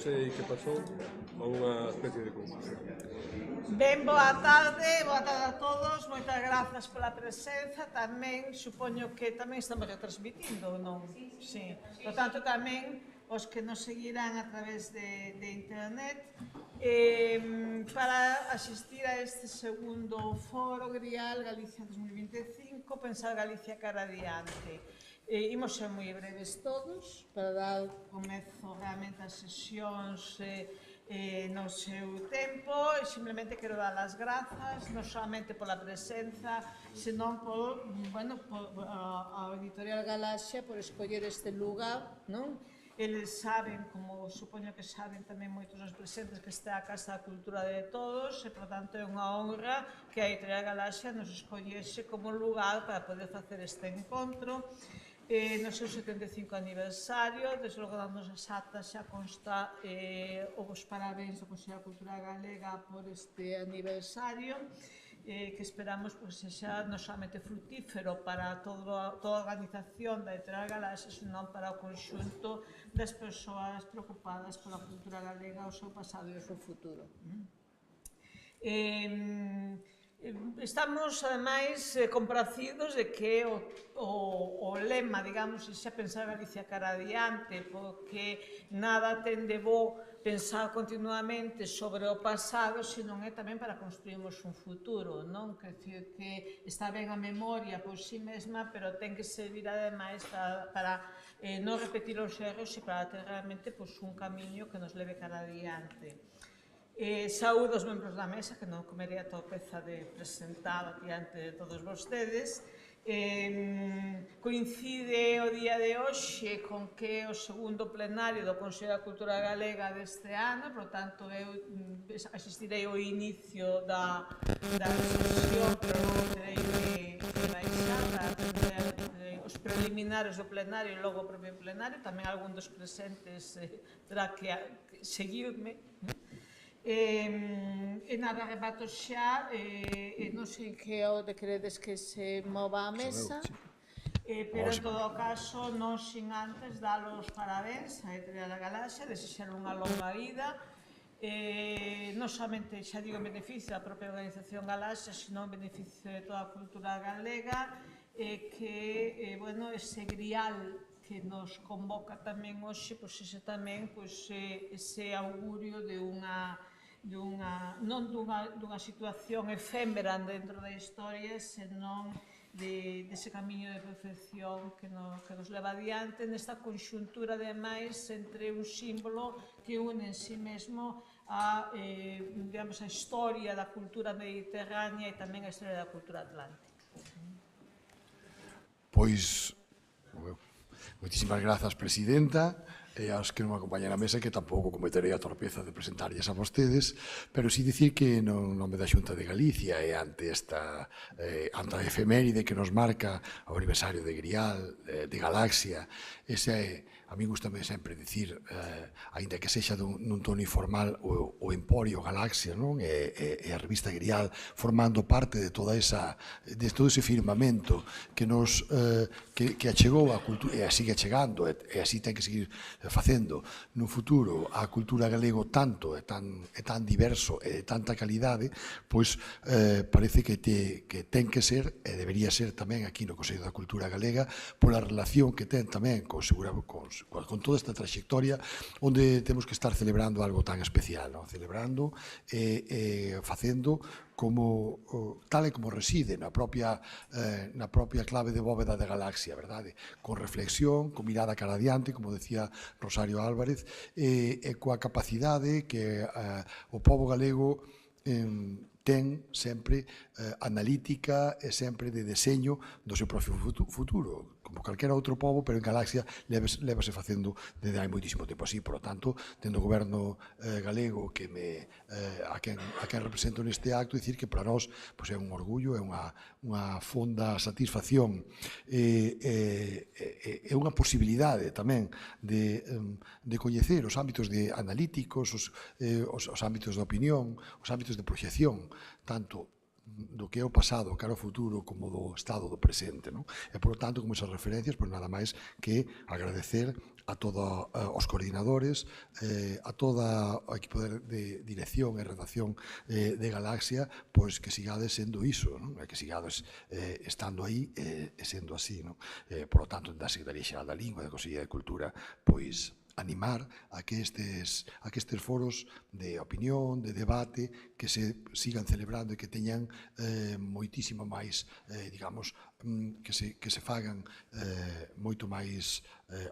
Sei que pasou a unha especie de concurso. Ben, boa tarde a todos, moitas grazas pola presenza, tamén supoño que tamén estamos retransmitindo, non? Sí, por tanto tamén os que nos seguirán a través de internet para asistir a este segundo foro Grial Galicia 2025, Pensar Galicia cara adiante. Imos ser moi breves todos para dar comezo realmente as sesións no seu tempo e simplemente quero dar as grazas non solamente pola presenza senón por, bueno, por a Editorial Galaxia por escoller este lugar, non? Eles saben, como supoño que saben tamén moitos dos presentes, que está a Casa da Cultura de Todos e, por tanto, é unha honra que a Editorial Galaxia nos escollese como lugar para poder facer este encontro no seu 75 aniversario. Desde logo das nosas actas xa consta os parabéns ao Consello da Cultura Galega por este aniversario que esperamos sexa non somente frutífero para toda a organización da Editorial Galaxia, senón para o conxunto das persoas preocupadas pola cultura galega, o seu pasado e o seu futuro. Estamos, ademais, compracidos de que o lema problema, digamos, xa pensar Galicia cara adiante, porque nada ten de bo pensar continuamente sobre o pasado, senón é tamén para construirmos un futuro, non? Que está ben a memoria por si mesma, pero ten que servir ademais para non repetir os erros e para ter realmente un camiño que nos leve cara adiante. Saúdo os membros da mesa, que non comerei a torpeza de presentar diante de todos vostedes. Coincide o día de hoxe con que o segundo plenario do Consello da Cultura Galega deste ano, por tanto, eu asistirei ao inicio da sesión, pero non terei que baixar para atender os preliminares do plenario e logo o propio plenario. Tamén algún dos presentes terá que seguirme. E nada, rebato xa, non sei que onde queredes que se mova a mesa, pero en todo caso, non sin antes dar os parabéns á Editorial da Galaxia, desexar unha longa vida, non somente, xa digo, en beneficio da propia organización Galaxia, sino en beneficio de toda a cultura galega, que, bueno, ese grial que nos convoca tamén hoxe, pois ese tamén, pois ese augurio de unha non dunha situación efémera dentro da historia, senón dese camiño de perfección que nos leva adiante nesta conxuntura, ademais, entre un símbolo que une en sí mesmo a historia da cultura mediterránea e tamén a historia da cultura atlántica. Pois, moitísimas grazas, presidenta, e aos que non me acompañan na mesa, que tampouco cometerei a torpeza de presentarlles a vostedes, pero si dicir que no nome da Xunta de Galicia e ante esta efeméride que nos marca o aniversario de Grial, de Galaxia, ese é, a mí gustame sempre dicir, aínda que sexa nun tono informal, o Emporio Galaxia, non? E a revista Grial formando parte de todo ese firmamento que nos que achegou a cultura, e sigue achegando, e así ten que seguir facendo no futuro a cultura galego tanto e tan diverso e de tanta calidade, pois parece que ten que ser, e debería ser tamén aquí no Consello da Cultura Galega, pola relación que ten tamén con toda esta trayectoria, onde temos que estar celebrando algo tan especial, celebrando e facendo tal e como reside na propia clave de bóveda da Galaxia, verdade? Con reflexión, con mirada cara adiante, como decía Rosario Álvarez, e coa capacidade que o pobo galego ten sempre analítica e sempre de deseño do seu propio futuro, como calquera outro pobo, pero en Galaxia lévase facendo desde hai moitísimo tempo así. Por lo tanto, tendo o goberno galego a quen represento neste acto, dicir que para nós é un orgullo, é unha fonda satisfacción e unha posibilidade tamén de coñecer os ámbitos analíticos, os ámbitos de opinión, os ámbitos de proxección, tanto do que é o pasado, cara ao futuro, como do estado do presente. E, por lo tanto, como esas referencias, nada máis que agradecer a todos os coordinadores, a todo o equipo de dirección e redacción de Galaxia, pois que sigades sendo iso, que sigades estando aí e sendo así. Por lo tanto, da Secretaría Xeral da Lingua, da Consellería de Cultura, pois animar a que estes foros de opinión, de debate, que se sigan celebrando e que teñan moitísimo máis, digamos, que se fagan moito máis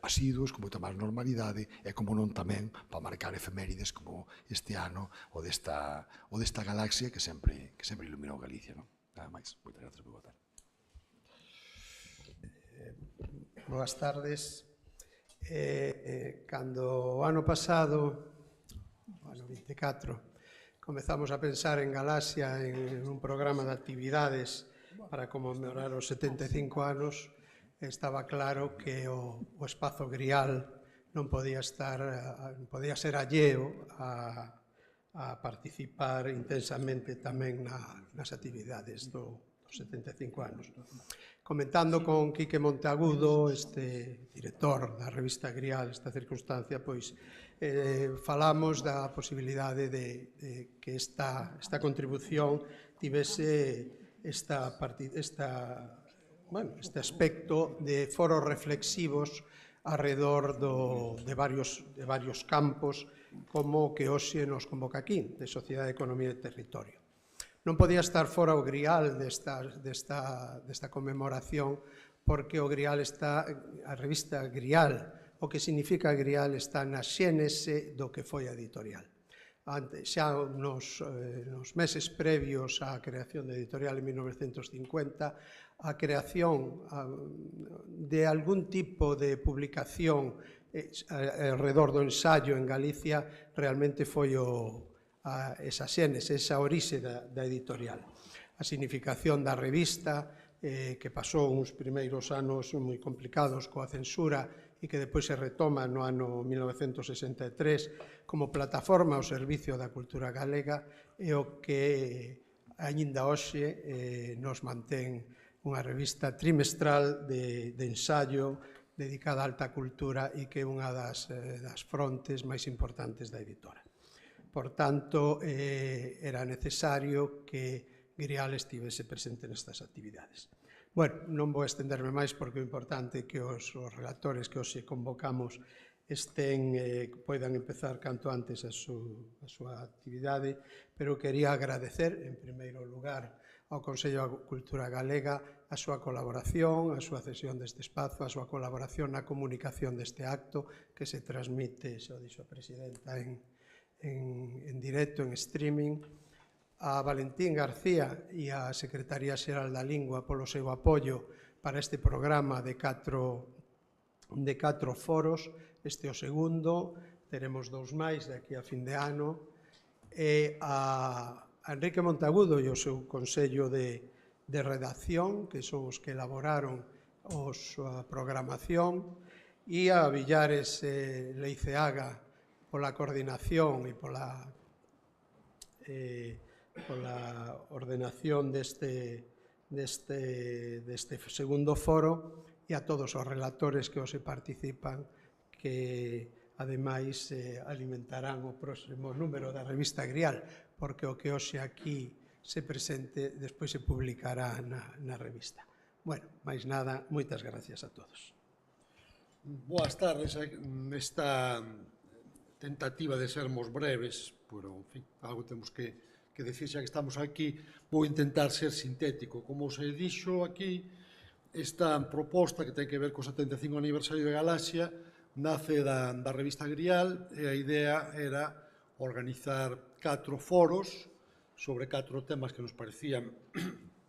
asiduos, con moita máis normalidade, e como non tamén para marcar efemérides como este ano o desta Galaxia que sempre iluminou Galicia. Nada máis. Moitas grazas por votar. Boas tardes. Cando o ano pasado, o ano 24, comezamos a pensar en Galaxia en un programa de actividades para conmemorar os 75 anos, estaba claro que o espazo Grial non podía ser alleo a participar intensamente tamén nas actividades dos 75 anos. Comentando con Quique Monteagudo, este director da revista Grial, esta circunstancia, pois falamos da posibilidade de que esta contribución tivese este aspecto de foros reflexivos arredor de varios campos como o que hoxe nos convoca aquí, de Sociedade, Economía e Territorio. Non podía estar fora o grial desta conmemoración, porque o grial está, a revista Grial, o que significa Grial está na xénese do que foi a editorial. Xa nos meses previos á creación da editorial en 1950, a creación de algún tipo de publicación alrededor do ensaio en Galicia realmente foi esa xénese, esa orixe da editorial. A significación da revista, que pasou uns primeiros anos moi complicados coa censura e que depois se retoma no ano 1963 como plataforma ao servicio da cultura galega, e o que aínda hoxe nos mantén unha revista trimestral de ensaio dedicada á alta cultura e que é unha das frontes máis importantes da editora. Por tanto, era necesario que Grial estivese presente nestas actividades. Bueno, non vou estenderme máis porque o importante é que os relatores que hoxe convocamos poidan empezar canto antes a súa actividade, pero quería agradecer, en primeiro lugar, ao Consello de Cultura Galega a súa colaboración, a súa cesión deste espazo, a súa colaboración na comunicación deste acto que se transmite, xa o dixo a Presidenta, en directo, en streaming, a Valentín García e a Secretaría Xeral da Lingua polo seu apoio para este programa de 4 foros. Este é o segundo, teremos 2 máis de aquí a fin de ano, e a Enrique Montagudo e o seu Consello de Redacción, que son os que elaboraron a súa programación, e a Villares Leiceaga pola coordinación e pola ordenación deste segundo foro, e a todos os relatores que hoxe participan, que ademais alimentarán o próximo número da revista Grial, porque o que hoxe aquí se presente despois se publicará na revista. Bueno, máis nada, moitas gracias a todos. Boas tardes. Nesta tentativa de sermos breves, pero, en fin, algo temos que decir xa que estamos aquí, vou intentar ser sintético. Como se dixo aquí, esta proposta que ten que ver co 75 aniversario de Galaxia nace da revista Grial, e a idea era organizar 4 foros sobre 4 temas que nos parecían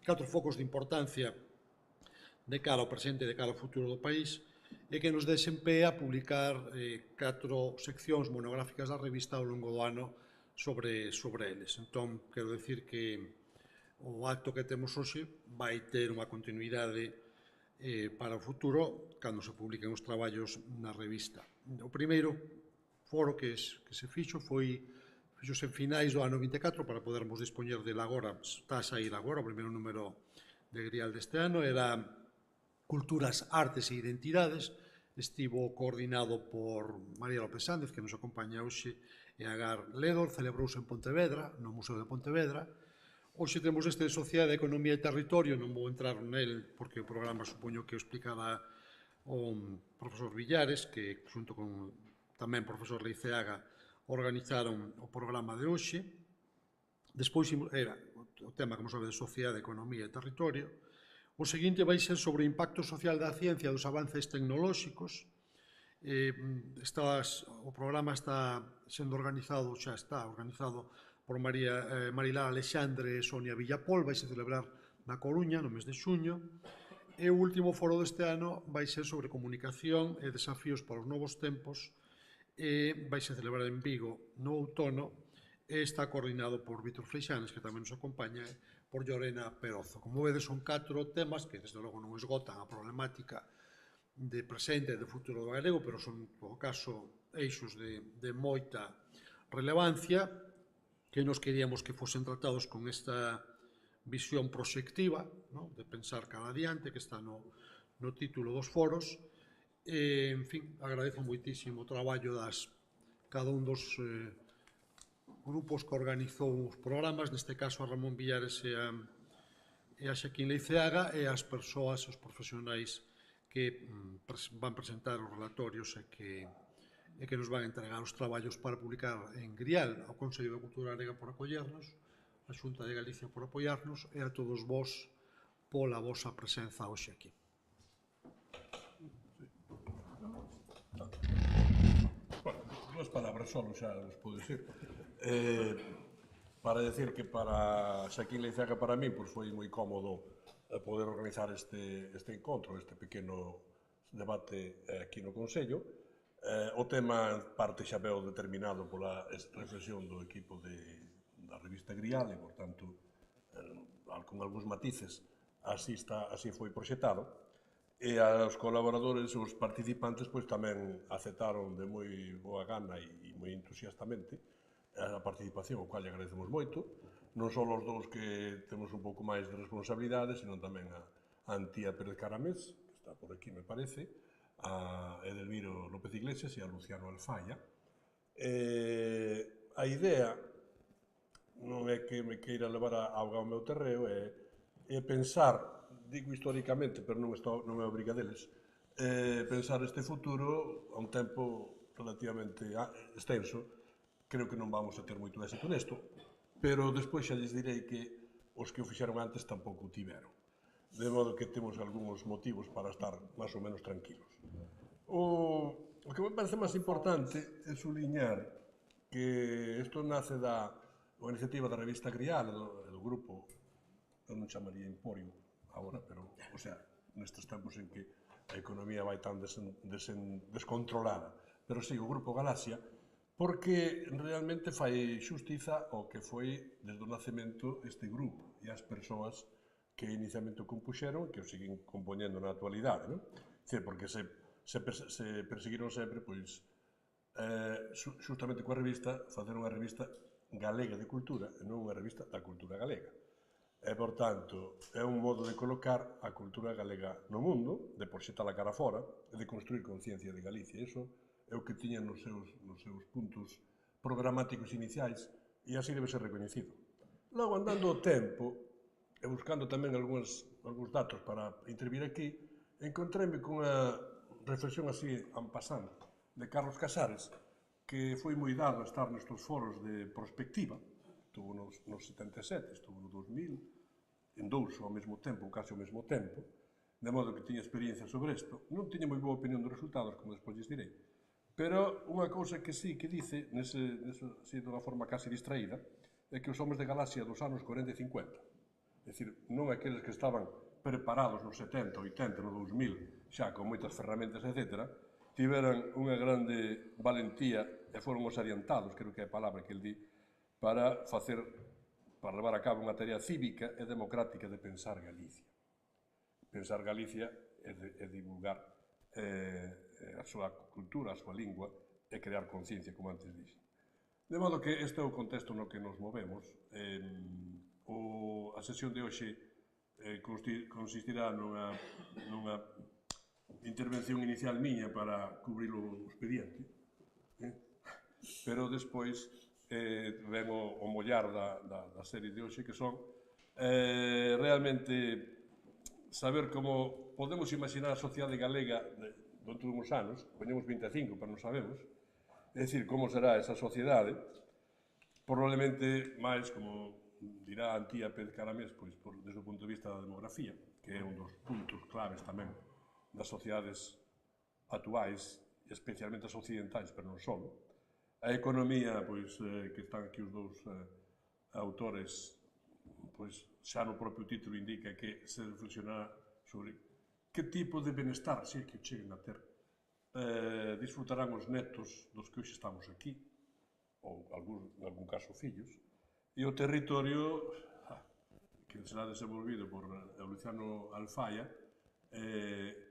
4 focos de importancia de cara ao presente e de cara ao futuro do país, e que nos desen pé a publicar 4 seccións monográficas da revista ao longo do ano sobre eles. Entón, quero decir que o acto que temos hoxe vai ter unha continuidade para o futuro cando se publiquen os traballos na revista. O primeiro foro que se fixose en finais do ano 24 para podermos dispoñer dele agora, está a sair agora, o primeiro número de Grial deste ano, era Culturas, Artes e Identidades. Estivo coordinado por María López Sández, que nos acompaña hoxe, e Agar Ledor, celebrouse en Pontevedra, no Museo de Pontevedra. Hoxe temos este de Sociedade, Economía e Territorio, non vou entrar nel porque o programa supoño que o explicará o profesor Villares, que xunto con tamén o profesor Leiceaga organizaron o programa de hoxe. Despois era o tema, como sabe, de Sociedade, Economía e Territorio. O seguinte vai ser sobre o impacto social da ciencia e dos avances tecnolóxicos. O programa está sendo organizado, xa está organizado por Marilar Alexandre e Sonia Villapol, vai se celebrar na Coruña no mes de xuño, e o último foro deste ano vai ser sobre comunicación e desafíos para os novos tempos, e vai se celebrar en Vigo no outono, e está coordinado por Víctor Freixanes, que tamén nos acompaña, por Llorena Perozo. Como vedes, son 4 temas que, desde logo, non esgotan a problemática de presente e de futuro do galego, pero son, en todo caso, eixos de moita relevancia que nos queríamos que fosen tratados con esta visión proxectiva, de pensar cada adiante, que está no título dos foros. En fin, agradezo moitísimo o traballo cada un dos grupos que organizou os programas, neste caso a Ramón Villares e e a Xaquín Leiceaga e as persoas, os profesionais que van presentar os relatorios e que nos van entregar os traballos para publicar en Grial, ao Consello de Cultura Galega por acollernos, a Xunta de Galicia por apoiarnos e a todos vós pola vosa presenza hoxe aquí. Bueno, dúas palabras solo xa vos podo dicir. Para decir que para Xaquín Leiceaga, para mí, pues, foi moi cómodo poder organizar este encontro, este pequeno debate aquí no Consello. O tema parte xa veo determinado pola reflexión do equipo da revista Grial e, por tanto, con algúns matices, así foi proxetado. E aos colaboradores, os participantes, pois tamén aceptaron de moi boa gana e moi entusiastamente a participación, o cual lle agradecemos moito, non só os dous que temos un pouco máis de responsabilidade, senón tamén a Antía Pérez Caramés, que está por aquí, me parece, a Edelmiro López Iglesias e a Luciano Alfaya. A idea non é que me queira levar a auga ao meu terreo, é pensar, digo históricamente, pero non é obriga deles, pensar este futuro a un tempo relativamente extenso. Creo que non vamos a ter moito éxito nesto, pero despois xa lles direi que os que o fixeron antes tampouco o tiveron. De modo que temos algúns motivos para estar máis ou menos tranquilos. O que me parece máis importante é suliñar que isto nace da iniciativa da revista Grial, do grupo, eu non chamaría Emporio agora, pero, o sea, nestes tempos en que a economía vai tan descontrolada, pero sí, o grupo Galaxia, porque realmente fai xustiza ao que foi desde o nacemento este grupo e as persoas que inicialmente o compuxeron e que o siguen compoñendo na actualidade, non? Porque se perseguiron sempre, pois, xustamente coa revista, facer unha revista galega de cultura e non unha revista da cultura galega. E, por tanto, é un modo de colocar a cultura galega no mundo, de proxetar a cara fora e de construir conciencia de Galicia. Iso é o que tiñan nos seus puntos programáticos iniciais e así debe ser recoñecido. Logo, andando o tempo e buscando tamén algúns datos para intervir aquí, encontréme con unha reflexión así en pasando de Carlos Casares, que foi moi dado a estar nestes foros de prospectiva, estuvo nos 77, estuvo no 2000, en dous ao mesmo tempo, casi ao mesmo tempo, de modo que tiña experiencia sobre isto. Non tiña moi boa opinión dos resultados, como despois lles direi, pero unha cousa que sí que dice, así de unha forma casi distraída, é que os homes de Galaxia dos anos 40 e 50, é dicir, non aqueles que estaban preparados nos 70, 80, no 2000, xa con moitas ferramentas, etc., tiveran unha grande valentía e foron os adiantados, creo que é a palabra que el di, para levar a cabo unha tarea cívica e democrática de pensar Galicia. Pensar Galicia é divulgar a súa cultura, a súa lingua e crear conciencia, como antes dixen. De modo que este é o contexto no que nos movemos. A sesión de hoxe consistirá nunha intervención inicial miña para cubrir o expediente, pero despois ven o mollar da serie de hoxe, que son realmente saber como podemos imaginar a sociedade galega dentro de uns anos, poñemos 25, pero non sabemos, é dicir, como será esa sociedade, probablemente máis, como dirá Antía Pérez Caramés, pois, desde o punto de vista da demografía, que é un dos puntos claves tamén das sociedades actuais, especialmente as occidentais, pero non só. A economía, pois, que están aquí os dous autores, pois, xa no propio título indica que se reflexionará sobre que tipo de benestar, se é que cheguen a ter, disfrutarán os netos dos que hoxe estamos aquí, ou, en algún caso, fillos, e o territorio que será desenvolvido por Luciano Alfaya,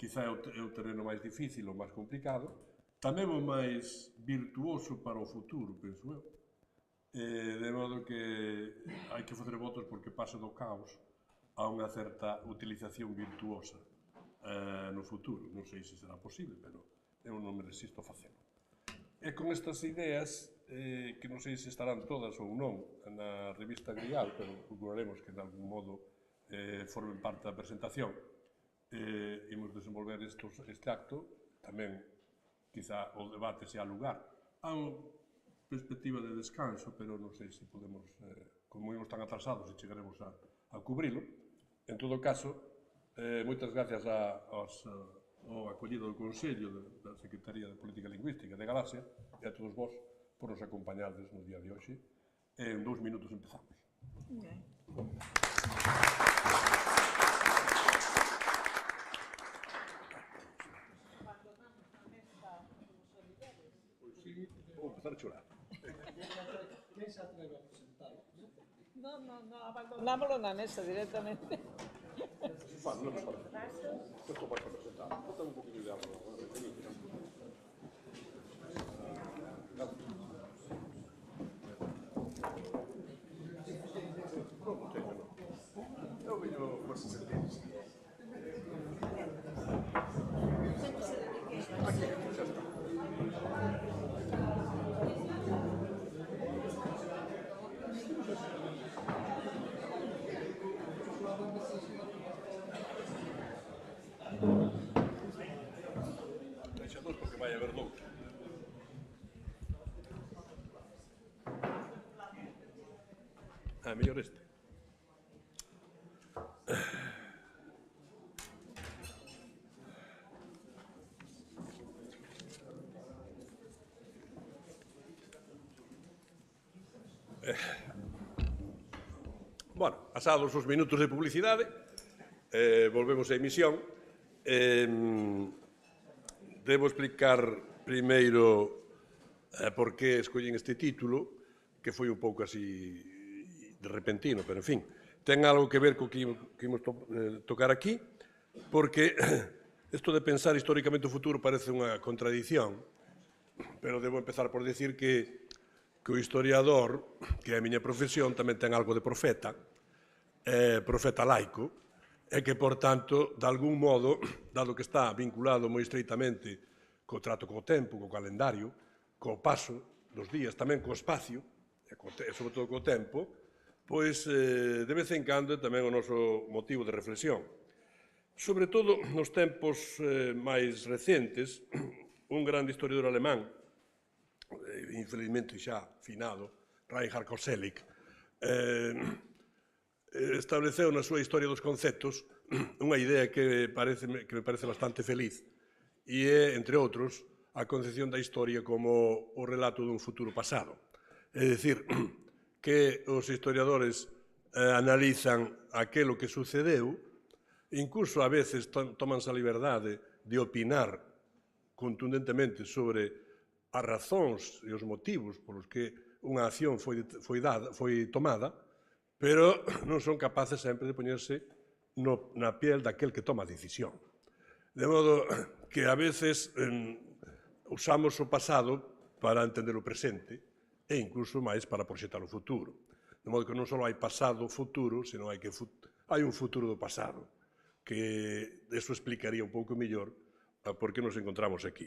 quizá é o terreno máis difícil, o máis complicado, tamén o máis virtuoso para o futuro, penso eu, de modo que hai que facer votos porque pase do caos a unha certa utilización virtuosa no futuro. Non sei se será posible, pero eu non me resisto a facelo. E con estas ideas, que non sei se estarán todas ou non na revista Grial, pero procuraremos que de algún modo formen parte da presentación. Imos desenvolver este acto, tamén, quizá, o debate sea lugar. Há unha perspectiva de descanso, pero non sei se podemos, como imos tan atrasados, se chegaremos a cubrilo. En todo caso, moitas gracias ao acollido do Consello da Secretaría de Política Lingüística de Galaxia e a todos vos por nos acompañardes no día de hoxe. En 2 minutos empezamos. Vou empezar a chorar. Quen se atreve a presentarlo? No, abandonámoslo na mesa directamente. Bueno, non me parece. Isto vai para presentar. Falta un poquinho de agua. Eu veño por 60. Aquí, xa está. Deixa dos porque vai haber dous. Mellor este. Bueno, pasados os minutos de publicidade, volvemos á emisión. Debo explicar primeiro por que escollín este título, que foi un pouco así de repentino, pero en fin, ten algo que ver co que imos tocar aquí, porque isto de pensar históricamente o futuro parece unha contradición, pero debo empezar por decir que o historiador, que é a miña profesión, tamén ten algo de profeta, profeta laico, e que, por tanto, de algún modo, dado que está vinculado moi estreitamente co trato co tempo, co calendario, co paso dos días, tamén co espacio, e sobre todo co tempo, pois de vez en cando é tamén o noso motivo de reflexión. Sobre todo nos tempos máis recentes, un grande historiador alemán, infelizmente xa finado, Reinhard Koselleck, estableceu na súa historia dos conceptos unha idea que me parece bastante feliz, e é, entre outros, a concepción da historia como o relato dun futuro pasado. É dicir, que os historiadores analizan aquilo que sucedeu, incluso a veces tomanse a liberdade de opinar contundentemente sobre as razóns e os motivos polos que unha acción foi tomada, pero non son capaces sempre de poñerse na piel daquel que toma a decisión. De modo que a veces usamos o pasado para entender o presente e incluso máis para proxectar o futuro. De modo que non só hai pasado, futuro, senón hai un futuro do pasado, que eso explicaría un pouco mellor por que nos encontramos aquí.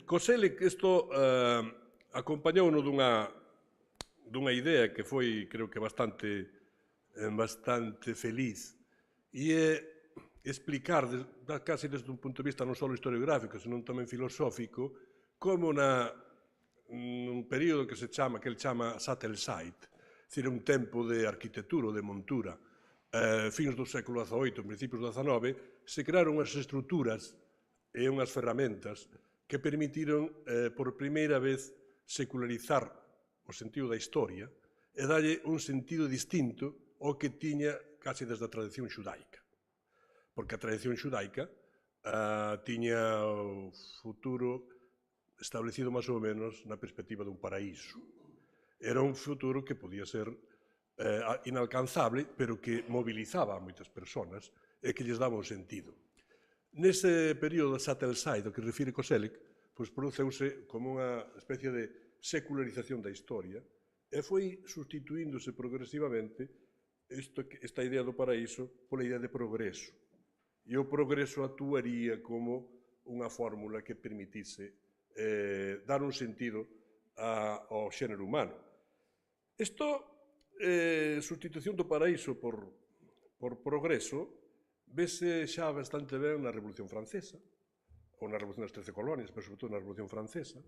Koselleck isto acompañouno dunha idea que foi, creo que bastante feliz, e é explicar, casi desde un punto de vista non só historiográfico, senón tamén filosófico, como nun período que el chama Satelside, é dicir, un tempo de arquitectura, de montura, fins do século XVIII, principios do XIX, se crearon unhas estruturas e unhas ferramentas que permitiron, por primeira vez, secularizar o sentido da historia e dalle un sentido distinto ao que tiña casi desde a tradición xudaica. Porque a tradición xudaica tiña o futuro establecido máis ou menos na perspectiva dun paraíso. Era un futuro que podía ser inalcanzable, pero que mobilizaba a moitas persoas e que lles daba un sentido. Nese período de Satelside, o que refire Koselleck, produceuse como unha especie de secularización da historia e foi sustituíndose progresivamente esta idea do paraíso pola idea de progreso. E o progreso actuaría como unha fórmula que permitise dar un sentido ao xénero humano. Isto, sustitución do paraíso por por progreso, vese xa bastante ben na Revolución Francesa, ou na Revolución das 13 Colonias, pero sobre todo na Revolución Francesa,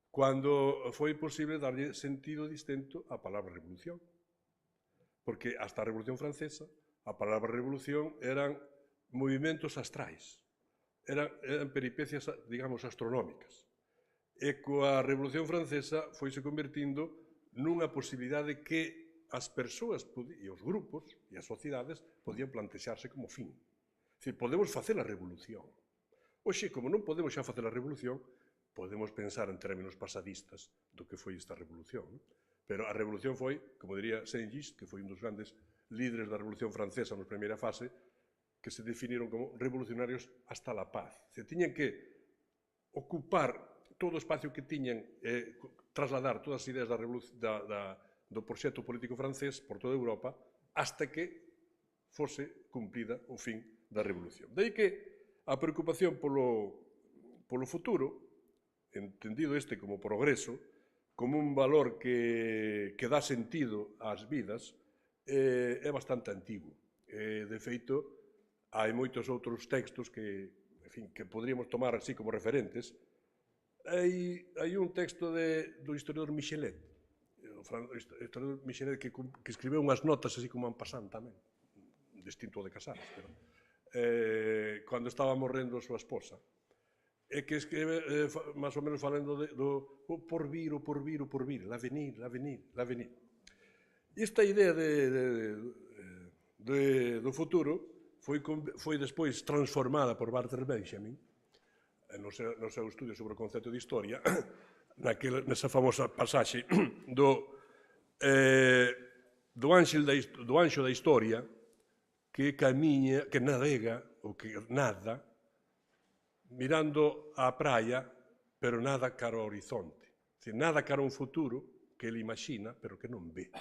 cando foi posible darlle sentido distinto á palabra revolución. Porque hasta a Revolución Francesa, a palabra revolución eran movimentos astrais, eran peripecias, digamos, astronómicas. E coa Revolución Francesa foise convertindo nunha posibilidade que as persoas e os grupos e as sociedades podían plantexarse como fin. É dicir, podemos facer a revolución. Oxe, como non podemos xa facer a revolución, podemos pensar en términos pasadistas do que foi esta revolución. Pero a revolución foi, como diría Saint-Just, que foi un dos grandes líderes da Revolución Francesa na primeira fase, que se definiron como revolucionarios hasta la paz. Se tiñan que ocupar todo o espacio que tiñan e trasladar todas as ideas do proxecto político francés por toda Europa hasta que fose cumplida o fin da revolución. De aí que a preocupación polo futuro, entendido este como progreso, como un valor que dá sentido ás vidas, é bastante antigo. De feito, hai moitos outros textos que poderíamos tomar así como referentes. Hai un texto do historiador Michelet, o historiador Michelet que escribeu unhas notas así como en pasant tamén, distinto de Casares, pero cando estaba morrendo a súa esposa, e que escribe máis ou menos falando do porvir, l'avenir. E esta idea do futuro foi despois transformada por Walter Benjamin no seu estudio sobre o concepto de historia, nesa famosa pasaxe do anxo da historia que camiña, que navega, ou que nada, mirando á praia, pero nada cara ao horizonte. Nada cara a un futuro que ele imagina, pero que non ve.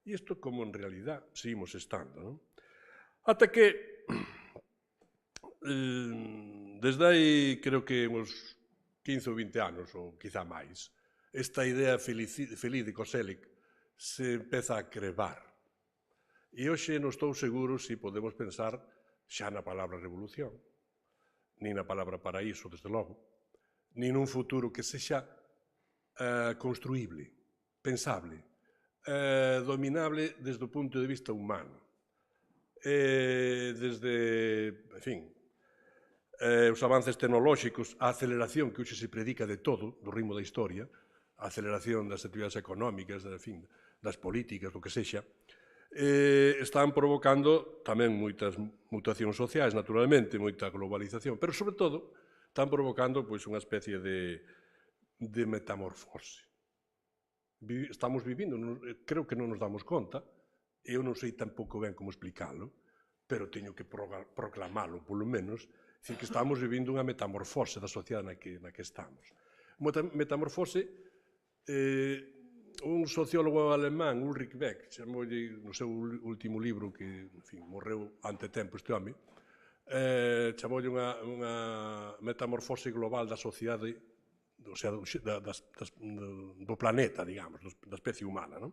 E isto como en realidad seguimos estando, non? Ata que desde aí, creo que uns 15 ou 20 anos, ou quizá máis, esta idea feliz de Koselleck se empeza a crevar. E hoxe non estou seguro se podemos pensar xa na palabra revolución, nin na palabra paraíso, desde logo, nin nun futuro que sexa construíble, pensable, dominable desde o punto de vista humano. Desde, en fin, os avances tecnolóxicos, a aceleración que hoxe se predica de todo, do ritmo da historia, a aceleración das actividades económicas, das políticas, do que sexa, están provocando tamén moitas mutacións sociais, naturalmente, moita globalización, pero, sobre todo, están provocando unha especie de metamorfose. Estamos vivindo, creo que non nos damos conta, eu non sei tampouco ben como explicalo, pero teño que proclamalo, polo menos, dicir que estamos vivindo unha metamorfose da sociedade na que estamos. Unha metamorfose, un sociólogo alemán, Ulrich Beck, chamoulle no seu último libro, que, en fin, morreu ante tempo este home, chamoulle unha metamorfose global da sociedade, do planeta, digamos, da especie humana, non?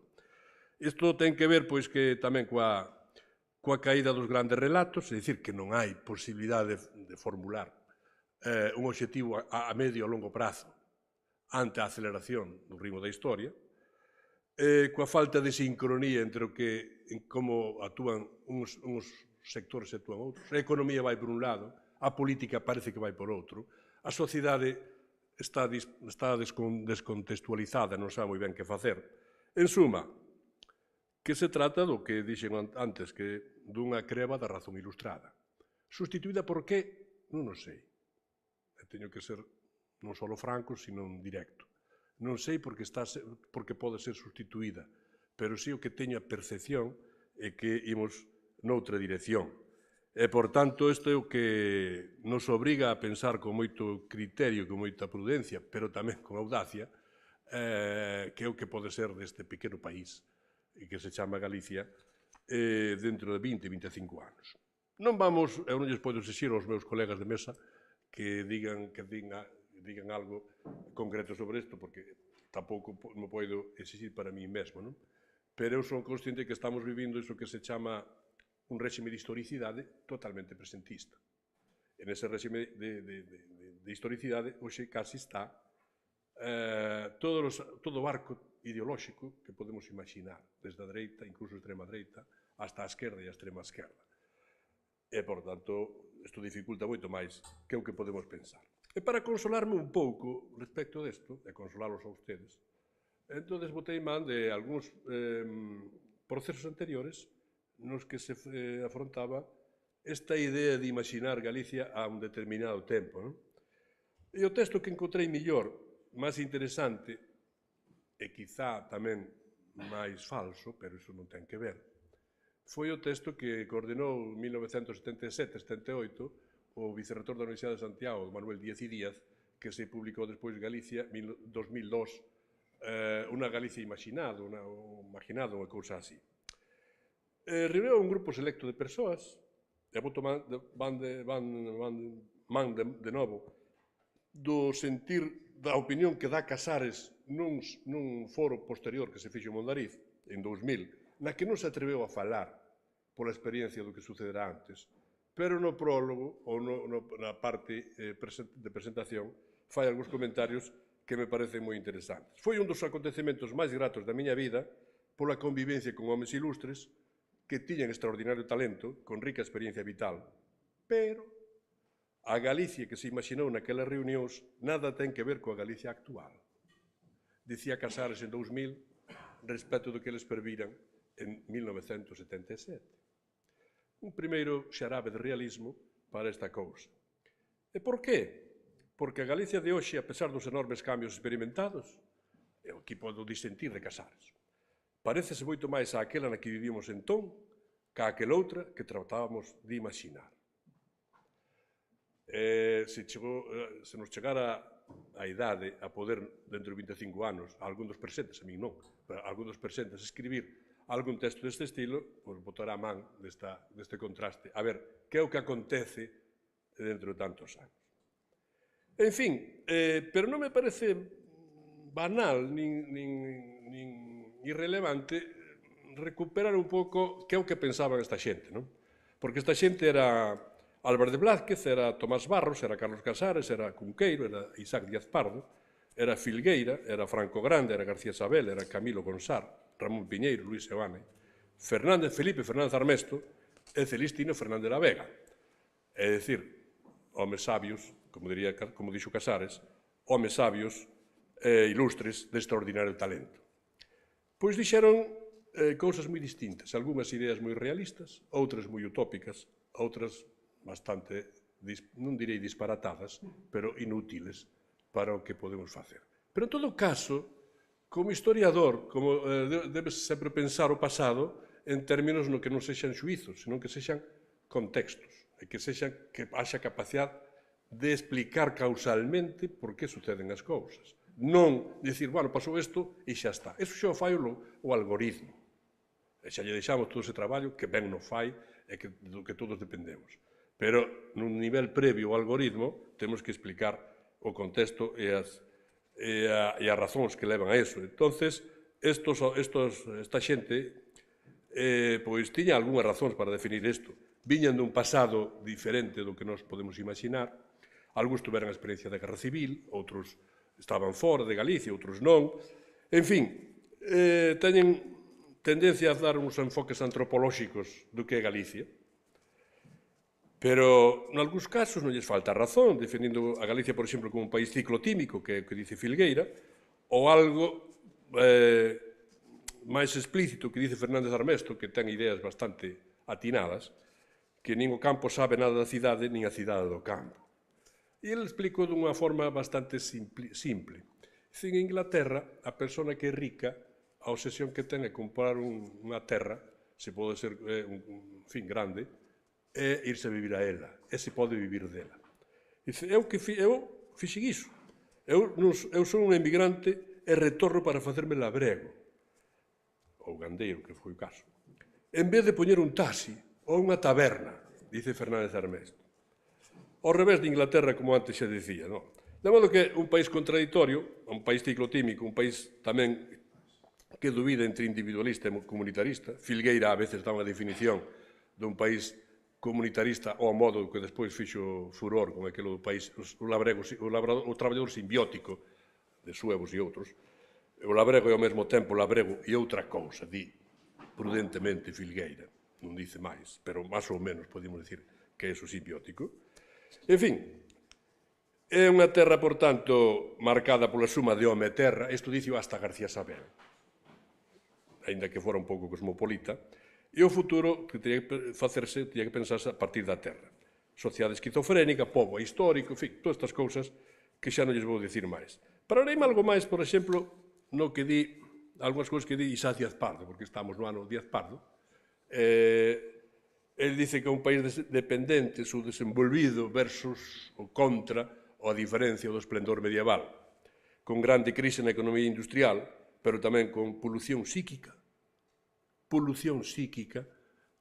Isto ten que ver, pois, que tamén coa caída dos grandes relatos, é dicir, que non hai posibilidade de formular un obxectivo a medio e longo prazo ante a aceleración do ritmo da historia, coa falta de sincronía entre como actúan uns sectores e actúan outros. A economía vai por un lado, a política parece que vai por outro, a sociedade está descontextualizada, non sabe moi ben que facer. En suma, que se trata do que dixen antes, que dunha creba da razón ilustrada. Sustituída por que? Non o sei. Teño que ser non só franco, sino directo. Non sei porque pode ser sustituída, pero sí o que teño a percepción é que imos noutra dirección. E, por tanto, isto é o que nos obriga a pensar con moito criterio, con moita prudencia, pero tamén con audacia, que é o que pode ser deste pequeno país, que se chama Galicia, dentro de 20, 25 anos. Non vamos, eu non lles podo exixir aos meus colegas de mesa que digan algo concreto sobre isto, porque tampouco me podo exixir para mí mesmo, non? Pero eu son consciente que estamos vivindo iso que se chama un réxime de historicidade totalmente presentista. E nese réxime de historicidade, hoxe casi está todo o arco ideolóxico que podemos imaginar, desde a dereita, incluso a extrema dereita, hasta a esquerda e a extrema esquerda. E, por tanto, isto dificulta moito máis que o que podemos pensar. E para consolarme un pouco respecto desto, e consolalos a ustedes, entón botei man de algúns procesos anteriores nos que se afrontaba esta idea de imaginar Galicia a un determinado tempo. Non? E o texto que encontrei mellor, máis interesante, e quizá tamén máis falso, pero iso non ten que ver, foi o texto que coordenou en 1977-78 o vicerrector da Universidade de Santiago, Manuel Díaz y Díaz, que se publicou despois en Galicia, 2002, unha Galicia imaginada, unha cousa así. Reuniu un grupo selecto de persoas, e van de novo do sentir da opinión que dá Casares nun foro posterior que se fixo en Mondariz, en 2000, na que non se atreveu a falar pola experiencia do que sucederá antes, pero no prólogo ou na parte de presentación fai algúns comentarios que me parecen moi interesantes. Foi un dos acontecementos máis gratos da miña vida pola convivencia con homes ilustres que tiñan extraordinario talento, con rica experiencia vital, pero a Galicia que se imaginou naquelas reunións nada ten que ver coa Galicia actual. Dicía Casares en 2000 respecto do que eles perviran en 1977. Un primeiro xarabe de realismo para esta cousa. E por qué? Porque a Galicia de hoxe, a pesar dos enormes cambios experimentados, é o que podo disentir de Casares. Parécese moito máis a aquela na que vivíamos entón que a aquela outra que tratábamos de imaginar. Se nos chegara a idade a poder, dentro de 25 anos, a algún dos presentes, a min non, a algún dos presentes, escribir algún texto deste estilo, pois botará a man deste contraste. A ver, que é o que acontece dentro de tantos anos. En fin, pero non me parece banal nin irrelevante recuperar un pouco que é o que pensaban esta xente, non? Porque esta xente era Álvarez de Blázquez, era Tomás Barros, era Carlos Casares, era Cunqueiro, era Isaac Díaz Pardo, era Filgueira, era Franco Grande, era García Sabel, era Camilo Gonçar, Ramón Piñeiro, Luis Seoane, Felipe Fernández Armesto e Celestino Fernández de la Vega. É dicir, homes sabios, como dixo Casares, homes sabios e ilustres de extraordinario talento. Pois dixeron cousas moi distintas, algunhas ideas moi realistas, outras moi utópicas, outras bastante, non direi disparatadas, pero inútiles para o que podemos facer. Pero en todo caso, como historiador, como debes sempre pensar o pasado en términos no que non sexan xuizos, senón que sexan contextos, e que haxa capacidade de explicar causalmente por que suceden as cousas. Non dicir, bueno, pasou isto e xa está. Eso xa o fai o algoritmo. E xa lle deixamos todo ese traballo que ben non fai e do que todos dependemos. Pero nun nivel previo ao algoritmo temos que explicar o contexto e as razóns que levan a eso. Entonces, esta xente pois tiña algunhas razóns para definir isto. Viñan dun pasado diferente do que nos podemos imaginar. Algúns tuveran a experiencia da Guerra Civil, outros estaban fora de Galicia, outros non. En fin, teñen tendencia a dar uns enfoques antropolóxicos do que é Galicia. Pero, en algúns casos, non lles falta razón, defendendo a Galicia, por exemplo, como un país ciclotímico, que é o que dice Filgueira, ou algo máis explícito que dice Fernández Armesto, que ten ideas bastante atinadas, que nin o campo sabe nada da cidade, nin a cidade do campo. E ele explico dunha forma bastante simple. En Inglaterra, a persona que é rica, a obsesión que ten é comprar unha terra, se pode ser, grande, e irse a vivir a ela, e se pode vivir dela. Dice, eu fixen iso. Eu son un emigrante e retorno para facerme labrego, ou gandeiro, que foi o caso. En vez de poñer un taxi ou unha taberna, dice Fernández Armesto. Ao revés de Inglaterra, como antes xa dicía, non? De modo que un país contradictorio, un país ciclotímico, un país tamén que dubida entre individualista e comunitarista. Filgueira a veces dá unha definición dun país comunitarista ao modo que despois fixo furor con aquilo do país, o traballador simbiótico de suevos e outros. O labrego é ao mesmo tempo labrego e outra cousa, di prudentemente Filgueira, non dice máis, pero máis ou menos podemos dicir que é o simbiótico. En fin, é unha terra, por tanto, marcada pola suma de home e terra, isto dicio hasta García Sabel, aínda que fora un pouco cosmopolita, e o futuro que teria que facerse, teria que pensarse a partir da terra. Sociedade esquizofrénica, pobo histórico, en fin, todas estas cousas que xa non lles vou dicir máis. Pararei-me algo máis, por exemplo, no que di, algunhas cousas que di Isaac Díaz Pardo, porque estamos no ano Díaz Pardo. El dice que é un país dependente, subdesenvolvido versus o contra ou a diferencia do esplendor medieval, con grande crise na economía industrial, pero tamén con polución psíquica. Polución psíquica,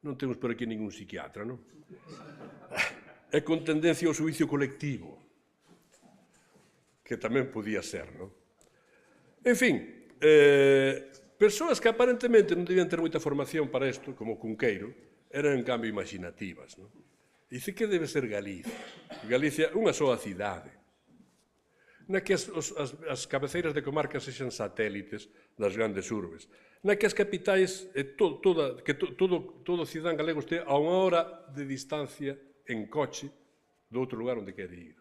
non temos por aquí ningún psiquiatra, non? E con tendencia ao suicio colectivo, que tamén podía ser, non? En fin, persoas que aparentemente non debían ter moita formación para isto, como Cunqueiro, eran en cambio imaginativas, non? Dice que debe ser Galicia. Galicia, unha soa cidade, na que as cabeceiras de comarcas sexan satélites das grandes urbes, na que as capitais, todo cidadán galego este a unha hora de distancia en coche do outro lugar onde quere ir.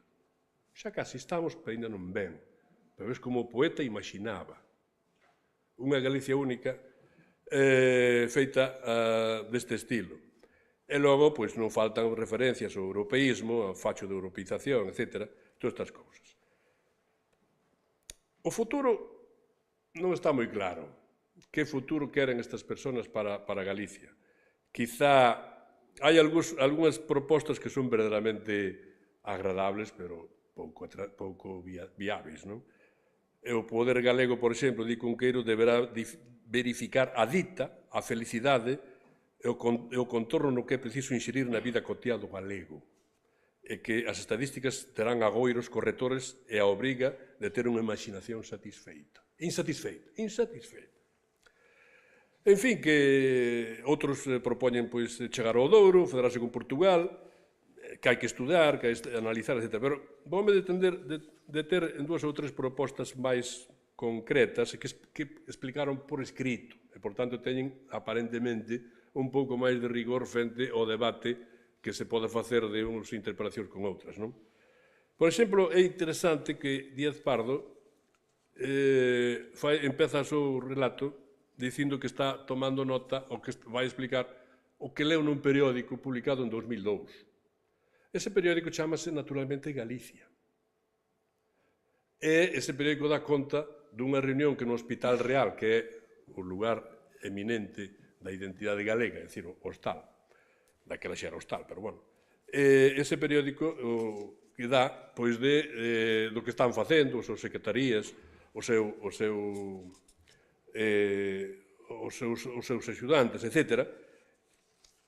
Xa casi estamos, pero ainda non ven. Pero ves como o poeta imaginaba unha Galicia única feita deste estilo. E logo, pois, non faltan referencias ao europeísmo, ao facho de europeización, etc. Todas estas cousas. O futuro non está moi claro. Que futuro queren estas persoas para Galicia? Quizá hai algunhas propostas que son verdadeiramente agradables, pero pouco viáveis, non? E o poder galego, por exemplo, di Cunqueiro, deberá verificar a dita, a felicidade e o contorno no que é preciso inserir na vida cotiá do galego. E que as estadísticas terán agoiros correctores e a obriga de ter unha imaginación satisfeita. Insatisfeita. En fin, que outros propoñen chegar ao Douro, federarse con Portugal, que hai que estudar, que hai que analizar, etc. Pero voume deter en dúas ou tres propostas máis concretas que explicaron por escrito e, por tanto, teñen aparentemente un pouco máis de rigor frente ao debate que se pode facer de unhas interpelacións con outras, non? Por exemplo, é interesante que Díaz Pardo empeza o seu relato dicindo que está tomando nota ou que vai explicar o que leu nun periódico publicado en 2002. Ese periódico chamase naturalmente Galicia. E ese periódico dá conta dunha reunión que no Hospital Real, que é o lugar eminente da identidade galega, é dicir, o hostal, daquela xa era hostal, pero bueno. Ese periódico que dá, pois, do que están facendo, as súas secretarías, os seus axudantes, etc.,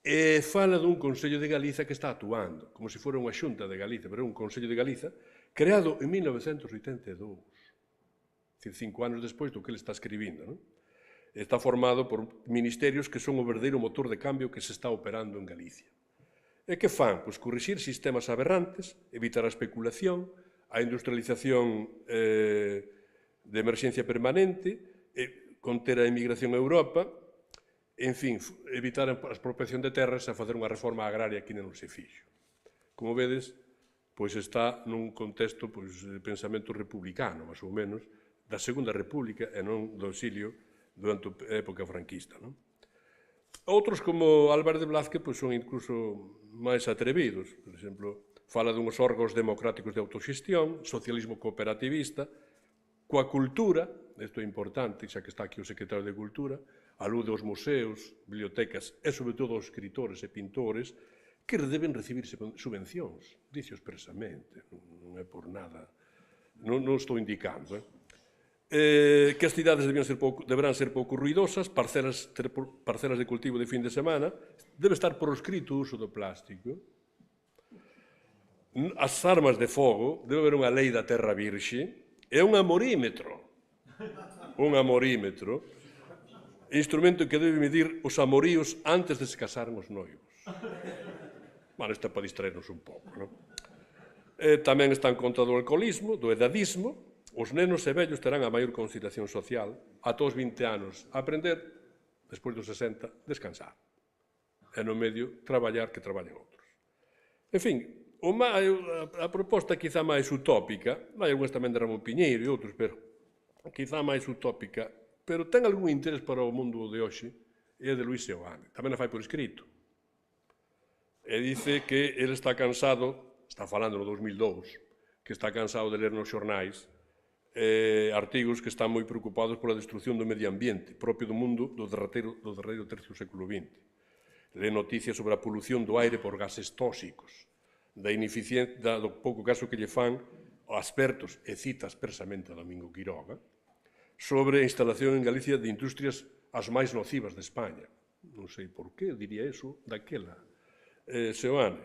e fala dun Consello de Galiza que está actuando, como se fora unha xunta de Galiza, pero é un Consello de Galiza creado en 1982, decir, 5 anos despois do que ele está escribindo, non? Está formado por ministerios que son o verdadeiro motor de cambio que se está operando en Galicia. E que fan? Pois corrixir sistemas aberrantes, evitar a especulación, a industrialización de emerxencia permanente, conter a emigración a Europa, en fin, evitar a expropiación de terras e facer unha reforma agraria que non se fixo. Como vedes, pois está nun contexto de pensamento republicano, máis ou menos, da Segunda República e non do exilio durante a época franquista. Outros, como Álvarez de Blázquez, son incluso máis atrevidos. Por exemplo, fala dunhos órgãos democráticos de autoxestión, socialismo cooperativista, coa cultura, isto é importante, xa que está aquí o secretario de Cultura, alude aos museos, bibliotecas e, sobre todo, aos escritores e pintores que deben recibir subvencións, dice expresamente, non é por nada, non estou indicando. Que as cidades deberán ser pouco ruidosas, parcelas de cultivo de fin de semana, debe estar proscrito o uso do plástico, as armas de fogo, debe haber unha lei da terra virxe, e un amorímetro, instrumento que debe medir os amoríos antes de se casaren os noivos. Bueno, isto é para distraernos un pouco, non? Tamén está en contra do alcoholismo, do edadismo. Os nenos e vellos terán a maior consideración social ata os 20 anos aprender, despois dos 60, descansar. E no medio, traballar que traballen outros. En fin, a proposta quizá máis utópica, hai algúns tamén de Ramón Piñeiro e outros, pero quizá máis utópica, pero ten algún interés para o mundo de hoxe, é de Luis Seoane. Tamén a fai por escrito. E dice que ele está cansado, está falando no 2002, que está cansado de ler nos xornais artigos que están moi preocupados pola destrucción do medio ambiente, propio do mundo do derradeiro tercio do século XX. Lê noticias sobre a polución do aire por gases tóxicos, do pouco caso que lle fan a expertos, e cita expresamente a Domingo Quiroga, sobre a instalación en Galicia de industrias as máis nocivas de España. Non sei por que diría eso daquela. Seoane,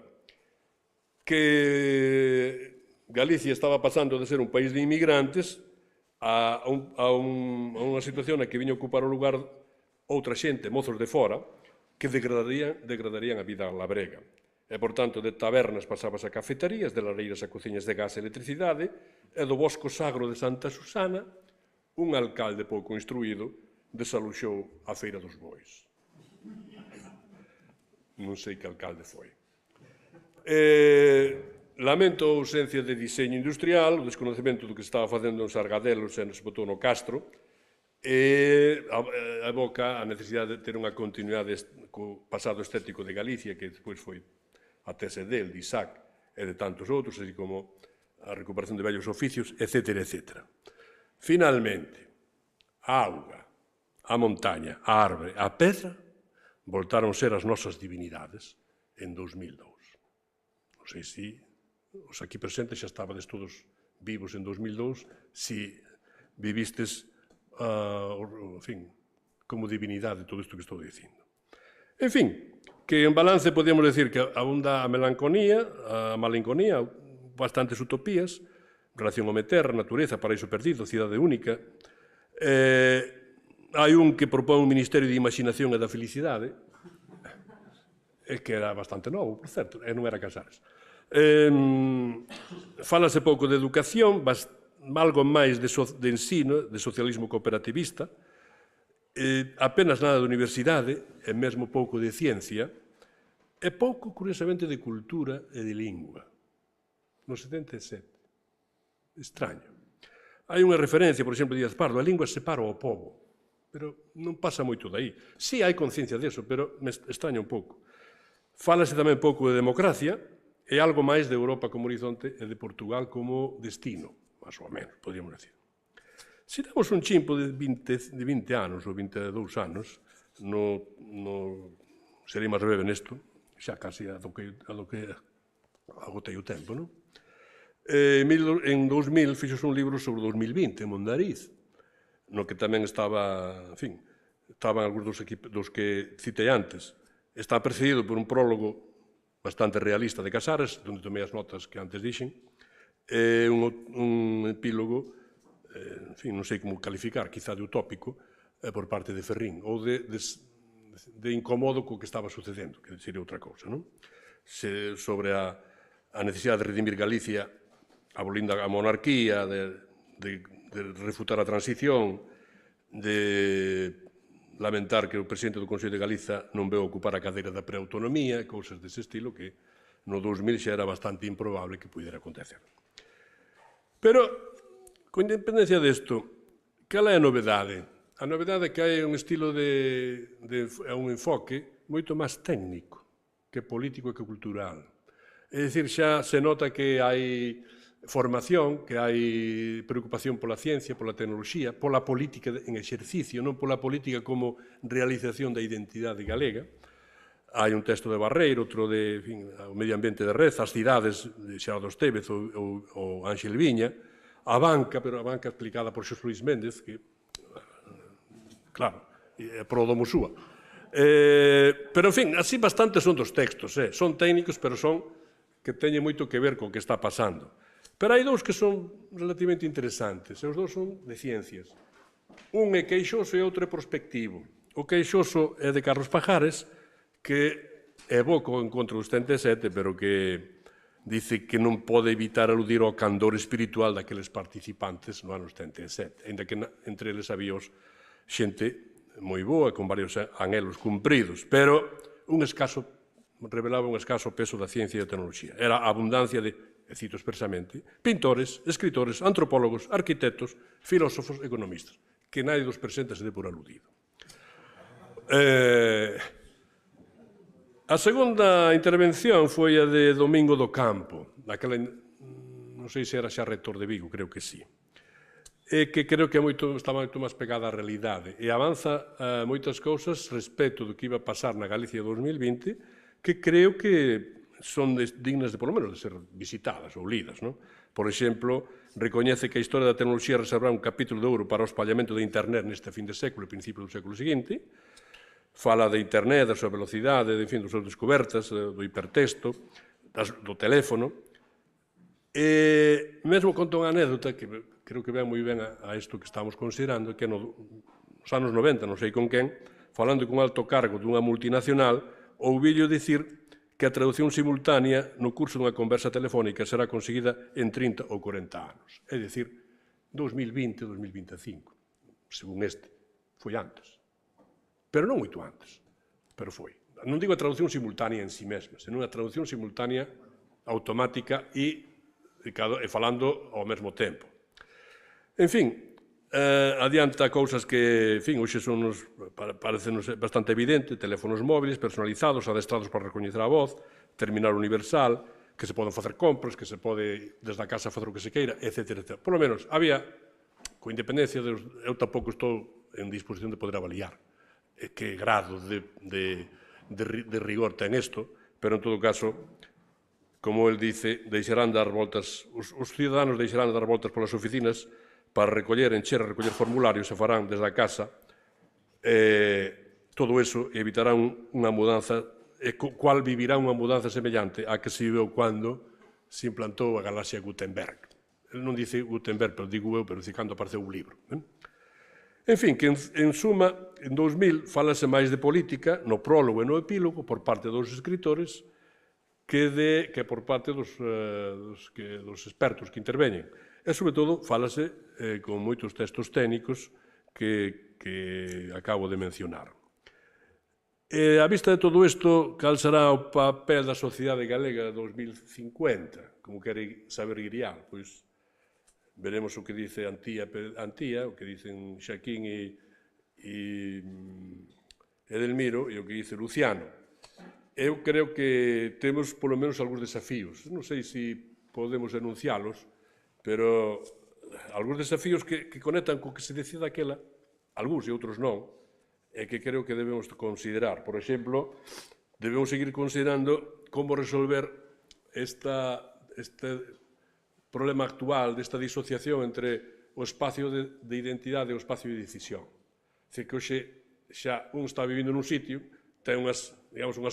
que Galicia estaba pasando de ser un país de inmigrantes a unha situación na que viña a ocupar o lugar outra xente, mozos de fora, que degradarían a vida labrega. E, por tanto, de tabernas pasabas a cafeterías, de lareiras a cociñas de gas e electricidade, e do Bosco Sagro de Santa Susana, un alcalde pouco instruído desaluxou a Feira dos Bois. Non sei que alcalde foi. Lamento a ausencia de diseño industrial, o desconocemento do que se estaba facendo en Sargadelos e se botou no Castro, e aboca a necesidade de ter unha continuidade co pasado estético de Galicia, que despois foi a tese del, de Isaac e de tantos outros, así como a recuperación de vellos oficios, etc. etc. Finalmente, a auga, a montaña, a árvore, a pedra, voltaron ser as nosas divinidades en 2002. Non sei se os aquí presentes xa estabades todos vivos en 2002, se vivistes, en fin, como divinidade todo isto que estou dicindo. En fin, que en balance podíamos decir que abunda a melancolía, a malenconía, bastantes utopías, relación ao terra, natureza, paraíso perdido, cidade única. Hai un que propón un ministerio de imaginación e da felicidade, que era bastante novo, por certo, e non era Casares. Fálase pouco de educación, algo máis de ensino, de socialismo cooperativista, apenas nada de universidade, e mesmo pouco de ciencia, e pouco, curiosamente, de cultura e de lingua. No 77. Extraño. Hai unha referencia, por exemplo, de Díaz Pardo, a lingua separa o pobo, pero non pasa moito daí. Sí, hai conciencia deso, pero me extraña un pouco. Fálase tamén pouco de democracia, e algo máis de Europa como horizonte e de Portugal como destino, máis ou menos, podríamos decir. Se damos un chimpo de 20 anos ou 22 anos, serei máis breve nesto, xa casi a do que agotei o tempo, non? En 2000 fixos un libro sobre o 2020, en Mondariz, no que tamén estaban algúns dos que citei antes. Está precedido por un prólogo bastante realista de Casares, onde tomei as notas que antes dixen, e un epílogo, en fin, non sei como calificar, quizá de utópico, por parte de Ferrín, ou de incómodo co que estaba sucedendo, que sería outra cousa, non? Sobre a necesidade de redimir Galicia, abolindo a monarquía, de refutar a transición, de lamentar que o presidente do Consello de Galiza non veu ocupar a cadeira da preautonomía, cousas dese estilo que no 2000 xa era bastante improbable que pudera acontecer. Pero, con independencia desto, cal é a novedade? A novedade é que hai un estilo un enfoque moito máis técnico que político e que cultural. É dicir, xa se nota que hai formación, que hai preocupación pola ciencia, pola tecnoloxía, pola política en exercicio, non pola política como realización da identidade galega. Hai un texto de Barreiro, outro de o medio ambiente de Rez, as cidades de Xerardo Estévez ou Ángel Viña, a banca, pero a banca explicada por Xosé Luís Méndez, que, claro, é pro do Mosúa. Pero, en fin, así bastantes son dos textos, son técnicos, pero son que teñen moito que ver co que está pasando. Pero hai dous que son relativamente interesantes, e os dous son de ciencias. Un é queixoso e outro é prospectivo. O queixoso é de Carlos Pajares, que é bo co encontro do 77, pero que dice que non pode evitar aludir ao candor espiritual daqueles participantes no ano 77, ainda que entre eles había xente moi boa, con varios anhelos cumpridos, pero revelaba un escaso peso da ciencia e da tecnoloxía. Era a abundancia de, e cito expresamente, pintores, escritores, antropólogos, arquitectos, filósofos, economistas, que nadie dos presentes se dé por aludido. A segunda intervención foi a de Domingo do Campo, daquela, non sei se era xa rector de Vigo, creo que sí, que creo que está moito máis pegada á realidade e avanza moitas cousas respecto do que iba a pasar na Galicia 2020 que creo que son dignas de, polo menos, de ser visitadas ou lidas. Non? Por exemplo, recoñece que a historia da tecnoloxía reservará un capítulo de ouro para o espallamento de Internet neste fin de século e principio do século seguinte. Fala de Internet, da súa velocidade, de, en fin, das súas descobertas, do hipertexto, do teléfono. E mesmo conta unha anécdota que creo que ven moi ben a isto que estamos considerando, que nos anos 90, non sei con quen, falando con un alto cargo dunha multinacional, ouvillo dicir que a traducción simultánea no curso dunha conversa telefónica será conseguida en 30 ou 40 anos. É dicir, 2020 ou 2025, según este. Foi antes. Pero non moito antes, pero foi. Non digo a traducción simultánea en si mesma, senón a traducción simultánea automática e falando ao mesmo tempo. En fin, adianta cousas que, en fin, hoxe parecen bastante evidente, teléfonos móviles personalizados, adestrados para recoñecer a voz, terminal universal, que se poden facer compras, que se pode desde a casa facer o que se queira, etc. Por lo menos, había, con independencia, eu tampouco estou en disposición de poder avaliar que grado de rigor ten isto, pero en todo caso, como el dice, deixarán dar voltas, os ciudadanos deixarán dar voltas polas oficinas para recoller, encher e recoller formularios, se farán desde a casa, todo eso evitarán unha mudanza, cual vivirá unha mudanza semellante a que se viveu cando se implantou a galaxia Gutenberg. El non dice Gutenberg, pero digo eu, pero dice cando apareceu un libro. En fin, que en suma, en 2000, falase máis de política, no prólogo e no epílogo, por parte dos escritores, que por parte dos expertos que interveñen. E, sobre todo, falase con moitos textos técnicos que acabo de mencionar. A vista de todo isto, cal será o papel da sociedade galega 2050? Como quere saber Guirial? Pois veremos o que dice Antía, o que dicen Xaquín e Edelmiro e o que dice Luciano. Eu creo que temos, polo menos, algúns desafíos. Non sei se podemos enuncialos, pero algúns desafíos que conectan co que se decida aquela, algúns e outros non, e que creo que debemos considerar. Por exemplo, debemos seguir considerando como resolver este problema actual desta disociación entre o espacio de identidade e o espacio de decisión. Dice que hoxe xa un está vivindo nun sitio, ten unhas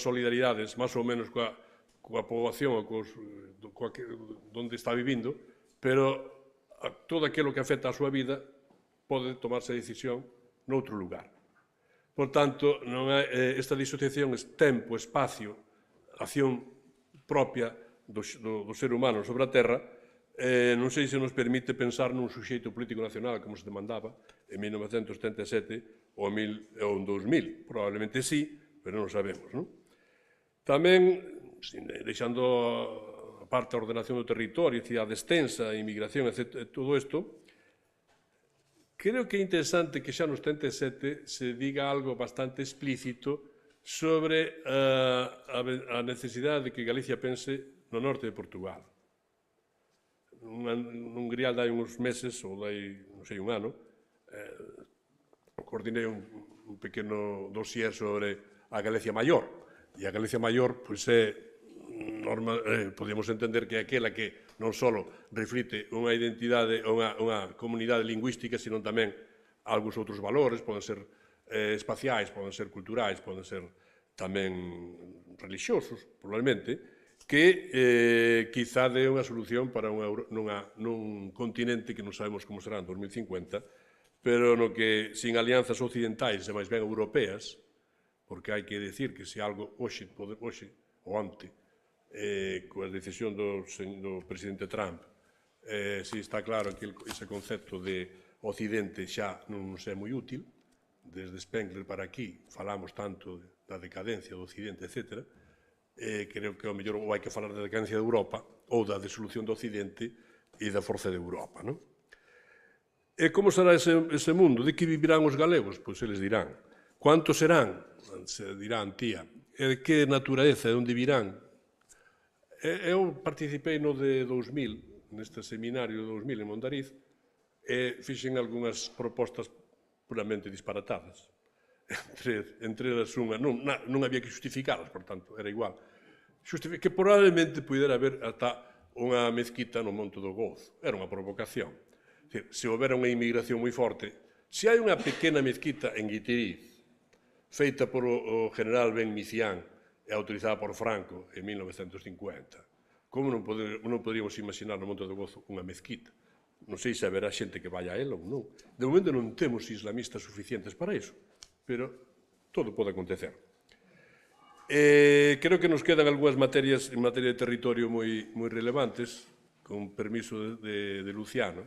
solidaridades máis ou menos coa poboación onde está vivindo, pero todo aquilo que afecta a súa vida pode tomarse a decisión noutro lugar. Por tanto, esta disociación é tempo, espacio, acción propia do ser humano sobre a Terra, non sei se nos permite pensar nun suxeito político nacional, como se demandaba en 1977 ou en 2000. Probablemente sí, pero non o sabemos. Tamén, deixando aparte a ordenación do territorio, cidade extensa, inmigración, etc., todo isto, creo que é interesante que xa no 77 se diga algo bastante explícito sobre a necesidade de que Galicia pense no norte de Portugal. Nun Grial dai uns meses, ou dai, non sei, un ano, coordinei un pequeno dossier sobre a Galicia Maior. E a Galicia Maior, pois podemos entender que é aquela que non só reflite unha identidade, unha comunidade lingüística, sino tamén algúns outros valores, poden ser espaciais, poden ser culturais, poden ser tamén religiosos, probablemente, que quizá dé unha solución para nun continente que non sabemos como será en 2050, pero no que sin alianzas occidentais e máis ben europeas, porque hai que decir que se algo hoxe ou onte, coa decisión do presidente Trump, si está claro que ese concepto de Occidente xa non nos é moi útil. Desde Spengler para aquí falamos tanto da decadencia do Occidente, etc. Creo que ao mellor ou hai que falar da decadencia de Europa ou da disolución do Occidente e da forza de Europa, non? E como será ese mundo? De que vivirán os galegos? Pois eles dirán. Quantos serán? Se dirán, tía. E de que natureza? De onde virán? Eu participei no de 2000, neste seminario de 2000 en Mondariz, e fixen algunhas propostas puramente disparatadas. Entre elas unha, non había que justificalas, por tanto, era igual. Que probablemente pudera haber ata unha mezquita no Monte do Gozo. Era unha provocación. Se houbera unha inmigración moi forte, se hai unha pequena mezquita en Guitiriz, feita por o general Ben Micián e autorizada por Franco en 1950, como non poderíamos imaginar no Monte do Gozo unha mezquita? Non sei se haberá xente que vaya a ela ou non. De momento non temos islamistas suficientes para iso, pero todo pode acontecer. Creo que nos quedan algunhas materias en materia de territorio moi relevantes, con permiso de Luciano.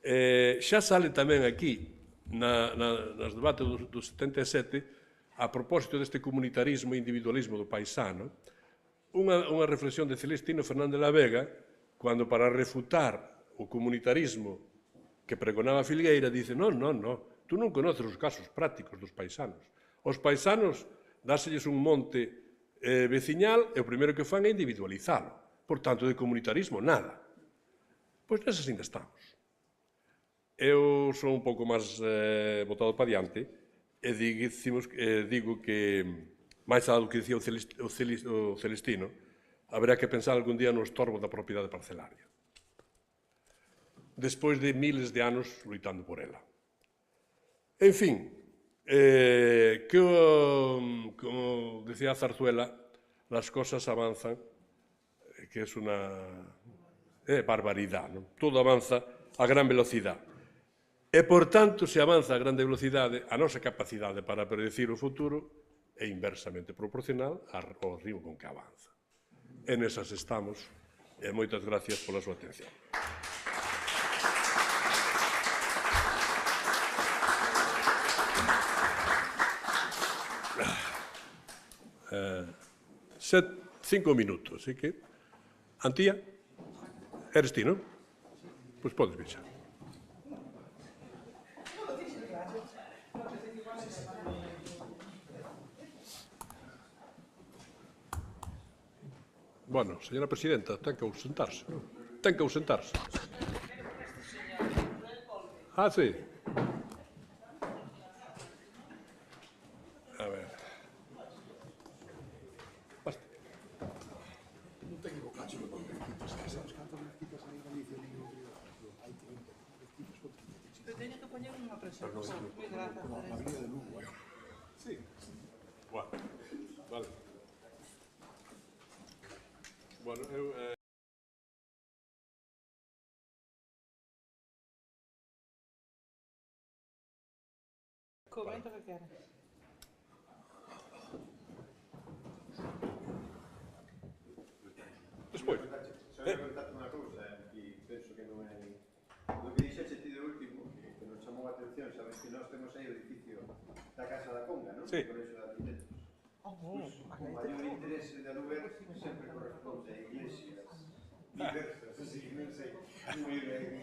Xa sale tamén aquí, nos debates do 77, a propósito deste comunitarismo e individualismo do paisano, unha reflexión de Celestino Fernández la Vega, cando para refutar o comunitarismo que pregonaba Filgueira, dice, non, tú non conoces os casos prácticos dos paisanos. Os paisanos dáselles un monte veciñal e o primeiro que fan é individualizalo. Por tanto, de comunitarismo, nada. Pois nesas ainda estamos. Eu son un pouco máis botado para diante e digo que, máis algo que dicía o Celestino, haberá que pensar algún día no estorbo da propiedade parcelaria, despois de miles de anos loitando por ela. En fin, como decía Zarzuela, las cosas avanzan, que es una barbaridad, non? Todo avanza a gran velocidade. E, por tanto, se avanza a grande velocidade, a nosa capacidade para predecir o futuro é inversamente proporcional ao ritmo con que avanza. E nesas estamos, e moitas gracias pola súa atención. Cinco minutos, así que... Antía, eres ti, non? Pois podes vir xa. Bueno, señora presidenta, ten que ausentarse. Ten que ausentarse. Ah, sí. A ver. Basta. Non ten que bocacho de mezquitas. Sabes cantas mezquitas hai en Galicia? Hai 30 mezquitas con 30. Eu teño que poñer unha presentación. A Avenida de Lugo, Sí. Bueno, vale. Bueno, eu... Comenta o que quere. Despois. Só ia contarte unha cousa, e penso que non é... O que dixeche ti de último, que nos chamou a atención, sabes que nós temos aí o edificio da Casa da Conga, non? Sí. O Colexio de Arquitectos. O maior interese de aluguer sempre corresponde a iglesias diversas, así que non sei, moi ben,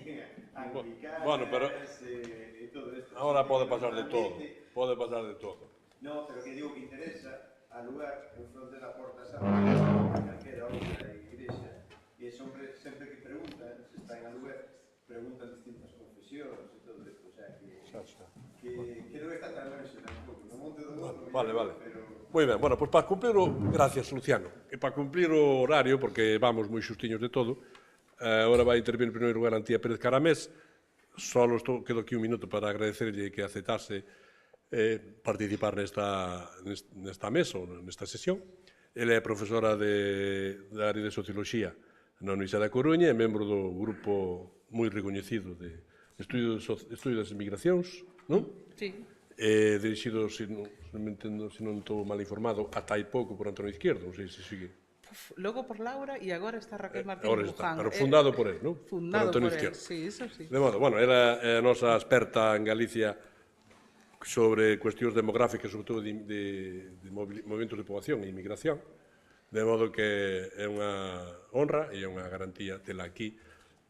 anglicanas, Bueno, pero... e todo isto. Ahora pode pasar de todo. Pode pasar de todo. No, pero que digo que interesa alugar en fronte da Porta Santa, a calquera outra iglesia, e sempre que preguntan, se está en alugar, preguntan distintas confesións e todo isto, o sea, que non está tan longe tampouco, no Monte do Gozo. Vale. Pero... Moi ben, bueno, pois para cumplir o... Gracias, Luciano. E para cumplir o horario, porque vamos moi xustiños de todo, agora vai intervir en primeiro lugar Antía Pérez Caramés. Solo quedo aquí un minuto para agradecerlle que aceptase participar nesta mesa ou nesta sesión. Ela é profesora da área de Socioloxía na Universidade da Coruña e membro do grupo moi recoñecido de estudio das migracións, non? Sí. dirixido, se non estou mal informado, ata hai pouco por Antonio Izquierdo, non sei se sigue. Logo por Laura e agora está Raquel Martín Ahora está, Buján. pero fundado por él, non? Fundado Antonio por él, Izquierdo. sí, eso sí. De modo, bueno, ela é a nosa experta en Galicia sobre cuestións demográficas, sobre todo de movimentos de poboación e inmigración, de modo que é unha honra e é unha garantía tela aquí.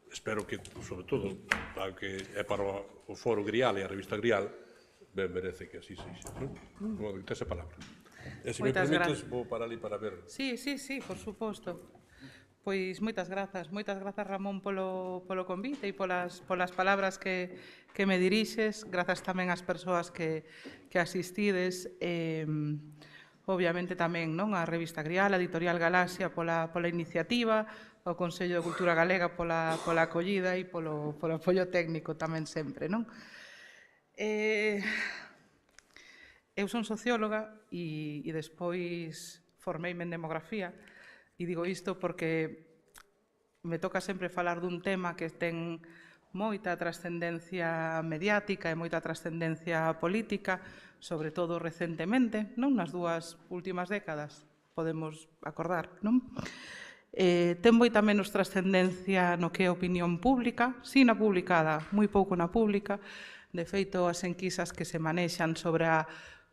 Espero que, sobre todo, que é para o Foro Grial e a revista Grial, ben merece que así sexa. De modo que tes a palabra. E se me Moitas permites, grazas. vou para ali para ver. Sí, por suposto. Pois moitas grazas Ramón polo convite e polas palabras que me dirixes, grazas tamén ás persoas que asistides, obviamente tamén non a revista Grial, a editorial Galaxia pola iniciativa, ao Consello de Cultura Galega pola acollida e polo apoio técnico tamén sempre, non? Eu son socióloga e despois formeime en demografía e digo isto porque me toca sempre falar dun tema que ten moita trascendencia mediática e moita trascendencia política, sobre todo recentemente, non nas dúas últimas décadas, podemos acordar, non? Ten moita menos trascendencia no que é a opinión pública, si na publicada, moi pouco na pública. De feito, as enquisas que se manexan sobre a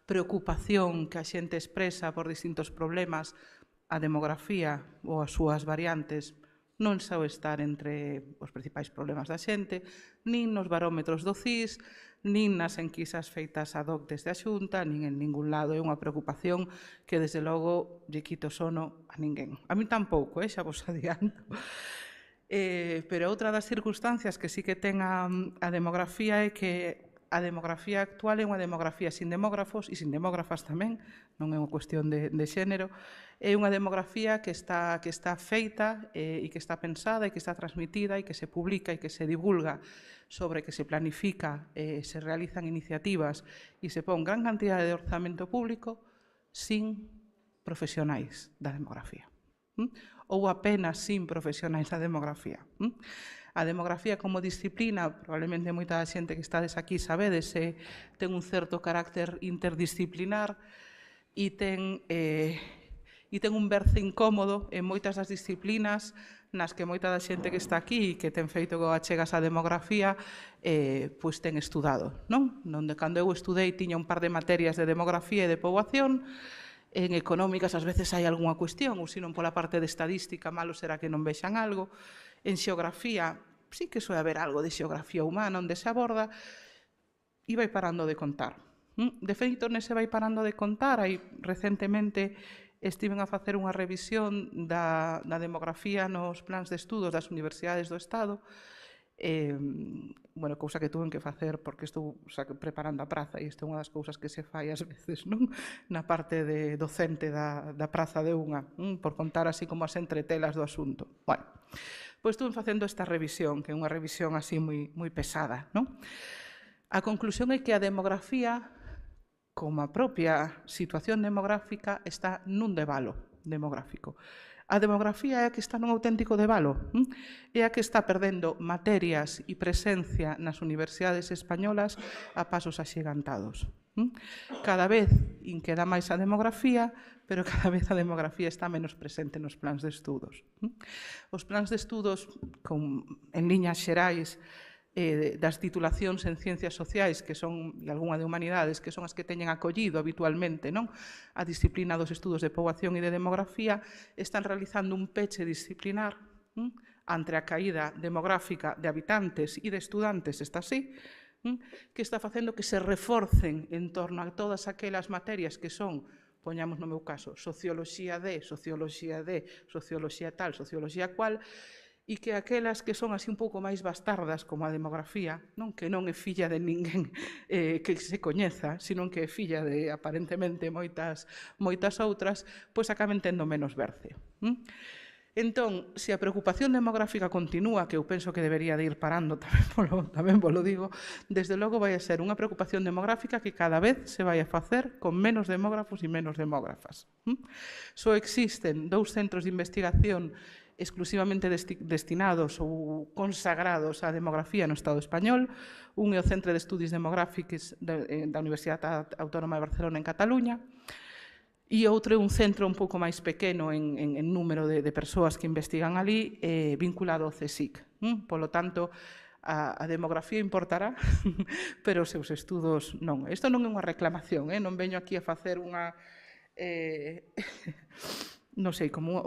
preocupación que a xente expresa por distintos problemas, a demografía ou as súas variantes non só estar entre os principais problemas da xente, nin nos barómetros do CIS, nin nas enquisas feitas ad hoc desde a Xunta, nin en ningún lado. É unha preocupación que, desde logo, lle quito sono a ninguén. A mí tampouco, xa vos adianto. Pero outra das circunstancias que sí que ten a demografía é que a demografía actual é unha demografía sin demógrafos e sin demógrafas tamén, non é unha cuestión de xénero, é unha demografía que está feita e que está pensada e que está transmitida e que se publica e que se divulga, sobre que se planifica, se realizan iniciativas e se pon gran cantidade de orzamento público sin profesionais da demografía. Ou apenas sin profesionais da demografía. A demografía como disciplina, probablemente moita xente que estades aquí sabedes, ten un certo carácter interdisciplinar e ten un berce incómodo en moitas das disciplinas nas que moita da xente que está aquí e que ten feito que achegas á demografía pois ten estudado, non? Onde cando eu estudei tiña un par de materias de demografía e de poboación. En económicas ás veces hai algunha cuestión, ou senón pola parte de estadística, malo será que non vexan algo. En xeografía, sí que soe haber algo de xeografía humana onde se aborda, e vai parando de contar. De feito, nese vai parando de contar, hai recentemente estiven a facer unha revisión da demografía nos plans de estudos das universidades do Estado, cousa que tuven que facer porque estou preparando a praza e isto é unha das cousas que se fai ás veces, non? Na parte de docente da praza de unha, por contar así como as entretelas do asunto. Bueno, pois estuve facendo esta revisión, que é unha revisión así moi pesada, non? A conclusión é que a demografía, como a propia situación demográfica, está nun debalo demográfico. A demografía é a que está nun auténtico debalo, é a que está perdendo materias e presencia nas universidades españolas a pasos axigantados. Cada vez inqueda máis a demografía, pero cada vez a demografía está menos presente nos plans de estudos. Os plans de estudos, en liñas xerais, das titulacións en ciencias sociais, que son, e algunha de humanidades, que son as que teñen acollido habitualmente, non? A disciplina dos estudos de poboación e de demografía, están realizando un peche disciplinar ante a caída demográfica de habitantes e de estudantes, está así, que está facendo que se reforcen en torno a todas aquelas materias que son, poñamos no meu caso, socioloxía de, socioloxía tal, socioloxía cual, e que aquelas que son así un pouco máis bastardas, como a demografía, que non é filla de ninguén que se coñeza, sino que é filla de, aparentemente, moitas outras, pois acaben tendo menos berce. Entón, se a preocupación demográfica continúa, que eu penso que debería de ir parando, tamén vos lo digo, desde logo vai a ser unha preocupación demográfica que cada vez se vai a facer con menos demógrafos e menos demógrafas. Só existen 2 centros de investigación exclusivamente destinados ou consagrados á demografía no Estado español. Un é o Centro de Estudis Demográficos da Universidade Autónoma de Barcelona en Cataluña, e outro é un centro un pouco máis pequeno en número de persoas que investigan ali, vinculado ao CSIC. Polo tanto, a demografía importará, pero os seus estudos non. Isto non é unha reclamación, non veño aquí a facer unha, non sei, como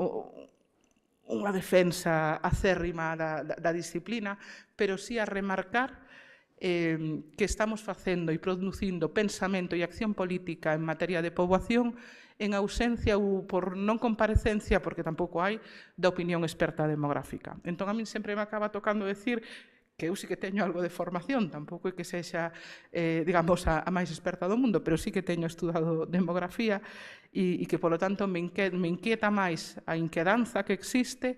unha defensa acérrima da disciplina, pero sí a remarcar que estamos facendo e producindo pensamento e acción política en materia de poboación en ausencia ou por non comparecencia, porque tampouco hai, da opinión experta demográfica. Entón, a min sempre me acaba tocando decir que eu sí que teño algo de formación, tampouco é que sexa, digamos, a máis experta do mundo, pero sí que teño estudado demografía e que, polo tanto, me inquieta máis a inquedanza que existe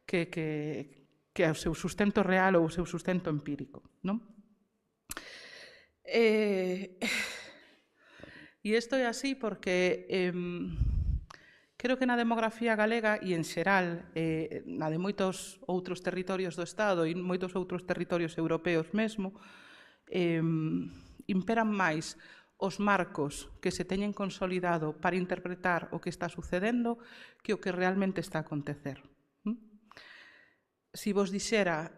que o seu sustento real ou o seu sustento empírico, non? E isto é así porque creo que na demografía galega e en xeral na de moitos outros territorios do Estado e moitos outros territorios europeos mesmo, imperan máis os marcos que se teñen consolidado para interpretar o que está sucedendo que o que realmente está a acontecer. Si vos dixera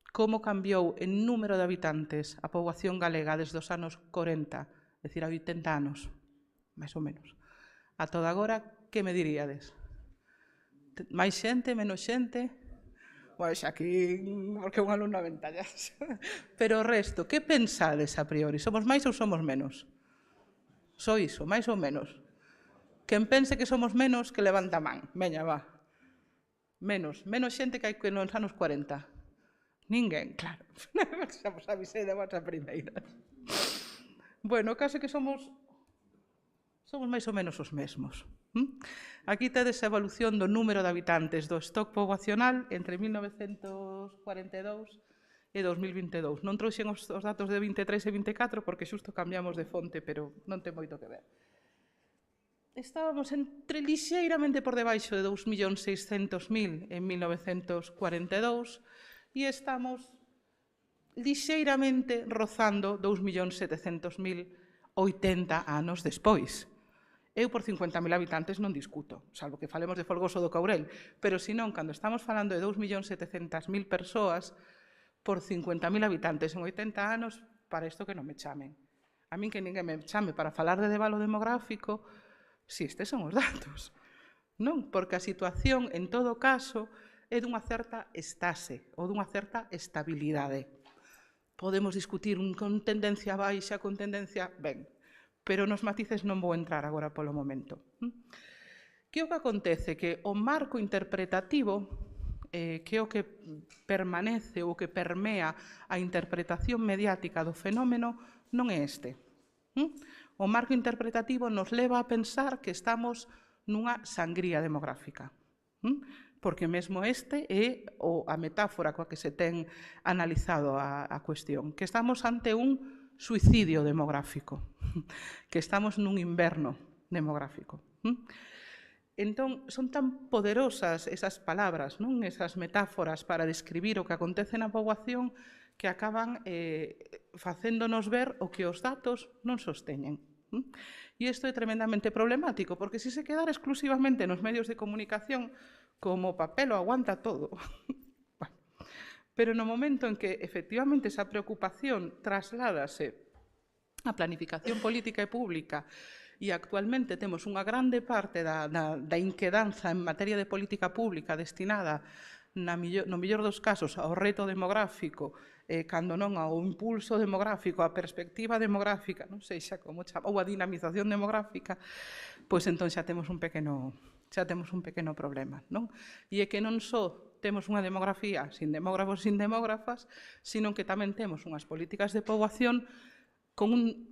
como cambiou en número de habitantes a poboación galega desde os anos 40, é dicir, a 80 anos, máis ou menos, a toda agora, que me diríades? Máis xente, menos xente? Bueno, xa aquí, porque un alumno aventalla. Pero o resto, que pensades a priori? Somos máis ou somos menos? Só iso, máis ou menos? Quen pense que somos menos, que levanta a man. Veña, va. Menos xente que hai que nos anos 40. Ninguén, claro. Xa vos avisei da vosa primeira. Bueno, o caso é que somos máis ou menos os mesmos. Aquí tedes a evolución do número de habitantes do stock poboacional entre 1942 e 2022. Non trouxen os datos de 23 e 24 porque xusto cambiamos de fonte, pero non ten moito que ver. Estábamos entre lixeiramente por debaixo de 2.600.000 en 1942 e estamos lixeiramente rozando 2.700.000 80 anos despois. Eu por 50.000 habitantes non discuto, salvo que falemos de Folgoso do Courel, pero senón, cando estamos falando de 2.700.000 persoas por 50.000 habitantes en 80 anos, para isto que non me chamen. A min que ninguén me chame para falar de debalo demográfico, si estes son os datos. Non, porque a situación, en todo caso, é dunha certa estase ou dunha certa estabilidade. Podemos discutir con tendencia baixa, con tendencia... Ben, pero nos matices non vou entrar agora polo momento. Que o que acontece? Que o marco interpretativo, que o que permanece ou que permea a interpretación mediática do fenómeno, non é este. O marco interpretativo nos leva a pensar que estamos nunha sangría demográfica. Porque mesmo este é a metáfora coa que se ten analizado a cuestión, que estamos ante un suicidio demográfico, que estamos nun inverno demográfico. Entón, son tan poderosas esas palabras, non? Esas metáforas para describir o que acontece na poboación que acaban facéndonos ver o que os datos non sosteñen. E isto é tremendamente problemático, porque se quedara exclusivamente nos medios de comunicación, como papel o aguanta todo. Bueno, pero no momento en que efectivamente esa preocupación trasládase á planificación política e pública e actualmente temos unha grande parte da inquedanza en materia de política pública destinada, no mellor dos casos, ao reto demográfico, cando non ao impulso demográfico, á perspectiva demográfica, non sei xa como chama, ou a dinamización demográfica, pois entón xa temos un pequeno problema, non? E é que non só temos unha demografía sin demógrafos e sin demógrafas, sino que tamén temos unhas políticas de poboación con un,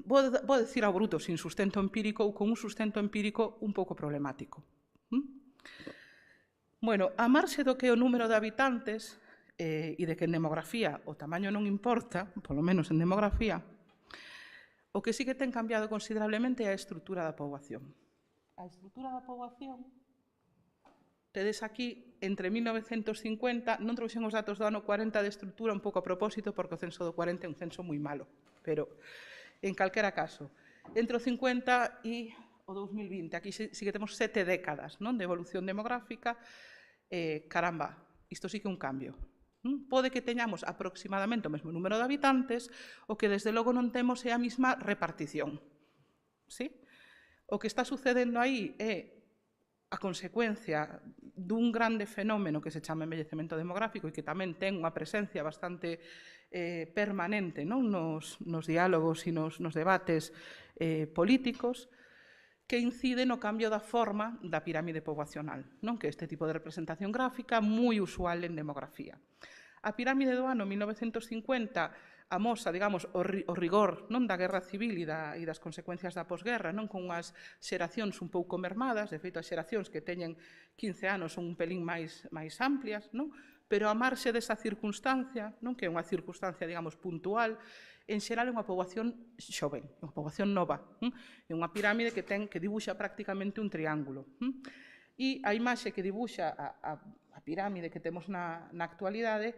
vou decir ao bruto, sin sustento empírico ou con un sustento empírico un pouco problemático. Bueno, a marxe do que o número de habitantes e de que en demografía o tamaño non importa, polo menos en demografía, o que sí que ten cambiado considerablemente é a estrutura da poboación. a estrutura da poboación, tedes aquí, entre 1950, non trouxen os datos do ano 40 de estrutura un pouco a propósito, porque o censo do 40 é un censo moi malo, pero en calquera caso, entre o 50 e o 2020, aquí sí que temos 7 décadas de evolución demográfica, caramba, isto sí que é un cambio. Pode que teñamos aproximadamente o mesmo número de habitantes, o que desde logo non temos é a mesma repartición. O que está sucedendo aí é a consecuencia dun grande fenómeno que se chama envellecemento demográfico e que tamén ten unha presencia bastante permanente nos diálogos e nos debates políticos, que incide no cambio da forma da pirámide poboacional, que é este tipo de representación gráfica moi usual en demografía. A pirámide do ano 1950 amosa, digamos, o rigor da guerra civil e das consecuencias da posguerra, con unhas xeracións un pouco mermadas, de feito, as xeracións que teñen 15 anos son un pelín máis amplias, pero a marxe desa circunstancia, que é unha circunstancia, digamos, puntual, en xeral é unha poboación xoven, unha poboación nova, é unha pirámide que dibuxa prácticamente un triángulo. E a imaxe que dibuxa a pirámide que temos na actualidade,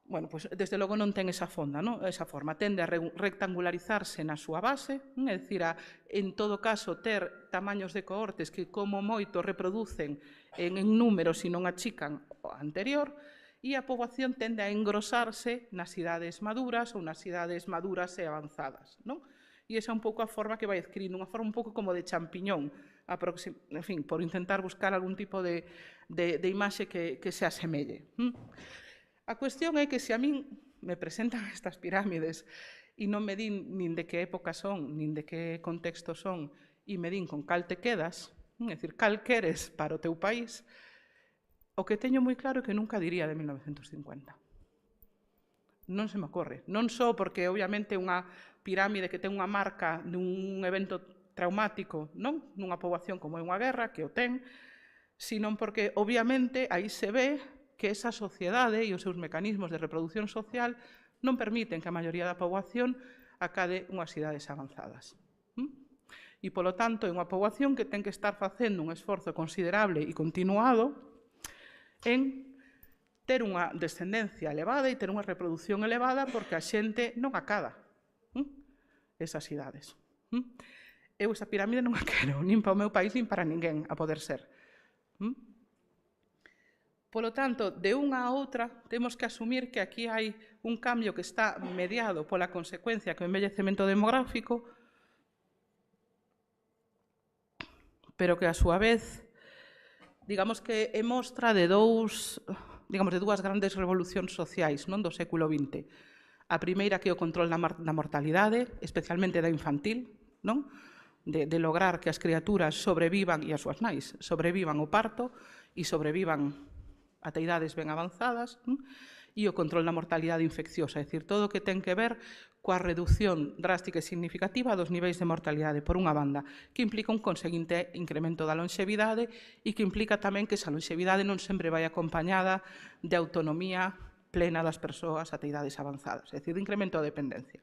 bueno, pois, desde logo non ten esa forma, tende a rectangularizarse na súa base, é dicir, en todo caso, ter tamaños de cohortes que como moito reproducen en números e non achican o anterior, e a poboación tende a engrosarse nas idades maduras ou nas idades maduras e avanzadas. E esa é un pouco a forma que vai adquirindo, unha forma un pouco como de champiñón, en fin, por intentar buscar algún tipo de imaxe que se asemelle. A cuestión é que se a min me presentan estas pirámides e non me din nin de que época son, nin de que contexto son, e me din con cal te quedas, é dicir, cal queres para o teu país, o que teño moi claro é que nunca diría de 1950. Non se me ocorre. Non só porque, obviamente, unha pirámide que ten unha marca dun evento traumático, nunha poboación como é unha guerra, que o ten, sino porque, obviamente, aí se ve que esa sociedade e os seus mecanismos de reproducción social non permiten que a maioría da poboación acade unhas idades avanzadas. E, polo tanto, é unha poboación que ten que estar facendo un esforzo considerable e continuado en ter unha descendencia elevada e ter unha reproducción elevada porque a xente non acada esas idades. Eu esa pirámide non a quero, nin para o meu país, nin para ninguén, a poder ser. Polo tanto, de unha a outra, temos que asumir que aquí hai un cambio que está mediado pola consecuencia que o envellecemento demográfico, pero que, a súa vez, digamos que é mostra de dúas grandes revolucións sociais do século XX. A primeira que é o control da mortalidade, especialmente da infantil, de lograr que as criaturas sobrevivan, e as súas nais, sobrevivan o parto e sobrevivan ata idades ben avanzadas, e o control da mortalidade infecciosa, é dicir, todo o que ten que ver coa reducción drástica e significativa dos niveis de mortalidade, por unha banda, que implica un conseguinte incremento da lonxevidade e que implica tamén que esa lonxevidade non sempre vai acompañada de autonomía plena das persoas ata idades avanzadas, é dicir, de incremento da dependencia.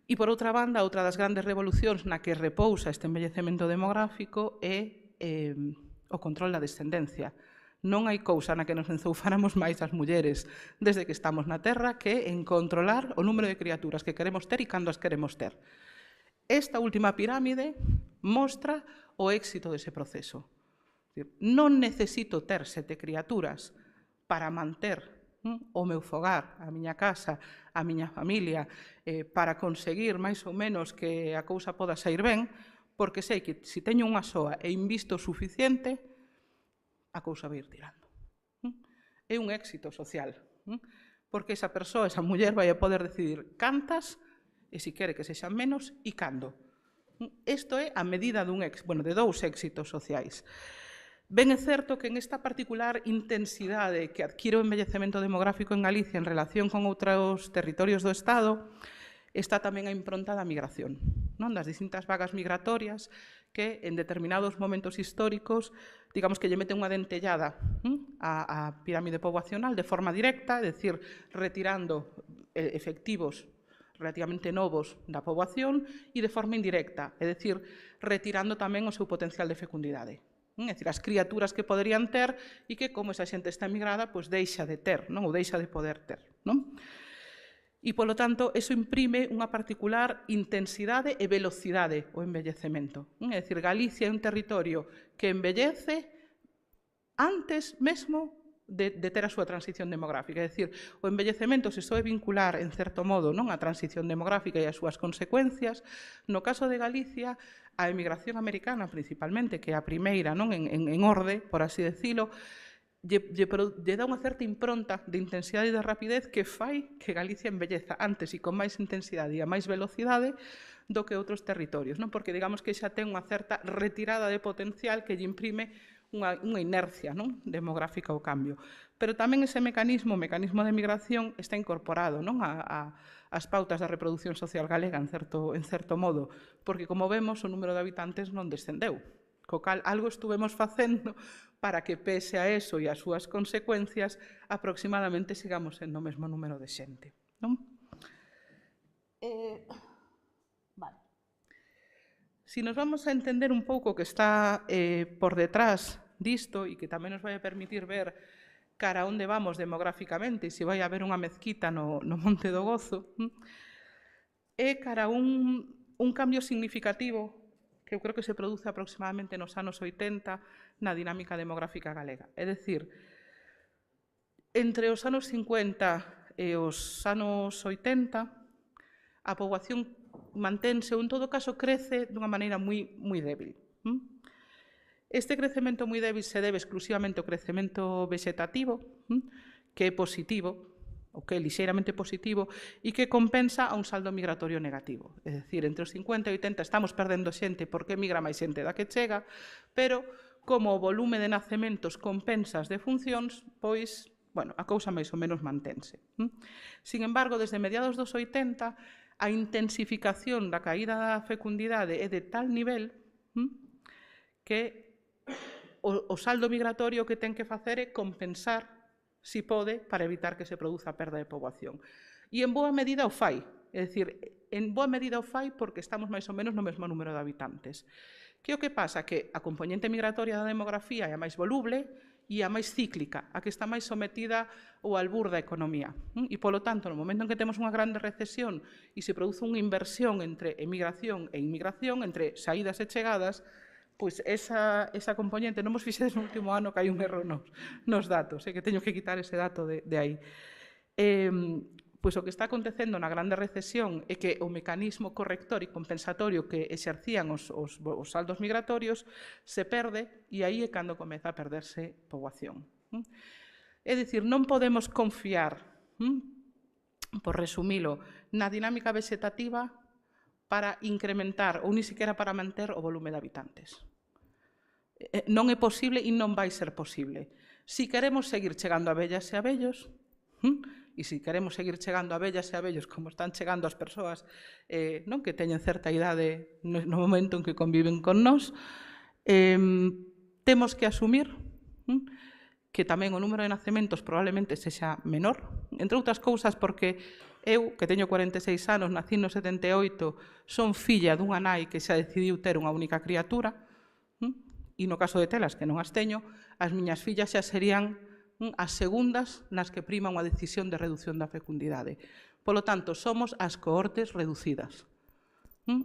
E, por outra banda, outra das grandes revolucións na que repousa este envellecemento demográfico é o control da descendencia. Non hai cousa na que nos enzoufáramos máis as mulleres desde que estamos na Terra que en controlar o número de criaturas que queremos ter e cando as queremos ter. Esta última pirámide mostra o éxito dese proceso. Non necesito ter 7 criaturas para manter o meu fogar, a miña casa, a miña familia, para conseguir máis ou menos que a cousa poda sair ben, porque sei que se teño unha soa e invisto o suficiente, a cousa vai ir tirando. É un éxito social, porque esa persoa, esa muller, vai a poder decidir cantas, e se quere que sexan menos, e cando. Isto é a medida de dous éxitos sociais. Ben é certo que en esta particular intensidade que adquire o envellecemento demográfico en Galicia en relación con outros territorios do Estado, está tamén a impronta da migración, das distintas vagas migratorias que en determinados momentos históricos, digamos que lle meten unha dentellada á pirámide poboacional de forma directa, é dicir, retirando efectivos relativamente novos da poboación e de forma indirecta, é dicir, retirando tamén o seu potencial de fecundidade. É dicir, as criaturas que poderían ter e que, como esa xente está emigrada, pois deixa de ter, non? Ou deixa de poder ter. Non? E, polo tanto, eso imprime unha particular intensidade e velocidade ao envellecemento. É dicir, Galicia é un territorio que envellece antes mesmo de ter a súa transición demográfica. É dicir, o envellecemento se soe vincular, en certo modo, non á transición demográfica e as súas consecuencias. No caso de Galicia, a emigración americana, principalmente, que é a primeira non en orde, por así decirlo, lle dá unha certa impronta de intensidade e de rapidez que fai que Galicia embelleza antes e con máis intensidade e a máis velocidade do que outros territorios, non? Porque digamos que xa ten unha certa retirada de potencial que lle imprime unha inercia, non? Demográfica ao cambio. Pero tamén ese mecanismo de migración, está incorporado, non? As pautas da reproducción social galega, en certo modo, porque, como vemos, o número de habitantes non descendeu. Co cal, algo estuvemos facendo para que, pese a eso e as súas consecuencias, aproximadamente sigamos sendo o mesmo número de xente. Non? Vale. Si nos vamos a entender un pouco o que está por detrás disto e que tamén nos vai a permitir ver cara a onde vamos demográficamente e se vai haber unha mezquita no Monte do Gozo, é cara a un cambio significativo que eu creo que se produce aproximadamente nos anos 80 na dinámica demográfica galega. É dicir, entre os anos 50 e os anos 80, a poboación mantense ou, en todo caso, crece dunha maneira moi débil. Este crecemento moi débil se debe exclusivamente ao crecemento vexetativo, que é positivo, ou que é lixeiramente positivo, e que compensa a un saldo migratorio negativo. É dicir, entre os 50 e 80 estamos perdendo xente porque migra máis xente da que chega, pero como o volume de nacementos compensa as defuncións, pois, bueno, a cousa máis ou menos mantense. Sin embargo, desde mediados dos 80, a intensificación da caída da fecundidade é de tal nivel que o saldo migratorio que ten que facer é compensar, si pode, para evitar que se produza a perda de poboación. E en boa medida o fai. É dicir, en boa medida o fai porque estamos máis ou menos no mesmo número de habitantes. Que o que pasa? Que a componente migratoria da demografía é a máis voluble e a máis cíclica, a que está máis sometida ao albur da economía. E, polo tanto, no momento en que temos unha grande recesión e se produce unha inversión entre emigración e inmigración, entre saídas e chegadas, pois esa componente, non vos fixedes no último ano que hai un erro nos datos, que teño que quitar ese dato de aí. Pois o que está acontecendo na grande recesión é que o mecanismo corrector e compensatorio que exercían os saldos migratorios se perde e aí é cando comeza a perderse poboación. É dicir, non podemos confiar, por resumilo, na dinámica vegetativa para incrementar ou ni siquiera para manter o volume de habitantes. Non é posible e non vai ser posible. Si queremos seguir chegando a vellas e a vellos, e se queremos seguir chegando a vellas e a vellos como están chegando as persoas que teñen certa idade no momento en que conviven con nós, temos que asumir que tamén o número de nacementos probablemente sexa menor, entre outras cousas porque eu, que teño 46 anos, nací no 78, son filla dunha nai que xa decidiu ter unha única criatura, e no caso de telas, que non as teño, as miñas fillas xa serían as segundas nas que prima unha decisión de reducción da fecundidade. Polo tanto, somos as cohortes reducidas.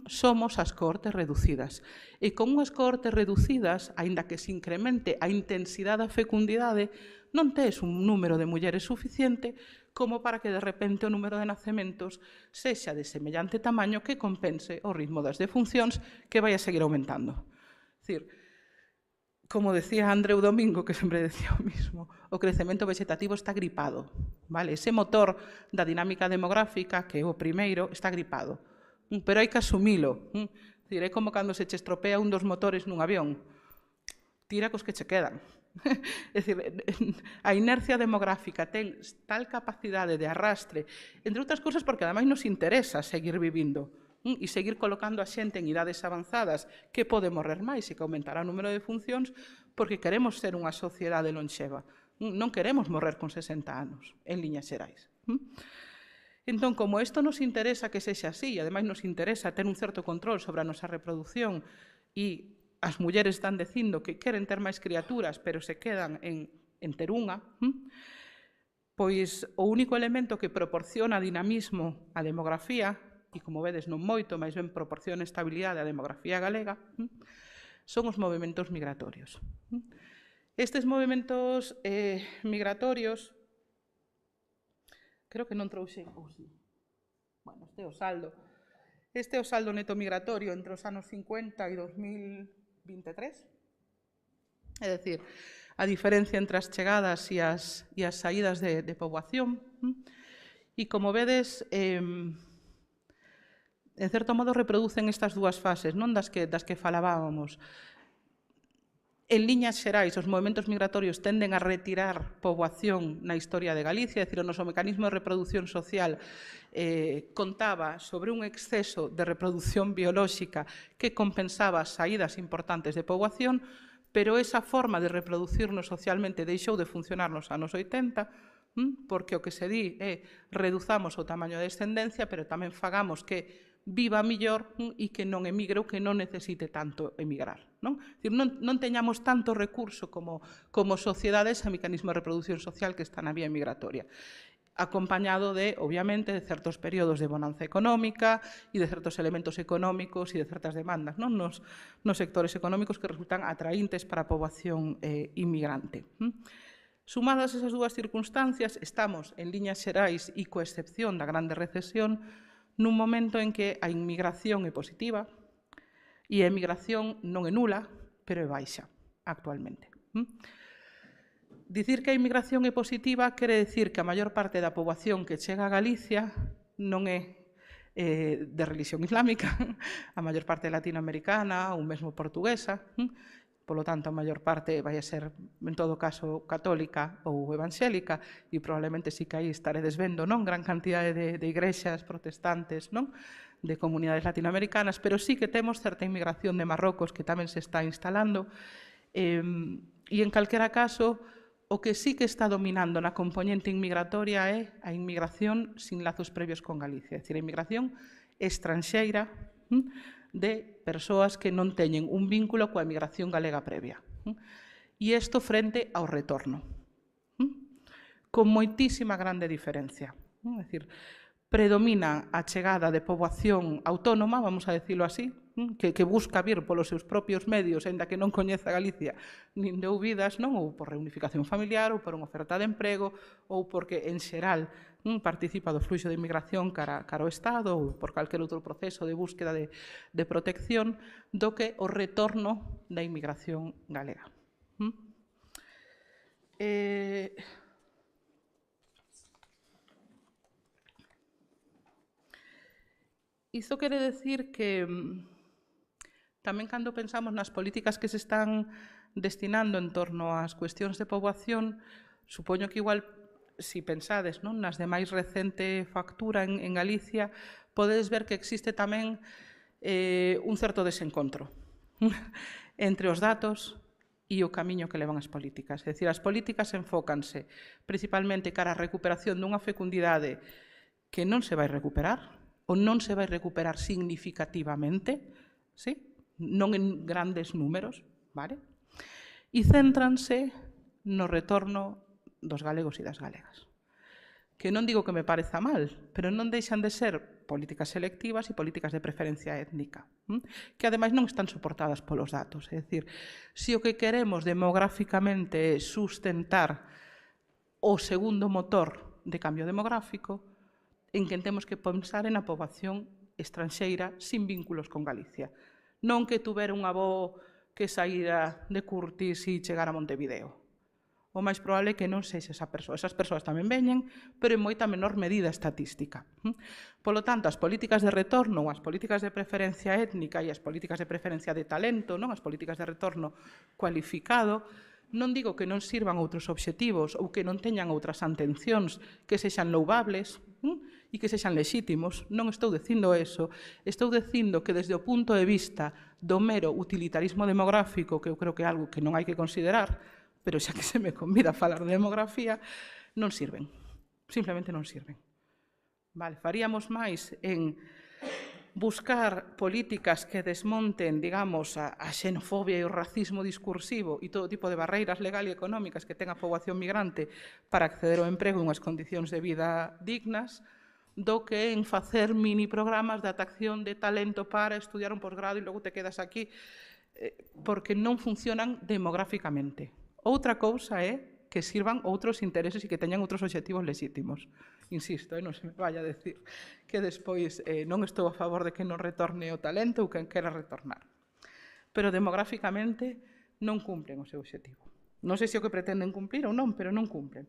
Somos as cohortes reducidas. E con unhas cohortes reducidas, aínda que se incremente a intensidade da fecundidade, non tes un número de mulleres suficiente como para que de repente o número de nacementos sexa de semellante tamaño que compense o ritmo das defuncións que vai a seguir aumentando. É dicir, como decía Andreu Domingo, que sempre decía o mismo, o crecemento vegetativo está gripado. Vale? Ese motor da dinámica demográfica, que é o primeiro, está gripado. Pero hai que asumilo. É como cando se che estropea un dos motores nun avión. Tira cos que che quedan. É dicir, a inercia demográfica ten tal capacidade de arrastre, entre outras cousas porque ademais nos interesa seguir vivindo e seguir colocando a xente en idades avanzadas que pode morrer máis e que aumentará o número de funcións porque queremos ser unha sociedade lonxeva. Non queremos morrer con 60 anos, en liñas xerais. Entón, como isto nos interesa que sexa así, e ademais nos interesa ter un certo control sobre a nosa reproducción, e as mulleres están dicindo que queren ter máis criaturas, pero se quedan en ter unha, pois o único elemento que proporciona dinamismo á demografía, e como vedes non moito, máis ben proporciona estabilidade á demografía galega, son os movementos migratorios. Estes movementos migratorios, creo que non trouxe, bueno, este é o saldo. Este é o saldo neto migratorio entre os anos 50 e 2023. É dicir, a diferencia entre as chegadas e as saídas de poboación. E como vedes, en certo modo reproducen estas dúas fases, non das que falábamos. En liñas xerais, os movementos migratorios tenden a retirar poboación na historia de Galicia, é dicir, o noso mecanismo de reproducción social contaba sobre un exceso de reproducción biolóxica que compensaba as saídas importantes de poboación, pero esa forma de reproducirnos socialmente deixou de funcionar nos anos 80, porque o que se di é reduzamos o tamaño de descendencia, pero tamén fagamos que viva mellor e que non emigre ou que non necesite tanto emigrar. Non teñamos tanto recurso como sociedades a mecanismo de reproducción social que está na vía migratoria, acompañado de, obviamente, de certos períodos de bonanza económica e de certos elementos económicos e de certas demandas nos sectores económicos que resultan atraíntes para a poboación inmigrante. Sumadas esas dúas circunstancias, estamos en liñas xerais e coa excepción da grande recesión nun momento en que a inmigración é positiva e a emigración non é nula, pero é baixa actualmente. Dicir que a inmigración é positiva quere dicir que a maior parte da poboación que chega a Galicia non é de religión islámica, a maior parte latinoamericana ou mesmo portuguesa, polo tanto, a maior parte vai a ser, en todo caso, católica ou evangélica, e probablemente sí que aí estaredes vendo, non? Gran cantidade de igrexas protestantes, non? De comunidades latinoamericanas, pero sí que temos certa inmigración de Marrocos que tamén se está instalando, e en calquera caso, o que sí que está dominando na componente inmigratoria é a inmigración sin lazos previos con Galicia, é dicir, a inmigración estranxeira, de persoas que non teñen un vínculo coa emigración galega previa. E isto frente ao retorno, con moitísima grande diferencia. É dicir, predomina a chegada de poboación autónoma, vamos a decirlo así, que busca vir polos seus propios medios, aínda que non coñeza Galicia, nin de ouvidas, non? Ou por reunificación familiar, ou por unha oferta de emprego, ou porque, en xeral, participa do fluxo de inmigración cara ao Estado ou por calquer outro proceso de búsqueda de protección do que o retorno da inmigración galega. Iso quere decir que tamén cando pensamos nas políticas que se están destinando en torno ás cuestións de poboación, supoño que igual, se pensades nas de máis recente factura en Galicia, podedes ver que existe tamén un certo desencontro entre os datos e o camiño que levan as políticas. É dicir, as políticas enfócanse principalmente cara á recuperación dunha fecundidade que non se vai recuperar, ou non se vai recuperar significativamente, non en grandes números, e céntranse no retorno dos galegos e das galegas. Que non digo que me pareza mal, pero non deixan de ser políticas selectivas e políticas de preferencia étnica, que ademais non están soportadas polos datos. É dicir, se o que queremos demográficamente é sustentar o segundo motor de cambio demográfico, en que temos que pensar en a poboación estranxeira sin vínculos con Galicia. Non que tuvera un avó que saíra de Curtis e chegara a Montevideo. O máis probable é que non sexa esa persoa. Esas persoas tamén veñen, pero en moita menor medida estatística. Polo tanto, as políticas de retorno, as políticas de preferencia étnica e as políticas de preferencia de talento, as políticas de retorno cualificado, non digo que non sirvan outros obxectivos ou que non teñan outras intencións que sexan louvables e que sexan lexítimos. Non estou dicindo eso. Estou dicindo que desde o punto de vista do mero utilitarismo demográfico, que eu creo que é algo que non hai que considerar, pero xa que se me convida a falar de demografía, non sirven. Simplemente non sirven. Vale, faríamos máis en buscar políticas que desmonten, digamos, a xenofobia e o racismo discursivo e todo tipo de barreiras legal e económicas que ten a poboación migrante para acceder ao emprego e unhas condicións de vida dignas, do que en facer mini programas de atracción de talento para estudiar un posgrado e logo te quedas aquí, porque non funcionan demográficamente. Outra cousa é que sirvan outros intereses e que teñan outros obxectivos lexítimos. Insisto, non se me vaya a decir que despois non estou a favor de que non retorne o talento ou quen quera retornar. Pero demográficamente non cumplen o seu obxectivo. Non sei se o que pretenden cumplir ou non, pero non cumplen.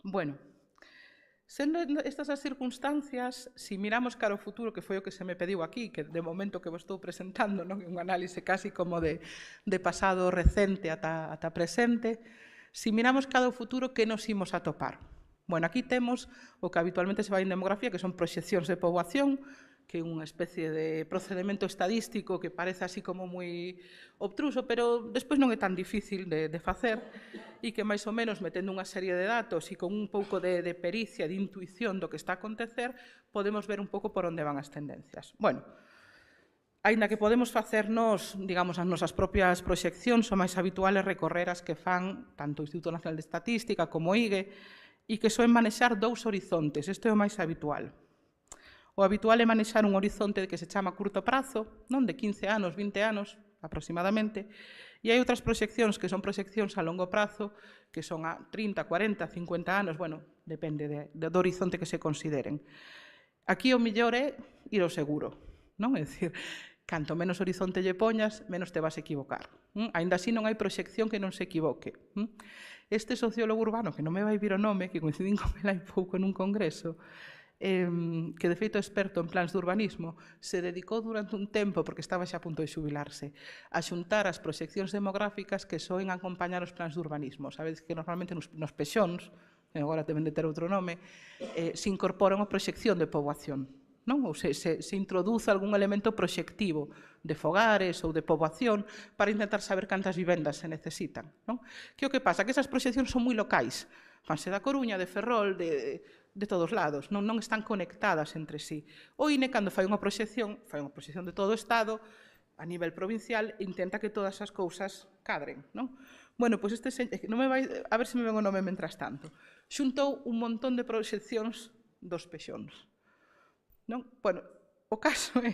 Bueno, sendo estas as circunstancias, se miramos cara ao futuro, que foi o que se me pediu aquí, que de momento que vos estou presentando, non é un análise casi como de pasado recente ata presente, se miramos cara ao futuro, que nos imos a topar? Bueno, aquí temos o que habitualmente se vai en demografía, que son proxeccións de poboación, que é unha especie de procedimento estadístico que parece así como moi obtruso, pero despois non é tan difícil de facer e que máis ou menos metendo unha serie de datos e con un pouco de pericia, de intuición do que está a acontecer, podemos ver un pouco por onde van as tendencias. Bueno, aínda que podemos facernos, digamos, as nosas propias proxeccións, o máis habitual é recorrer as que fan tanto o Instituto Nacional de Estatística como o IGE e que soen manexar dous horizontes, isto é o máis habitual. O habitual é manexar un horizonte que se chama curto prazo, non de 15 anos, 20 anos aproximadamente, e hai outras proxeccións que son proxeccións a longo prazo, que son a 30, 40, 50 anos, bueno, depende do horizonte que se consideren. Aquí o mellor é ir ao seguro, non? É dicir, canto menos horizonte lle poñas, menos te vas a equivocar. Aínda así non hai proxección que non se equivoque. Este sociólogo urbano, que non me vai vir o nome, que coincidín con ele hai pouco nun congreso, que de feito é experto en plans de urbanismo, se dedicou durante un tempo, porque estaba xa a punto de xubilarse, a xuntar as proxeccións demográficas que soen acompañar os plans de urbanismo. Sabedes que normalmente nos pexóns, agora deben de ter outro nome, se incorpora unha proxección de poboación, non? Ou se introduce algún elemento proxectivo de fogares ou de poboación para intentar saber cantas vivendas se necesitan, non? Que o que pasa? Que esas proxeccións son moi locais, fanse da Coruña, de Ferrol, de todos lados, non están conectadas entre sí. O INE, cando fai unha proxección de todo o Estado, a nivel provincial, intenta que todas as cousas cadren, non? Bueno, pois non me vai, a ver se me ven o nome mentras tanto, xuntou un montón de proxeccións dos pexóns, non? Bueno, o caso é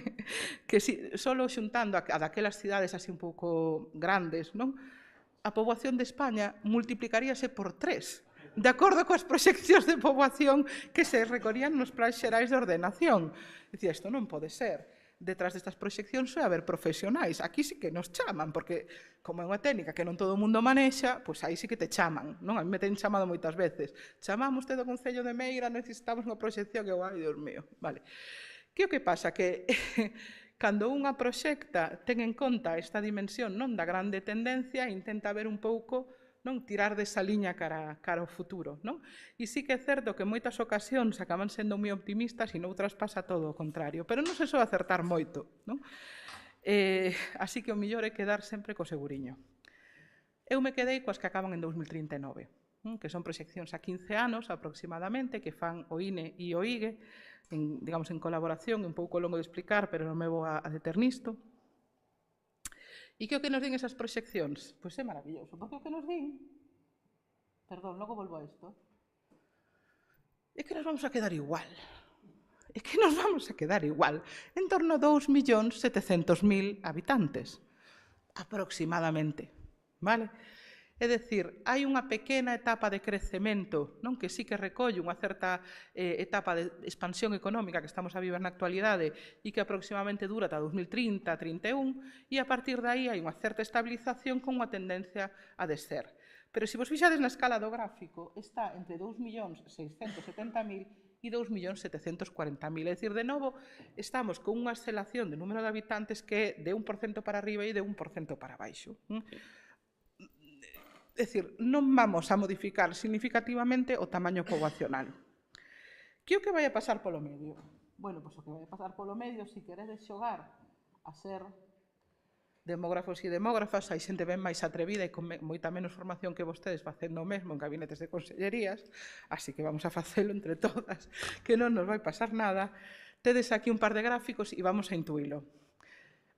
que solo xuntando a daquelas cidades así un pouco grandes, non? A poboación de España multiplicaríase por 3, de acordo coas proxeccións de poboación que se recolían nos plans xerais de ordenación. Dicía, isto non pode ser. Detrás destas proxeccións é haber profesionais. Aquí sí que nos chaman, porque como é unha técnica que non todo o mundo manexa, pois aí sí que te chaman, non? A mí me ten chamado moitas veces. Chamamos do Concello de Meira, necesitamos unha proxección, que, ai, Dios mío, vale. Que o que pasa? Que cando unha proxecta ten en conta esta dimensión non da grande tendencia, intenta ver un pouco, non, tirar desa liña cara ao futuro, non? E sí que é certo que en moitas ocasións acaban sendo moi optimistas e noutras pasa todo o contrario, pero non se soe acertar moito, non? Así que o mellor é quedar sempre co seguriño. Eu me quedei coas que acaban en 2039, que son proxeccións a 15 anos aproximadamente, que fan o INE e o IGE, digamos, en colaboración, un pouco longo de explicar, pero non me vou a deter nisto. E que o que nos din esas proxeccións? Pois é maravilloso, porque o que nos din, perdón, logo volvo a isto, é que nos vamos a quedar igual. É que nos vamos a quedar igual. En torno a 2.700.000 habitantes, aproximadamente, vale? É dicir, hai unha pequena etapa de crecemento, non, que sí que recolle unha certa etapa de expansión económica que estamos a viver na actualidade e que aproximadamente dura ata 2030, 31, e a partir de aí hai unha certa estabilización con unha tendencia a descer. Pero se vos fixades na escala do gráfico, está entre 2.670.000 e 2.740.000. É dicir, de novo, estamos con unha oscilación de número de habitantes que é de 1% para arriba e de 1% para baixo. É dicir, non vamos a modificar significativamente o tamaño poboacional. Que o que vai a pasar polo medio? Bueno, pois o que vai a pasar polo medio, se queredes xogar a ser demógrafos e demógrafas, hai xente ben máis atrevida e con moita menos formación que vostedes facendo o mesmo en gabinetes de consellerías, así que vamos a facelo entre todas, que non nos vai pasar nada. Tedes aquí un par de gráficos e vamos a intuílo.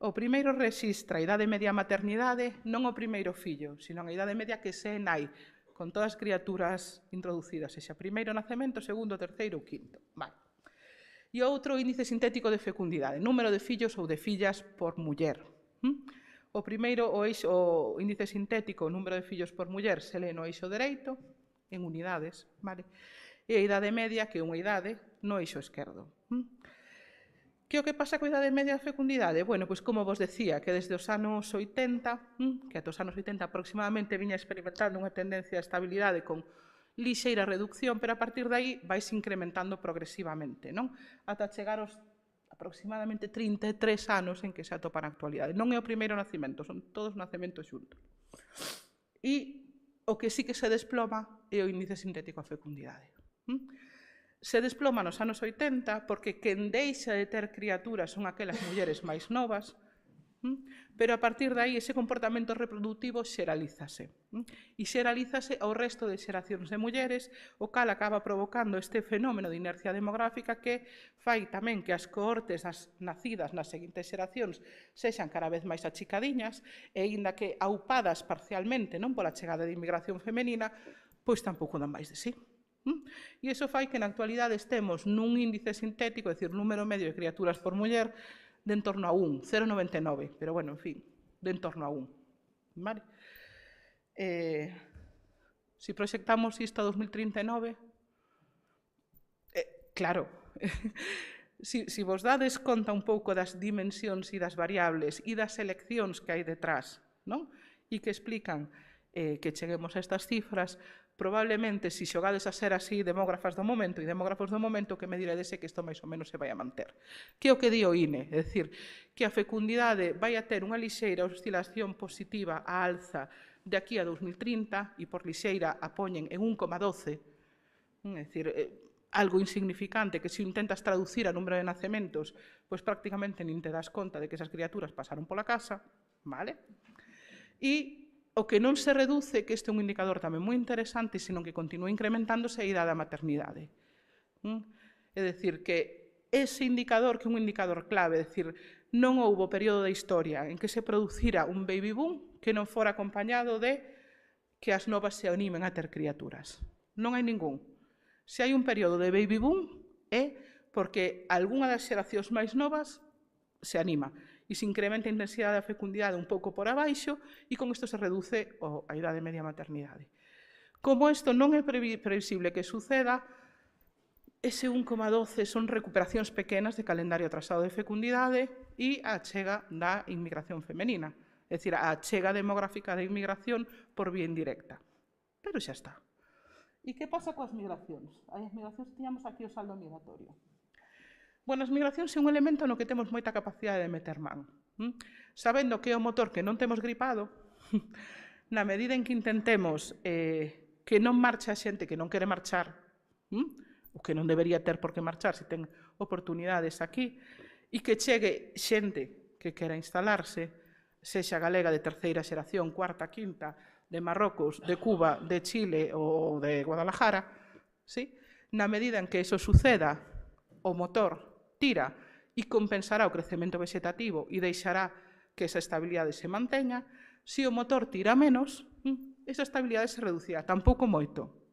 O primeiro rexistra a idade media a maternidade, non o primeiro fillo, sino a idade media que se nai, con todas as criaturas introducidas, sexa primeiro nacemento, segundo, terceiro ou quinto. Vale. E outro índice sintético de fecundidade, número de fillos ou de fillas por muller. O primeiro, o índice sintético, o número de fillos por muller, se lê no eixo dereito, en unidades, vale? E a idade media, que é unha idade, no eixo esquerdo. Que o que pasa coa idade media de fecundidade? Bueno, pois como vos decía, que desde os anos 80, que ata os anos 80 aproximadamente viña experimentando unha tendencia de estabilidade con lixeira reducción, pero a partir de aí vais incrementando progresivamente, non? Ata chegar aos aproximadamente 33 anos en que se atopa na actualidade. Non é o primeiro nacimento, son todos nacementos xuntos. E o que sí que se desploma é o índice sintético a fecundidade. Se desploma nos anos 80 porque quen deixa de ter criaturas son aquelas mulleres máis novas, pero a partir de aí ese comportamento reproductivo xeralízase. E xeralízase ao resto de xeracións de mulleres, o cal acaba provocando este fenómeno de inercia demográfica que fai tamén que as cohortes nacidas nas seguintes xeracións sexan cada vez máis achicadiñas e, aínda que aupadas parcialmente non pola chegada de inmigración femenina, pois tampouco dan máis de sí. E iso fai que na actualidade estemos nun índice sintético, é dicir, número medio de criaturas por muller, de en torno a 1, 0,99, pero bueno, en fin, de en torno a 1. Vale? Se proxectamos isto a 2039, claro, se vos dades conta un pouco das dimensións e das variables e das seleccións que hai detrás, non? E que explican que cheguemos a estas cifras, probablemente, se xogades a ser así demógrafas do momento e demógrafos do momento, que me diredes que isto máis ou menos se vai a manter. Que é o que di o INE, é dicir, que a fecundidade vai a ter unha lixeira oscilación positiva á alza de aquí a 2030 e por lixeira a poñen en 1,12, é dicir, algo insignificante que se intentas traducir a número de nacementos, pois prácticamente nin te das conta de que esas criaturas pasaron pola casa, vale? E o que non se reduce, que este é un indicador tamén moi interesante, senón que continúa incrementándose a idade da maternidade. É dicir, que ese indicador, que é un indicador clave, é dicir, non houbo período da historia en que se producira un baby boom que non fora acompañado de que as novas se animen a ter criaturas. Non hai ningún. Se hai un período de baby boom é porque algunha das xeracións máis novas se anima e se incrementa a intensidade da fecundidade un pouco por abaixo e con isto se reduce a idade media maternidade. Como isto non é previsible que suceda, ese 1,12 son recuperacións pequenas de calendario atrasado de fecundidade e a chega da inmigración femenina, é dicir, a chega demográfica da inmigración por vía indirecta. Pero xa está. E que pasa coas migracións? As migracións tiñamos aquí o saldo migratorio. Bueno, as migracións é un elemento no que temos moita capacidade de meter man. Sabendo que é o motor que non temos gripado, na medida en que intentemos que non marche a xente que non quere marchar, ou que non debería ter por que marchar se ten oportunidades aquí, e que chegue xente que quera instalarse, sexa galega de terceira xeración, cuarta, quinta, de Marrocos, de Cuba, de Chile ou de Guadalajara, ¿sí? Na medida en que eso suceda, o motor tira e compensará o crecemento vegetativo e deixará que esa estabilidade se manteña. Se o motor tira menos, esa estabilidade se reducirá, tampouco moito.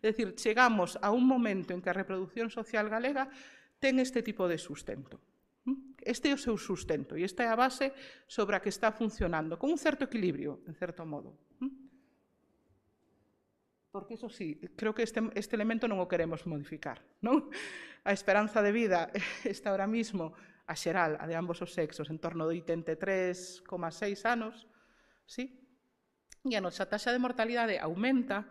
É dicir, chegamos a un momento en que a reproducción social galega ten este tipo de sustento. Este é o seu sustento e esta é a base sobre a que está funcionando, con un certo equilibrio, en certo modo. Porque, iso sí, creo que este elemento non o queremos modificar, non? A esperanza de vida está ahora mismo, a xeral, a de ambos os sexos, en torno de 83,6 anos, sí? E a nosa taxa de mortalidade aumenta,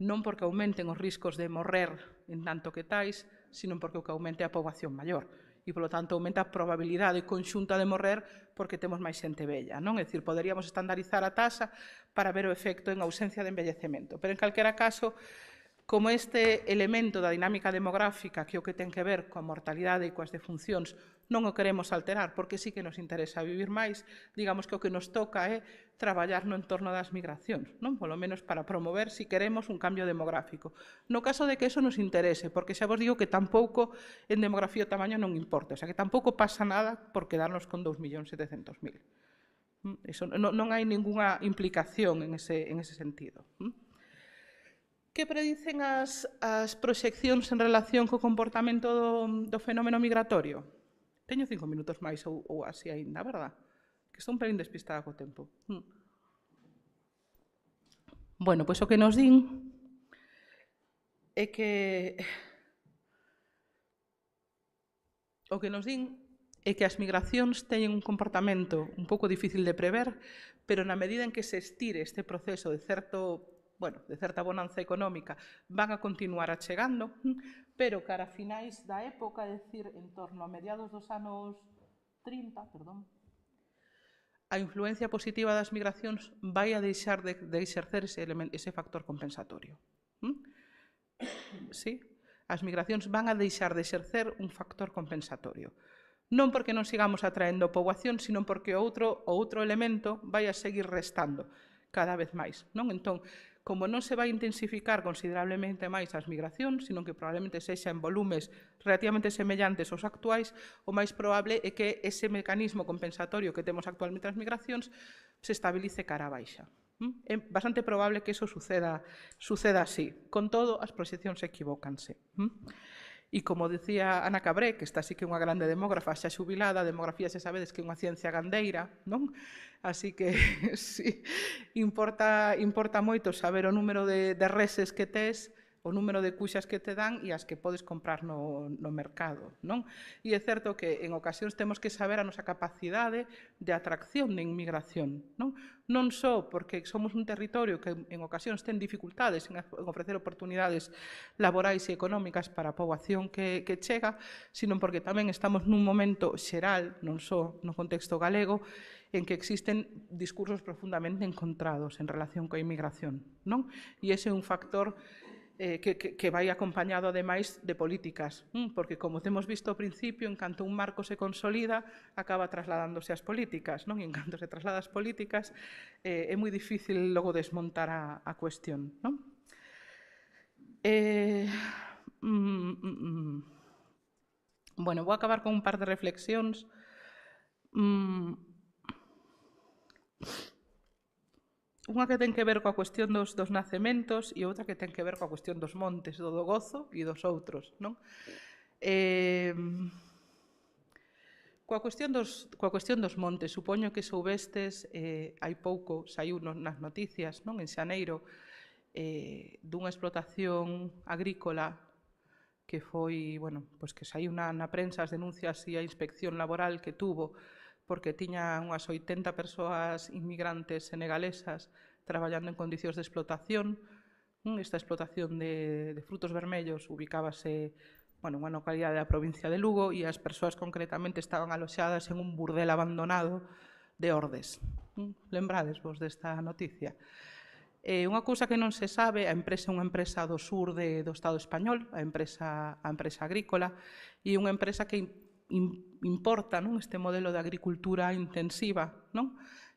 non porque aumenten os riscos de morrer en tanto que tais, sino porque o que aumente a poboación maior. E, polo tanto, aumenta a probabilidade conxunta de morrer porque temos máis xente vella, non? É dicir, poderíamos estandarizar a taxa para ver o efecto en ausencia de envellecemento. Pero, en calquera caso, como este elemento da dinámica demográfica, que é o que ten que ver coa mortalidade e coas defuncións, non o queremos alterar, porque sí que nos interesa vivir máis. Digamos que o que nos toca é traballar no entorno das migracións, non? Polo menos para promover, si queremos, un cambio demográfico. No caso de que eso nos interese, porque xa vos digo que tampouco en demografía o tamaño non importa, o sea que tampouco pasa nada por quedarnos con 2.700.000. Eso, non hai ningunha implicación en ese sentido. Que predicen as proxeccións en relación co comportamento do fenómeno migratorio? Teño 5 minutos máis ou así aínda, verdad? Que estou un pelín despistada co tempo. Bueno, pois o que nos din é que as migracións teñen un comportamento un pouco difícil de prever, pero na medida en que se estire este proceso de certa bonanza económica, van a continuar achegando, pero cara a finais da época, é dicir, en torno a mediados dos anos 30, a influencia positiva das migracións vai a deixar de exercer ese factor compensatorio. Sí? As migracións van a deixar de exercer un factor compensatorio. Non porque non sigamos atraendo poboación, sino porque o outro elemento vai a seguir restando cada vez máis. Entón, como non se vai intensificar considerablemente máis as migracións, sino que probablemente sexa en volumes relativamente semellantes aos actuais, o máis probable é que ese mecanismo compensatorio que temos actualmente as migracións se estabilice cara a baixa. É bastante probable que eso suceda así. Con todo, as proxeccións equivócanse. E como decía Ana Cabré, que está así que unha grande demógrafa xa xubilada, a demografía xa sabedes que é unha ciencia gandeira, non? Así que sí, importa moito saber o número de reses que tes, o número de cuxas que te dan e as que podes comprar no mercado, non? E é certo que en ocasións temos que saber a nosa capacidade de atracción de inmigración, non? Non só porque somos un territorio que en ocasións ten dificultades en ofrecer oportunidades laborais e económicas para a poboación que chega, sino porque tamén estamos nun momento xeral, non só no contexto galego, en que existen discursos profundamente encontrados en relación coa inmigración, non? E ese é un factor que vai acompañado, ademais, de políticas, porque, como temos visto ao principio, en canto un marco se consolida, acaba trasladándose ás políticas, non? E en canto se traslada ás políticas, é moi difícil logo desmontar a cuestión, non? Bueno, vou acabar con un par de reflexións. Unha que ten que ver coa cuestión dos nacementos e outra que ten que ver coa cuestión dos montes, do gozo e dos outros, non? Coa cuestión dos montes, supoño que soubestes, hai pouco saiu nas noticias, non? En xaneiro, dunha explotación agrícola que foi, bueno, pois que saiu na prensa as denuncias e a inspección laboral que tuvo, porque tiña unhas 80 persoas inmigrantes senegalesas traballando en condicións de explotación. Esta explotación de frutos vermellos ubicábase en unha localidade da provincia de Lugo e as persoas concretamente estaban aloxadas en un burdel abandonado de Ordes. Lembrades vos desta noticia? Unha cousa que non se sabe, a empresa é unha empresa do sur do Estado español, a empresa agrícola, e unha empresa que importa este modelo de agricultura intensiva,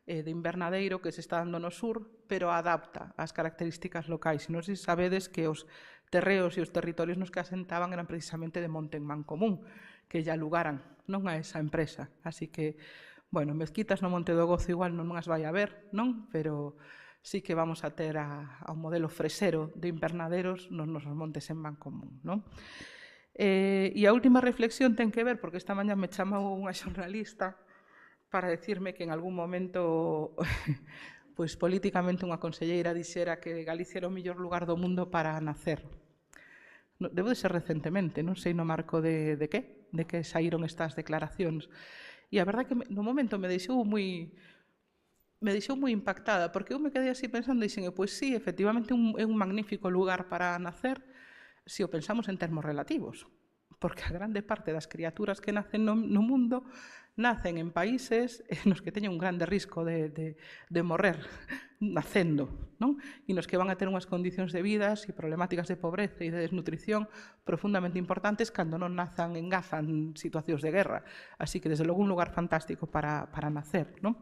de invernadeiro que se está dando no sur, pero adapta ás características locais. Non sei se sabedes que os terreos e os territorios nos que asentaban eran precisamente de monte en mancomún, que lle alugaran a esa empresa. Así que, bueno, mezquitas no Monte do Gozo igual non as vai a ver, pero sí que vamos a ter a un modelo fresero de invernaderos nos nosos montes en mancomún, non? E a última reflexión ten que ver, porque esta mañá me chamou unha xornalista para decirme que en algún momento, pois políticamente unha conselleira dixera que Galicia era o mellor lugar do mundo para nacer. Debo de ser recentemente, non sei no marco de que saíron estas declaracións. E a verdade que no momento me deixou moi impactada, porque eu me quedei así pensando e dixen, pois sí, efectivamente é un magnífico lugar para nacer, se o pensamos en termos relativos, porque a grande parte das criaturas que nacen no mundo nacen en países nos que teñen un grande risco de morrer nacendo, non? E nos que van a ter unhas condicións de vidas e problemáticas de pobreza e de desnutrición profundamente importantes cando non nazan en Gaza en situacións de guerra. Así que, desde logo, un lugar fantástico para nacer, non?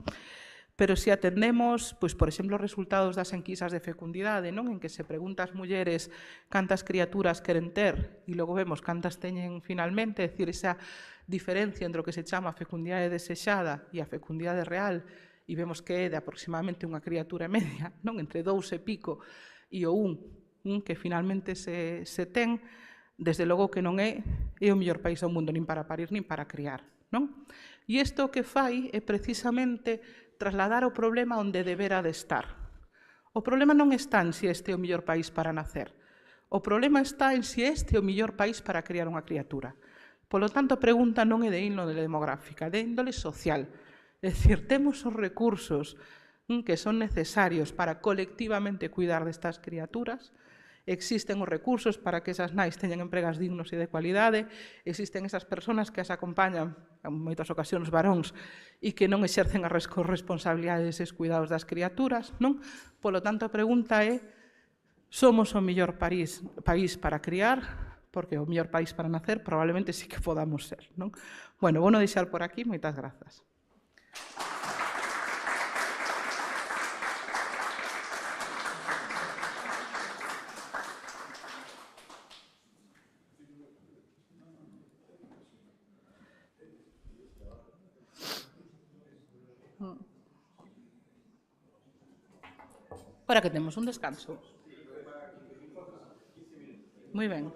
Pero se atendemos, pois, por exemplo, os resultados das enquisas de fecundidade, non? En que se pregunta ás mulleres cantas criaturas queren ter e logo vemos cantas teñen finalmente, é dicir, esa diferencia entre o que se chama a fecundidade desexada e a fecundidade real, e vemos que é de aproximadamente unha criatura media, non? Entre 2 e pico e o 1 que finalmente se ten, desde logo que non é o mellor país do mundo nin para parir nin para criar, non? E isto que fai é precisamente trasladar o problema onde debera de estar. O problema non está en se este é o mellor país para nacer. O problema está en se este é o mellor país para criar unha criatura. Polo tanto, a pregunta non é de índole demográfica, de índole social. É dicir, temos os recursos que son necesarios para colectivamente cuidar destas criaturas, existen os recursos para que esas nais teñan empregas dignos e de cualidade, existen esas persoas que as acompañan, en moitas ocasións varóns, e que non exercen as responsabilidades e os cuidados das criaturas, non? Polo tanto, a pregunta é, somos o mellor país para criar, porque o mellor país para nacer probablemente sí que podamos ser, non? Bueno, vou non deixar por aquí, moitas grazas. Ahora que temos un descanso. Moi ben.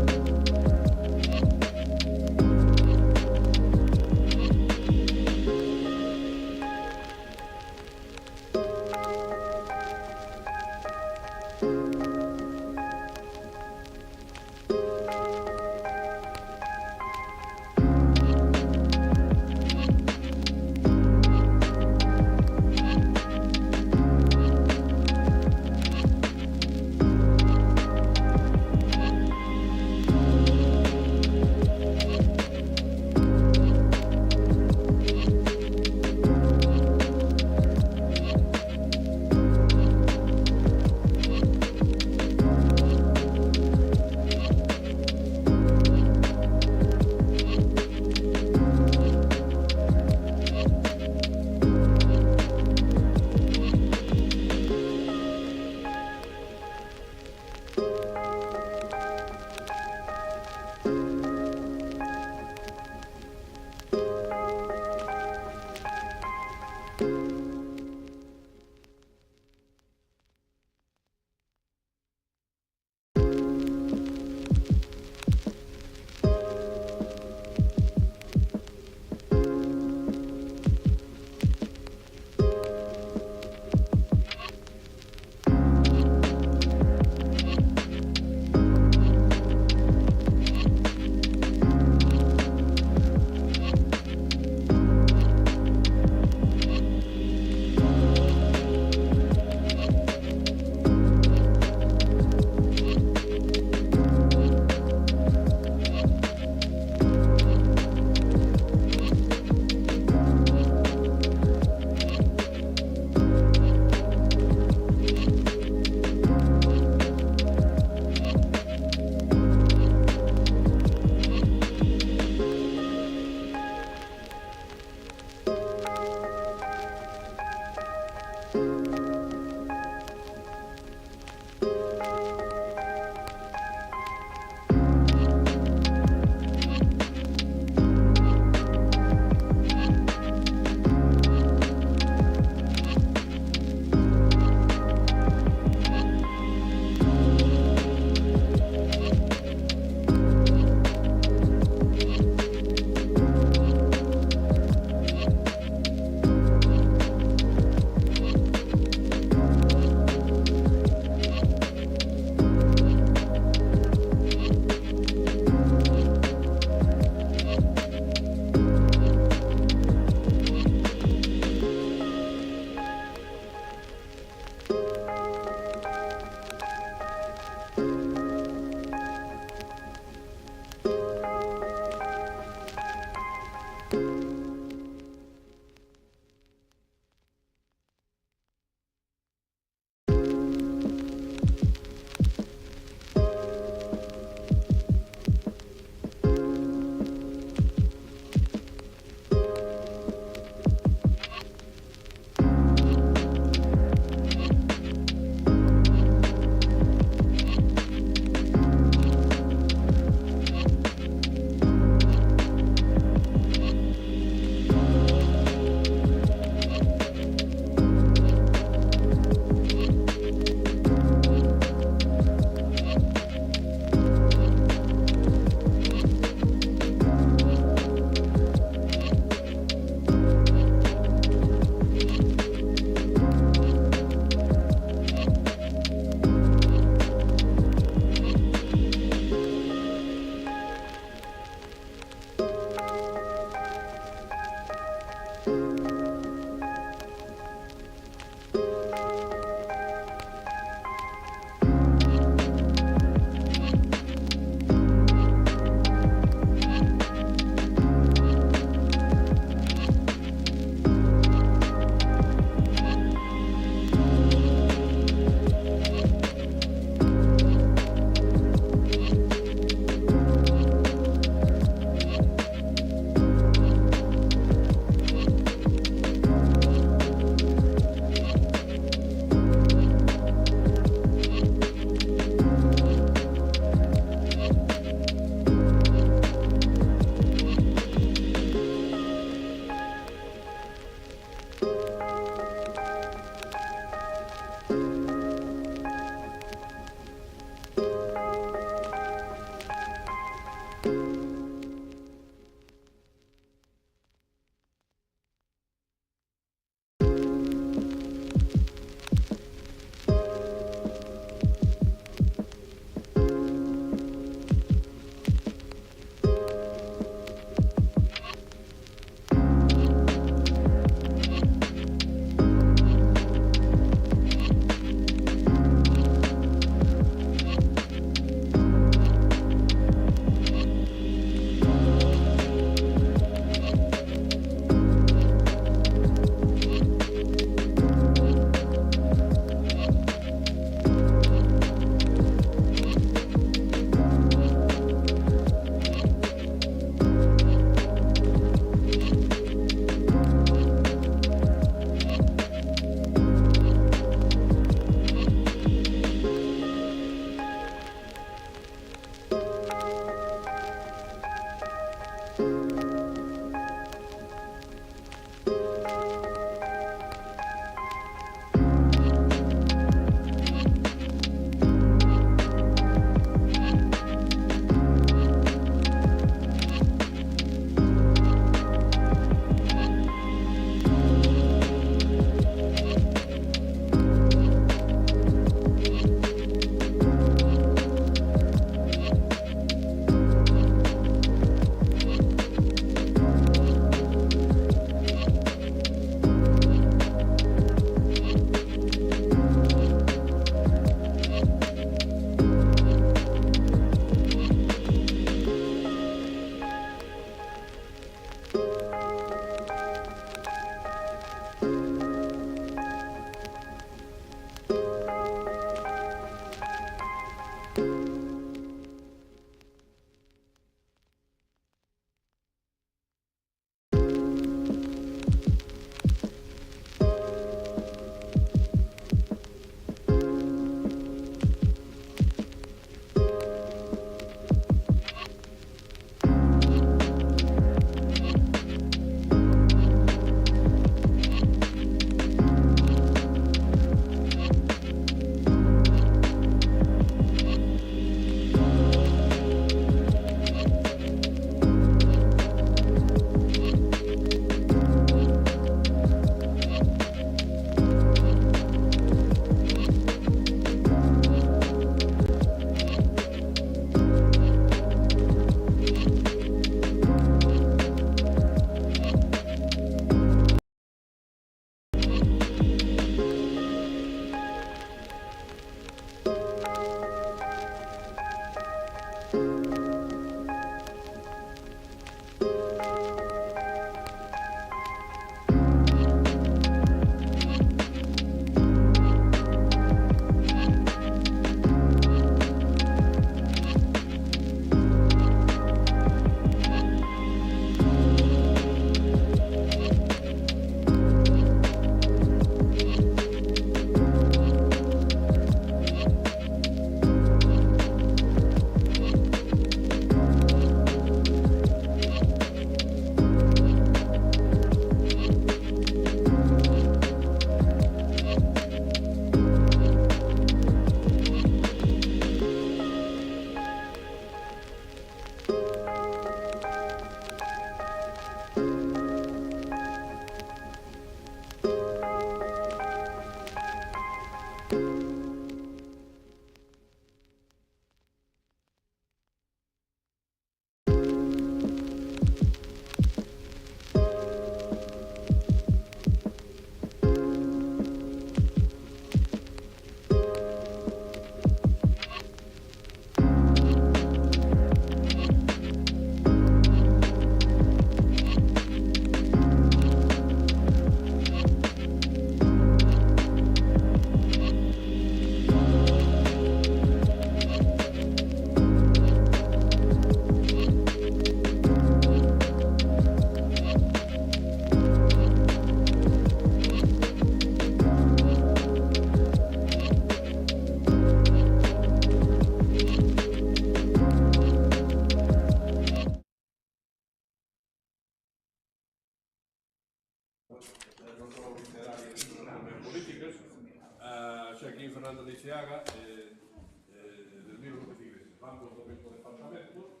Fernando Lixeaga, del libro López Iglesias. Vamos do mesmo departamento,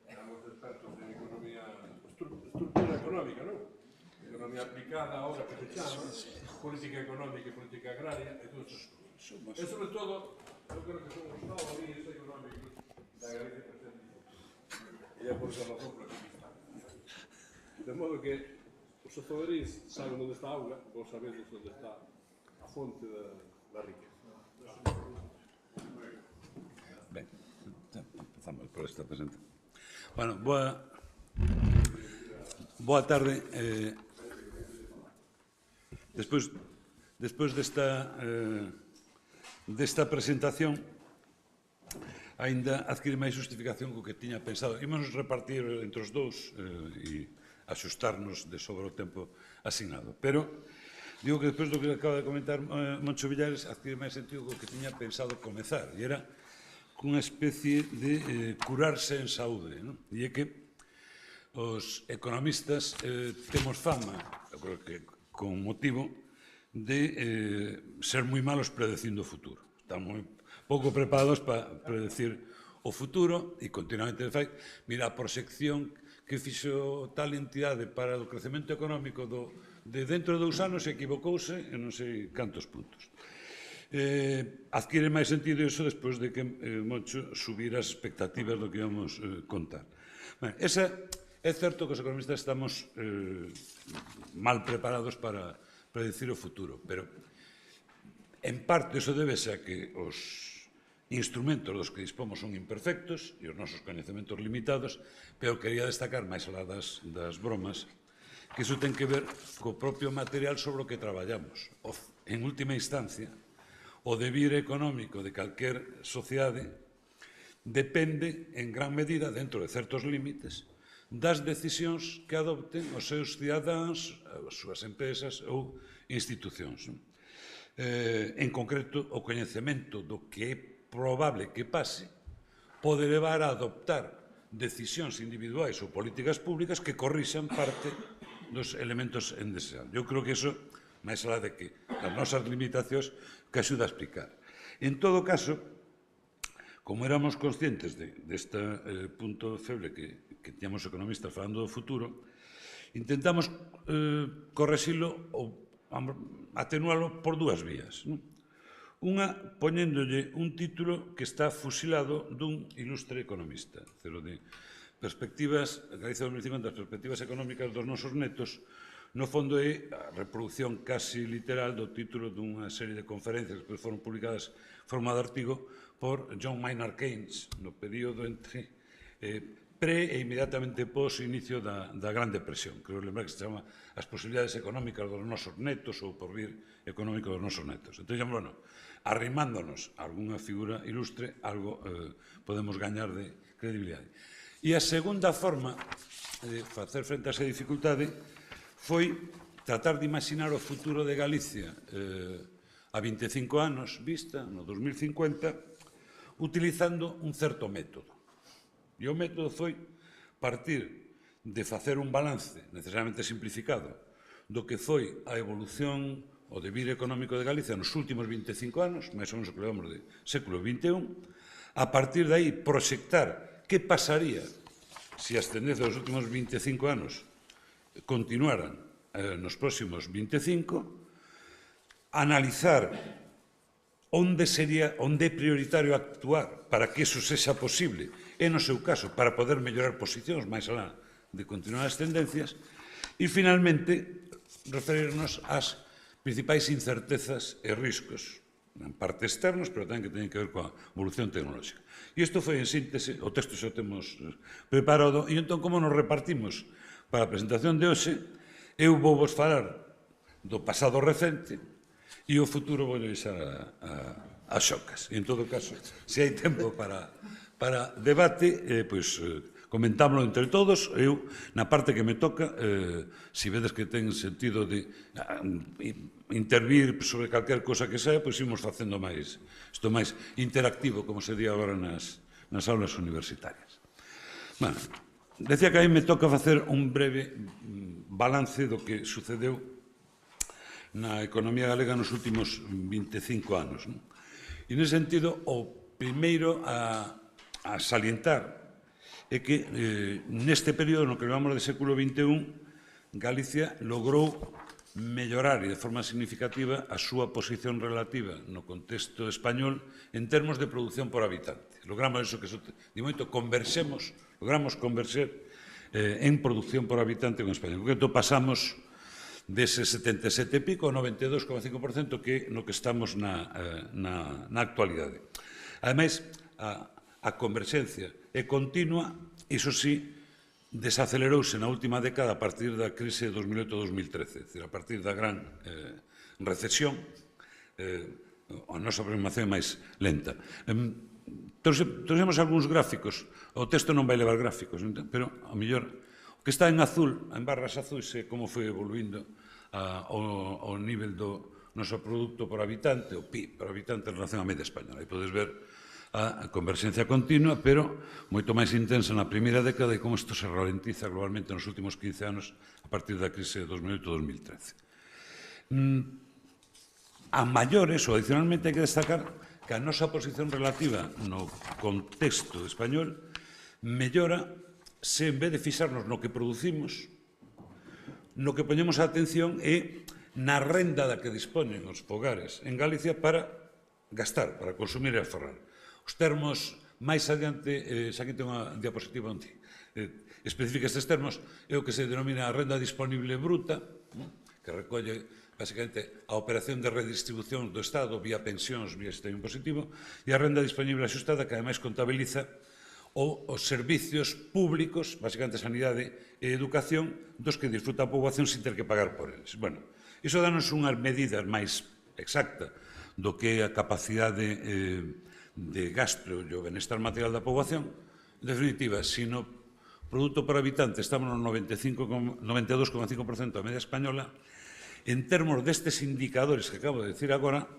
éramos expertos en economía, estructura económica, non? Economía aplicada ahora que se chama, política económica e política agraria, e todo eso. E sobre todo, eu creo que somos favoritos económicos da Galicia presente. E é por esa razón por que está. De modo que os sozoberís saben onde está a auga, vos sabedes onde está a fonte da riqueza. Ben, empezamos por esta presentación. Bueno, boa tarde. Despois desta presentación, aínda adquire máis justificación co que tiña pensado. Imos repartir entre os dous e axustarnos de sobre o tempo asignado. Pero digo que despois do que acaba de comentar Moncho Villares, adquire máis sentido co que tiña pensado comezar, e era cunha especie de curarse en saúde, non? E é que os economistas temos fama, eu creo que con motivo, de ser moi malos predecindo o futuro. Estamos moi pouco preparados para predecir o futuro e continuamente fai, mira a proxección que fixo tal entidade para o crecemento económico de dentro de 2 anos e equivocouse en non sei cantos puntos. Adquire máis sentido iso despois de que Moncho subir as expectativas do que íbamos contar. É certo que os economistas estamos mal preparados para predecir o futuro, pero en parte iso débese a que os instrumentos dos que dispomos son imperfectos e os nosos coñecementos limitados, pero quería destacar máis alá das bromas que iso ten que ver co propio material sobre o que traballamos. En última instancia, o devir económico de calquer sociedade depende en gran medida, dentro de certos límites, das decisións que adopten os seus cidadáns, as súas empresas ou institucións. En concreto, o coñecemento do que é probable que pase pode levar a adoptar decisións individuais ou políticas públicas que corrixan parte dos elementos en deseo. Eu creo que iso, máis alá de que as nosas limitacións, que axuda a explicar. En todo caso, como éramos conscientes deste punto feble que tíamos economistas falando do futuro, intentamos correxilo ou atenualo por 2 vías. Unha, poñéndolle un título que está fusilado dun ilustre economista, de perspectivas, Galicia 2050, as perspectivas económicas dos nosos netos. No fondo é a reproducción casi literal do título dunha serie de conferencias que foron publicadas en forma de artigo por John Maynard Keynes no período entre pre e inmediatamente pos inicio da Gran Depresión. Creo lembrar que se chama As posibilidades económicas dos nosos netos ou por vir económico dos nosos netos. Entón, bueno, arrimándonos a algunha figura ilustre, algo podemos gañar de credibilidade. E a segunda forma de facer frente a esa dificultade foi tratar de imaginar o futuro de Galicia a 25 anos vista, no 2050, utilizando un certo método. E o método foi partir de facer un balance necesariamente simplificado do que foi a evolución o devir económico de Galicia nos últimos 25 anos, máis ou menos o que levamos de século XXI, a partir de aí proxectar que pasaría se as tendencias dos últimos 25 anos continuaran nos próximos 25, analizar onde é prioritario actuar para que iso sexa posible, e no seu caso, para poder mellorar posicións máis alá de continuar as tendencias, e finalmente referirnos ás principais incertezas e riscos, en parte externos, pero tamén que teñen que ver coa evolución tecnolóxica. E isto foi en síntese, o texto xa o temos preparado, e entón como nos repartimos para a presentación de hoxe, eu vou vos falar do pasado recente e o futuro vou deixar a xocas. E en todo caso, se hai tempo para debate, pois comentámoslo entre todos. Eu, na parte que me toca, se vedes que ten sentido de intervir sobre calquer cosa que sea, pois imos facendo isto máis interactivo, como se di agora nas aulas universitarias. Bueno, decía que a mí me toca facer un breve balance do que sucedeu na economía galega nos últimos 25 anos. E nese sentido, o primeiro a salientar é que neste período no que levamos de século XXI, Galicia logrou mellorar e de forma significativa a súa posición relativa no contexto español en termos de produción por habitante. Logramos eso que de momento logramos converser en producción por habitante con España. En concreto, pasamos dese 77 e pico ao 92,5% que no que estamos na actualidade. Ademais, a converxencia é continua, iso sí, desacelerouse na última década a partir da crise de 2008-2013, é dicir, a partir da gran recesión, a nosa aproximación é máis lenta. Trouxemos algúns gráficos, o texto non vai levar gráficos, pero, ao mellor, o que está en azul, en barras azuis, é como foi evoluindo ao nivel do noso produto por habitante, o PIB por habitante en relación á media española. Aí podes ver a converxencia continua, pero moito máis intensa na primeira década e como isto se ralentiza globalmente nos últimos 15 anos a partir da crise de 2008-2013. A maiores, ou adicionalmente, hai que destacar que a nosa posición relativa no contexto español mellora se en vez de fixarnos no que producimos, no que poñemos a atención é na renda da que dispoñen os fogares en Galicia para gastar, para consumir e aforrar. Os termos máis adiante, xa que ten unha diapositiva onde especifica estes termos, é o que se denomina a renda disponible bruta, que recolle, basicamente, a operación de redistribución do Estado vía pensións, vía sistema impositivo, e a renda disponible axustada, que ademais contabiliza os servicios públicos, basicamente sanidade e educación, dos que disfruta a poboación sin ter que pagar por eles. Bueno, iso danos unhas medidas máis exacta do que é a capacidade de gasto e o benestar material da poboación. En definitiva, se no produto por habitante estamos no 92,5% da media española, en termos destes indicadores que acabo de decir agora,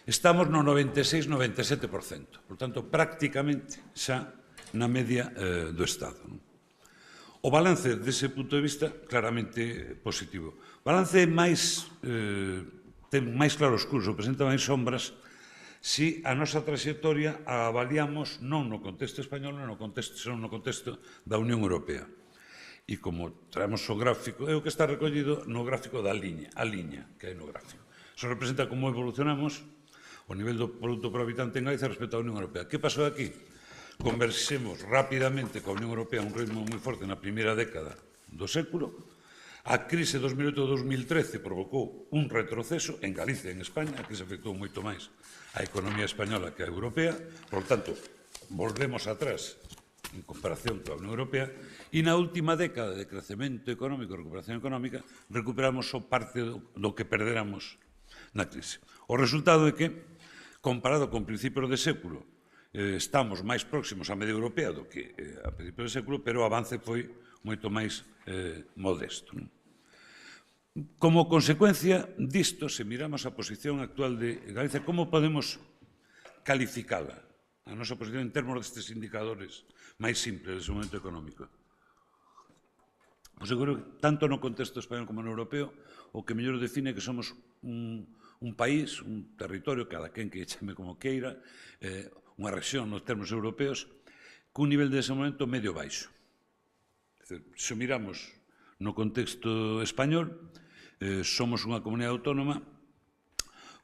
estamos no 96-97%. Por tanto, prácticamente xa na media do Estado. O balance, dese punto de vista, claramente positivo. O balance ten máis claroscuros, ou presenta máis sombras, si a nosa trayectoria a avaliamos non no contexto español, senón no contexto da Unión Europea. E como traemos o gráfico, é o que está recollido no gráfico da liña, a liña que hai no gráfico. Eso representa como evolucionamos o nivel do produto por habitante en Galicia respecto á Unión Europea. Que pasou aquí? Conversemos rapidamente coa Unión Europea a un ritmo moi forte na primeira década do século. A crise 2008-2013 provocou un retroceso en Galicia e en España. A crise afectou moito máis a economía española que a europea. Por tanto, volvemos atrás en comparación coa Unión Europea. E na última década de crecemento económico e recuperación económica recuperamos o parte do que perderamos na crise. O resultado é que, comparado con principios de século, estamos máis próximos á media europea do que a principios de século, pero o avance foi moito máis modesto. Como consecuencia disto, se miramos a posición actual de Galicia, como podemos calificala a nosa posición en termos destes indicadores máis simples dese momento económico? Pois eu creo que tanto no contexto español como no europeo, o que mellor define é que somos un país, un territorio, cada quen que chame como queira, unha rexión nos termos europeos, cun nivel dese momento medio baixo. Se miramos no contexto español, somos unha comunidade autónoma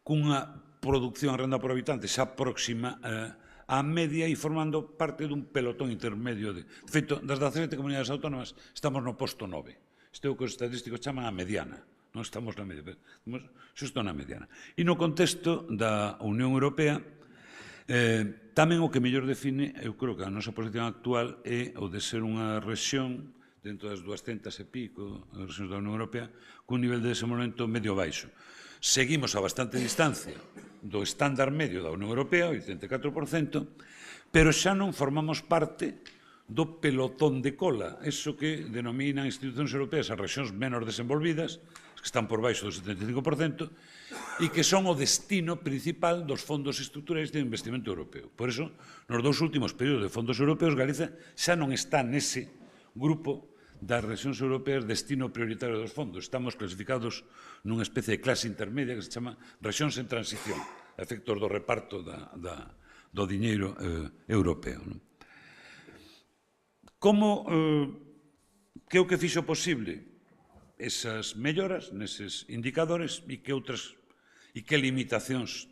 cunha producción a renda por habitante xa próxima á media e formando parte dun pelotón intermedio. De feito, das 17 comunidades autónomas estamos no posto 9. Este é o que os estadísticos chaman a mediana. Non estamos na media, estamos xusto na mediana. E no contexto da Unión Europea, tamén o que mellor define, eu creo que a nosa posición actual é o de ser unha rexión dentro das 200 e pico rexións da Unión Europea cun nivel de desenvolvemento medio baixo. Seguimos a bastante distancia do estándar medio da Unión Europea, 84%, pero xa non formamos parte do pelotón de cola, eso que denominan institucións europeas as rexións menos desenvolvidas, que están por baixo do 75%, e que son o destino principal dos fondos estruturais de investimento europeo. Por iso, nos dous últimos períodos de fondos europeos, Galicia xa non está nese grupo das rexións europeas destino prioritario dos fondos. Estamos clasificados nunha especie de clase intermedia que se chama rexións en transición, a efectos do reparto do diñeiro europeo. Como, que é o que fixo posible esas melloras neses indicadores e que outras e que limitacións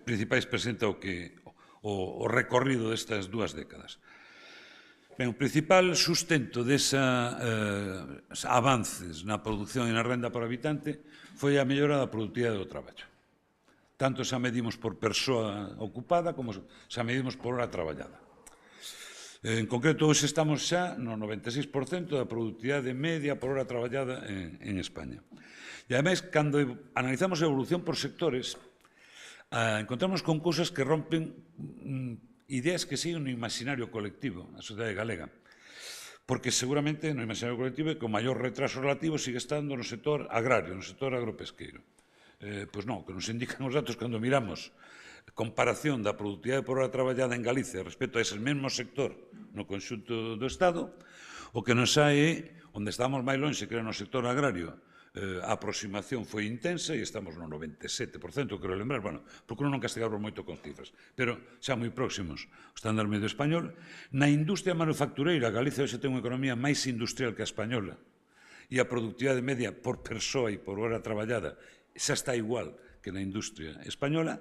principais presenta o recorrido destas 2 décadas. Ben, o principal sustento desa avances na produción e na renda por habitante foi a mellora da productividade do traballo. Tanto xa medimos por persoa ocupada como xa medimos por hora traballada. En concreto, hoxe estamos xa no 96% da productividade media por hora traballada en España. E, ademais, cando analizamos a evolución por sectores, encontramos con cousas que rompen ideas que siguen no imaginario colectivo, a sociedade galega. Porque seguramente no imaginario colectivo que o maior retraso relativo sigue estando no sector agrario, no sector agropesqueiro. Pois non, que nos indican os datos cando miramos comparación da productividade por hora traballada en Galicia respecto a ese mesmo sector no conxunto do Estado, o que nos sae onde estamos máis lonxe, que era no sector agrario, a aproximación foi intensa e estamos no 97%, quero lembrar, bueno, procuro non castigarvos moito con cifras, pero xa moi próximos ao estándar medio español. Na industria manufactureira, Galicia hoxe ten unha economía máis industrial que a española e a productividade media por persoa e por hora traballada xa está igual que na industria española,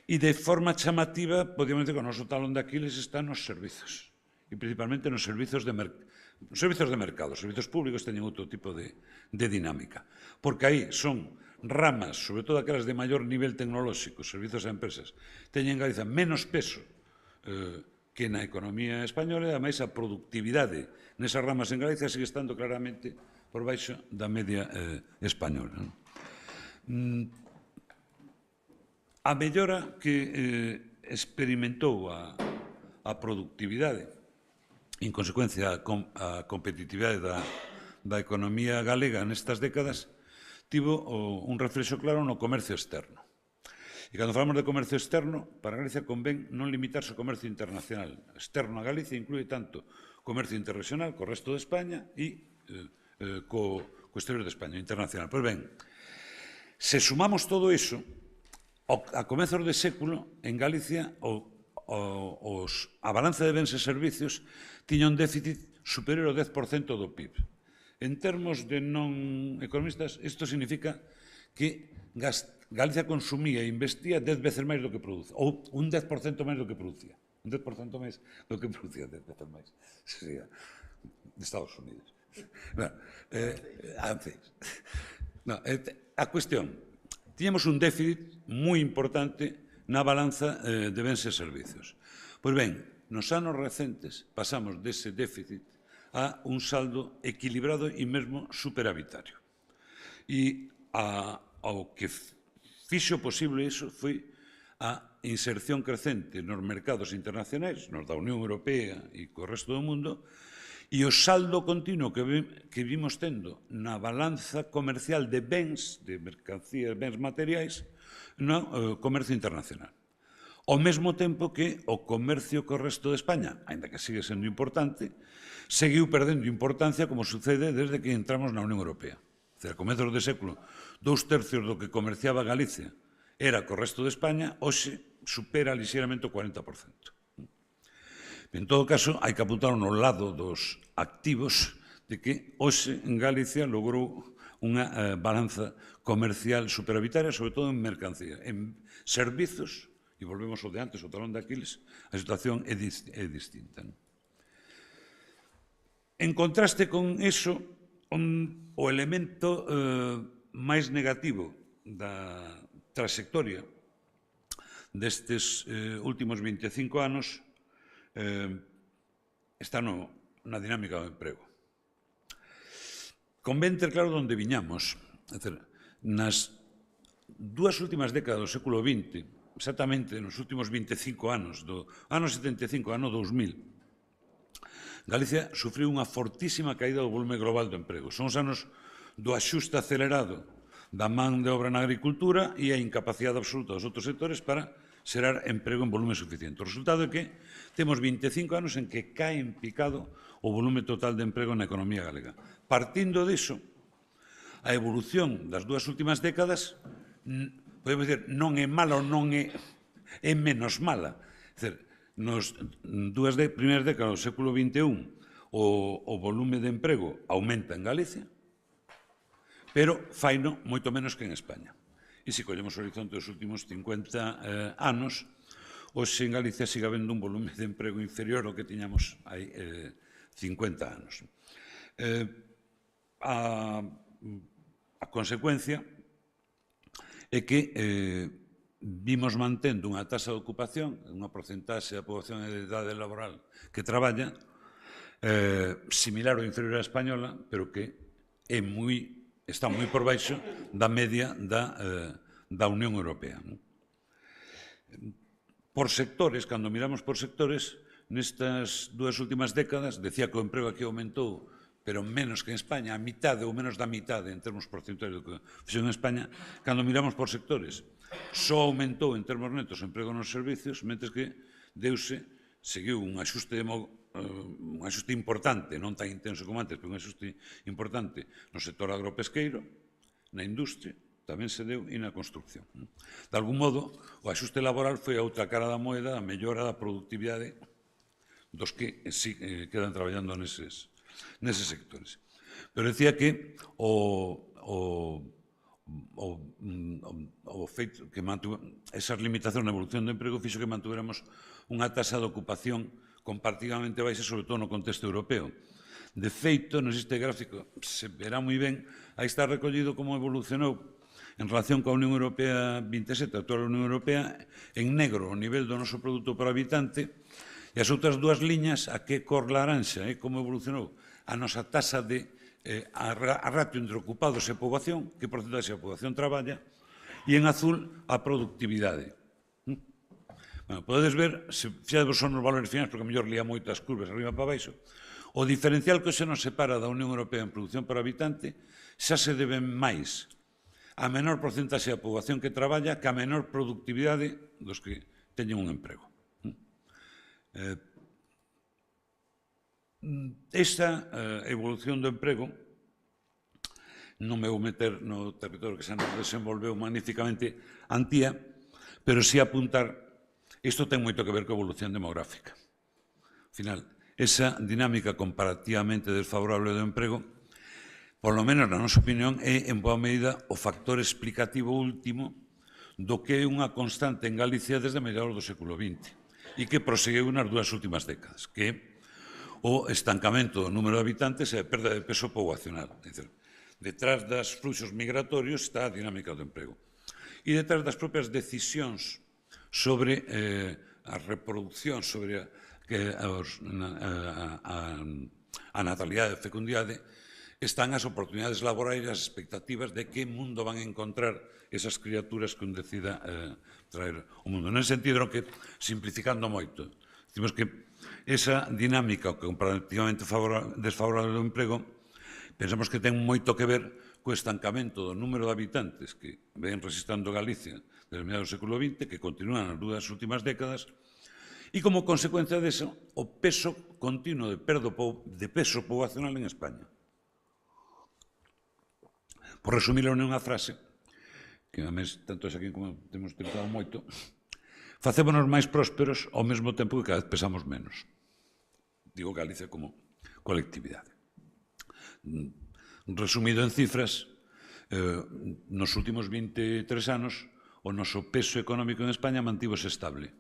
e de forma chamativa, podíamos dizer que o noso talón de Aquiles está nos servizos, e principalmente nos servizos de mercado. Os servizos de mercado, os servizos públicos teñen outro tipo de dinámica, porque aí son ramas, sobre todo aquelas de maior nivel tecnolóxico, servizos a empresas, teñen en Galicia menos peso que na economía española, e ademais a productividade nesas ramas en Galicia sigue estando claramente por baixo da media española. A mellora que experimentou a productividade, en consecuencia, a competitividade da economía galega nestas décadas tivo un reflexo claro no comercio externo. E cando falamos de comercio externo, para Galicia convén non limitarse ao comercio internacional. Externo a Galicia inclúe tanto comercio interregional co resto de España e co exterior de España, internacional. Pois ben, se sumamos todo iso, a comezos de século, en Galicia, a balanza de bens e servicios tiña un déficit superior ao 10% do PIB. En termos de non economistas, isto significa que Galicia consumía e investía 10 veces máis do que produce, ou un 10% máis do que producía. Un 10% máis do que producía, 10 veces máis. Sería de Estados Unidos. A cuestión, tiñamos un déficit moi importante na balanza de bens e servizos. Pois ben, nos anos recentes pasamos dese déficit a un saldo equilibrado e mesmo superavitario. E ao que fixo posible iso foi a inserción crecente nos mercados internacionais, nos da Unión Europea e co resto do mundo, e o saldo continuo que vimos tendo na balanza comercial de bens, de mercancías, bens materiais, no comercio internacional. Ao mesmo tempo que o comercio co resto de España, aínda que sigue sendo importante, seguiu perdendo importancia como sucede desde que entramos na Unión Europea. A comezos de século, 2/3 do que comerciaba Galicia era co resto de España, hoxe supera lixeiramente o 40%. En todo caso, hai que apuntar no lado dos activos de que hoxe en Galicia logrou unha balanza comercial superavitaria, sobre todo en mercancía. En servizos, e volvemos ao de antes, o talón de Aquiles, a situación é distinta. En contraste con iso, o elemento máis negativo da trayectoria destes últimos 25 anos está na dinámica do emprego. Convén ter claro onde viñamos. Nas dúas últimas décadas do século XX, exactamente nos últimos 25 anos, do ano 75 ao ano 2000, Galicia sufriu unha fortísima caída do volume global do emprego. Son os anos do axuste acelerado da man de obra na agricultura e a incapacidade absoluta dos outros sectores para xerar emprego en volume suficiente. O resultado é que temos 25 anos en que cae en picado o volume total de emprego na economía galega. Partindo diso, a evolución das dúas últimas décadas, podemos dizer, non é mala ou non é menos mala. É dizer, nas dúas primeiras décadas do século XXI, o volume de emprego aumenta en Galicia, pero faino moito menos que en España. E se collemos o horizonte dos últimos 50 anos, hoxe en Galicia siga habendo un volume de emprego inferior ao que tiñamos hai 50 anos. A consecuencia é que vimos mantendo unha taxa de ocupación, unha porcentaxe da poboación de idade laboral que traballa, similar ou inferior á española, pero que está moi por baixo da media da Unión Europea. Por sectores, cando miramos por sectores, nestas dúas últimas décadas, decía que o emprego aquí aumentou, pero menos que en España, a mitade ou menos da mitade en termos porcentuais do que fixo en España. Cando miramos por sectores, só aumentou en termos netos o emprego nos servicios, mentres que seguiu un axuste importante, non tan intenso como antes, pero un axuste importante no sector agropesqueiro, na industria, tamén se deu e na construcción. De algún modo, o axuste laboral foi a outra cara da moeda, a mellora da productividade dos que quedan traballando neses sectores. Pero decía que o feito que esas limitacións na evolución do emprego fixo que mantuvéramos unha taxa de ocupación comparativamente baixa, sobre todo no contexto europeo. De feito, neste gráfico se verá moi ben, aí está recollido como evolucionou en relación coa Unión Europea 27, a actual Unión Europea, en negro o nivel do noso produto por habitante, e as outras dúas liñas, a que cor laranxa, como evolucionou a nosa taxa de a ratio entre ocupados e poboación, que porcentaxe a poboación traballa, e en azul a productividade. Podedes ver, se fixades son os valores finais, porque a mellor lía moito as curvas arriba para baixo, o diferencial que se nos separa da Unión Europea en produción por habitante xa se debe máis a menor porcentaxe da poboación que traballa que a menor productividade dos que teñen un emprego. Esta evolución do emprego non me vou meter no territorio que se nos desenvolveu magníficamente Antía, pero sí apuntar, isto ten moito que ver coa evolución demográfica. Ao final, esa dinámica comparativamente desfavorable do emprego, polo menos na nosa opinión, é en boa medida o factor explicativo último do que é unha constante en Galicia desde mediados do século XX e que proseguiu nas dúas últimas décadas, que é o estancamento do número de habitantes e a perda de peso poboacional. É dicir, detrás das fluxos migratorios está a dinámica do emprego. E detrás das propias decisións sobre a reproducción, sobre a natalidade e fecundidade, están as oportunidades laborais e as expectativas de que mundo van a encontrar esas criaturas que un decida traer ao mundo. Nese sentido, que simplificando moito, decimos que esa dinámica comparativamente desfavorable do emprego, pensamos que ten moito que ver co estancamento do número de habitantes que ven registrando Galicia desde mediados do século XX, que continúan nas dúas últimas décadas, e como consecuencia deso, o peso continuo de peso poboacional en España. Por resumirlo nunha frase, que a mes, tanto esa aquí como temos utilizado moito, facémonos máis prósperos ao mesmo tempo que cada vez pesamos menos. Digo Galicia como colectividade. Resumido en cifras, nos últimos 23 anos, o noso peso económico en España mantívose estable.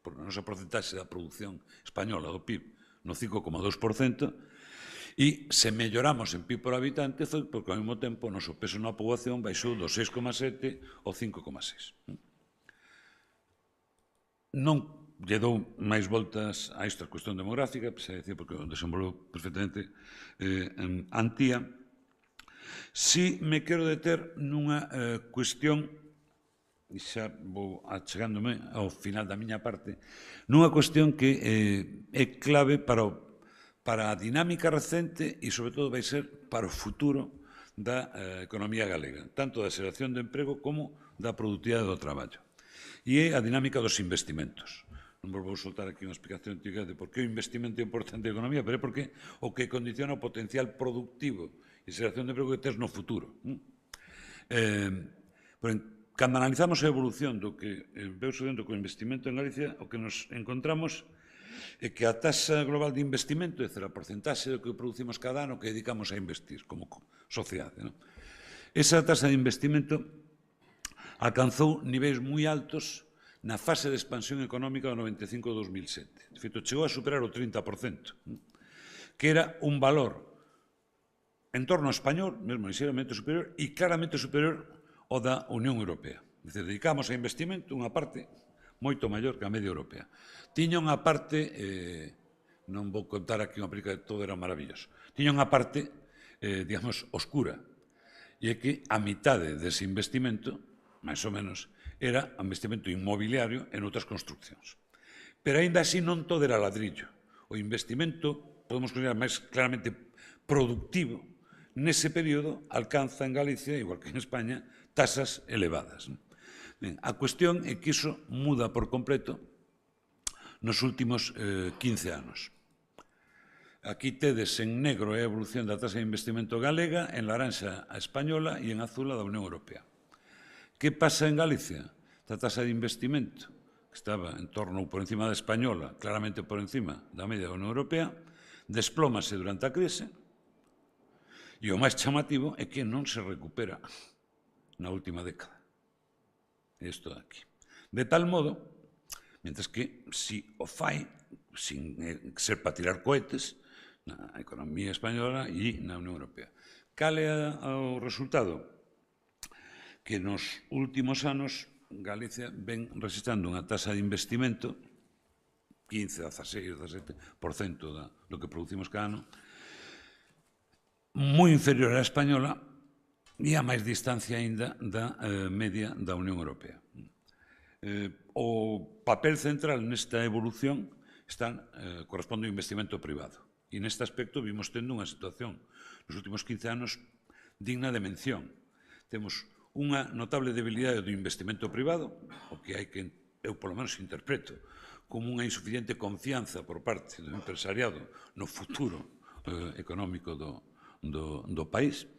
Por a nosa porcentaxe da produción española do PIB no 5,2%, e se melloramos en PIB por habitante foi porque ao mesmo tempo o noso peso na poboación baixou do 6,7 ao 5,6. Non lle dou máis voltas a esta cuestión demográfica, porque o desenvolveu perfectamente en Antía. Si me quero deter nunha cuestión, e xa vou achegándome ao final da miña parte, nunha cuestión que é clave para a dinámica recente e, sobre todo, vai ser para o futuro da economía galega, tanto da xeración de emprego como da productividade do traballo. E é a dinámica dos investimentos. Non vos vou soltar aquí unha explicación teórica de por que o investimento é importante na economía, pero é porque o que condiciona o potencial productivo e xeración de emprego que tes no futuro. Cando analizamos a evolución do que veu sucedendo co investimento en Galicia, o que nos encontramos é que a taxa global de investimento, é dizer, a porcentaxe do que producimos cada ano que dedicamos a investir como sociedade, esa taxa de investimento alcanzou niveis moi altos na fase de expansión económica do 95 ao 2007. De feito, chegou a superar o 30%, que era un valor en torno ao español, mesmo ligeiramente superior, e claramente superior ao da Unión Europea. É dicir, dedicamos a investimento unha parte moito maior que a media europea. Tiña unha parte, non vou contar aquí unha película de todo era maravilloso, tiña unha parte, digamos, oscura, e é que a mitade dese investimento, máis ou menos, era investimento inmobiliario en outras construccións. Pero aínda así non todo era ladrillo. O investimento, podemos considerar máis claramente productivo, nese período alcanza en Galicia, igual que en España, tasas elevadas. Ben, a cuestión é que iso muda por completo nos últimos 15 anos. Aquí tedes en negro a evolución da tasa de investimento galega, en laranxa a española e en azul a da Unión Europea. Que pasa en Galicia? A tasa de investimento, que estaba en torno ou por encima da española, claramente por encima da media da Unión Europea, desplómase durante a crise, e o máis chamativo é que non se recupera na última década. Isto aquí. De tal modo, mentres que si o fai, sin ser para tirar cohetes, na economía española e na Unión Europea. Cal é o resultado? Que nos últimos anos Galicia ven registrando unha tasa de investimento 15, 16, 17% do que producimos cada ano, moi inferior á española e a máis distancia aínda da media da Unión Europea. O papel central nesta evolución corresponde ao investimento privado. E neste aspecto vimos tendo unha situación nos últimos 15 anos digna de mención. Temos unha notable debilidade do investimento privado, o que hai que, eu polo menos interpreto, como unha insuficiente confianza por parte do empresariado no futuro económico do país,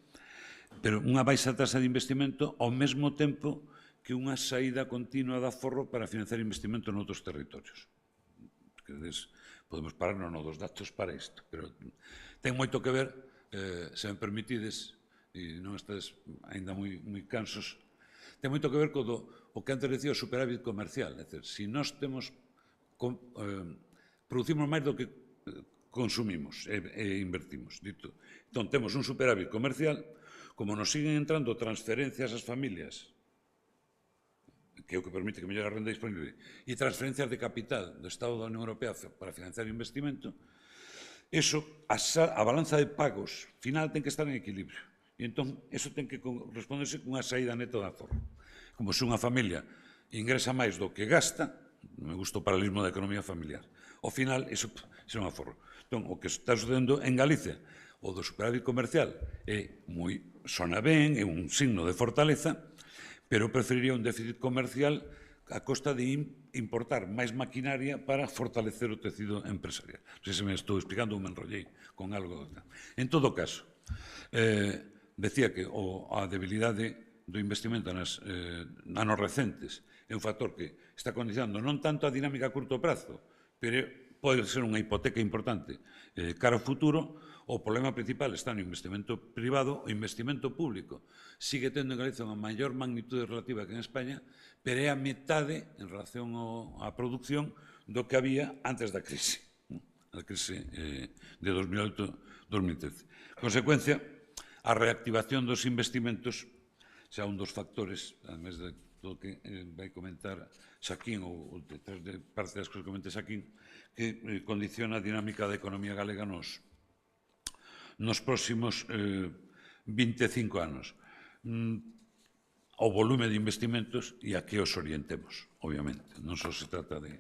pero unha baixa tasa de investimento ao mesmo tempo que unha saída continua de aforro para financiar investimento noutros territorios. Podemos pararnos no dos datos para isto, pero ten moito que ver, se me permitides, e non estades ainda moi cansos, ten moito que ver co o que antes decía o superávit comercial. É dicir, se nós producimos máis do que consumimos e invertimos. Entón, temos un superávit comercial, como nos siguen entrando transferencias ás familias, que é o que permite que mellore a renda disponible, e transferencias de capital do Estado da Unión Europea para financiar o investimento, a balanza de pagos final ten que estar en equilibrio. E entón, eso ten que responderse cunha saída neta de aforro. Como se unha familia ingresa máis do que gasta, me gusta o paralelismo da economía familiar, ao final, eso é un aforro. Entón, o que está sucedendo en Galicia, o do superávit comercial, sona ben, é un signo de fortaleza, pero preferiría un déficit comercial a costa de importar máis maquinaria para fortalecer o tecido empresarial. Non sei se me estou explicando ou me enrollei con algo. En todo caso, decía que a debilidade do investimento nos anos recentes é un factor que está condicionando non tanto a dinámica a curto prazo, pero pode ser unha hipoteca importante cara ao futuro. O problema principal está no investimento privado. O investimento público sigue tendo en Galicia unha maior magnitude relativa que en España, pero é a metade en relación á produción do que había antes da crise, a crise de 2008-2013. Consecuencia, a reactivación dos investimentos xa un dos factores, además de todo o que vai comentar Xaquín, ou detrás de parte das cousas que comente Xaquín, que condiciona a dinámica da economía galega nos próximos 25 anos. O volume de investimentos e a que os orientemos, obviamente. Non só se trata de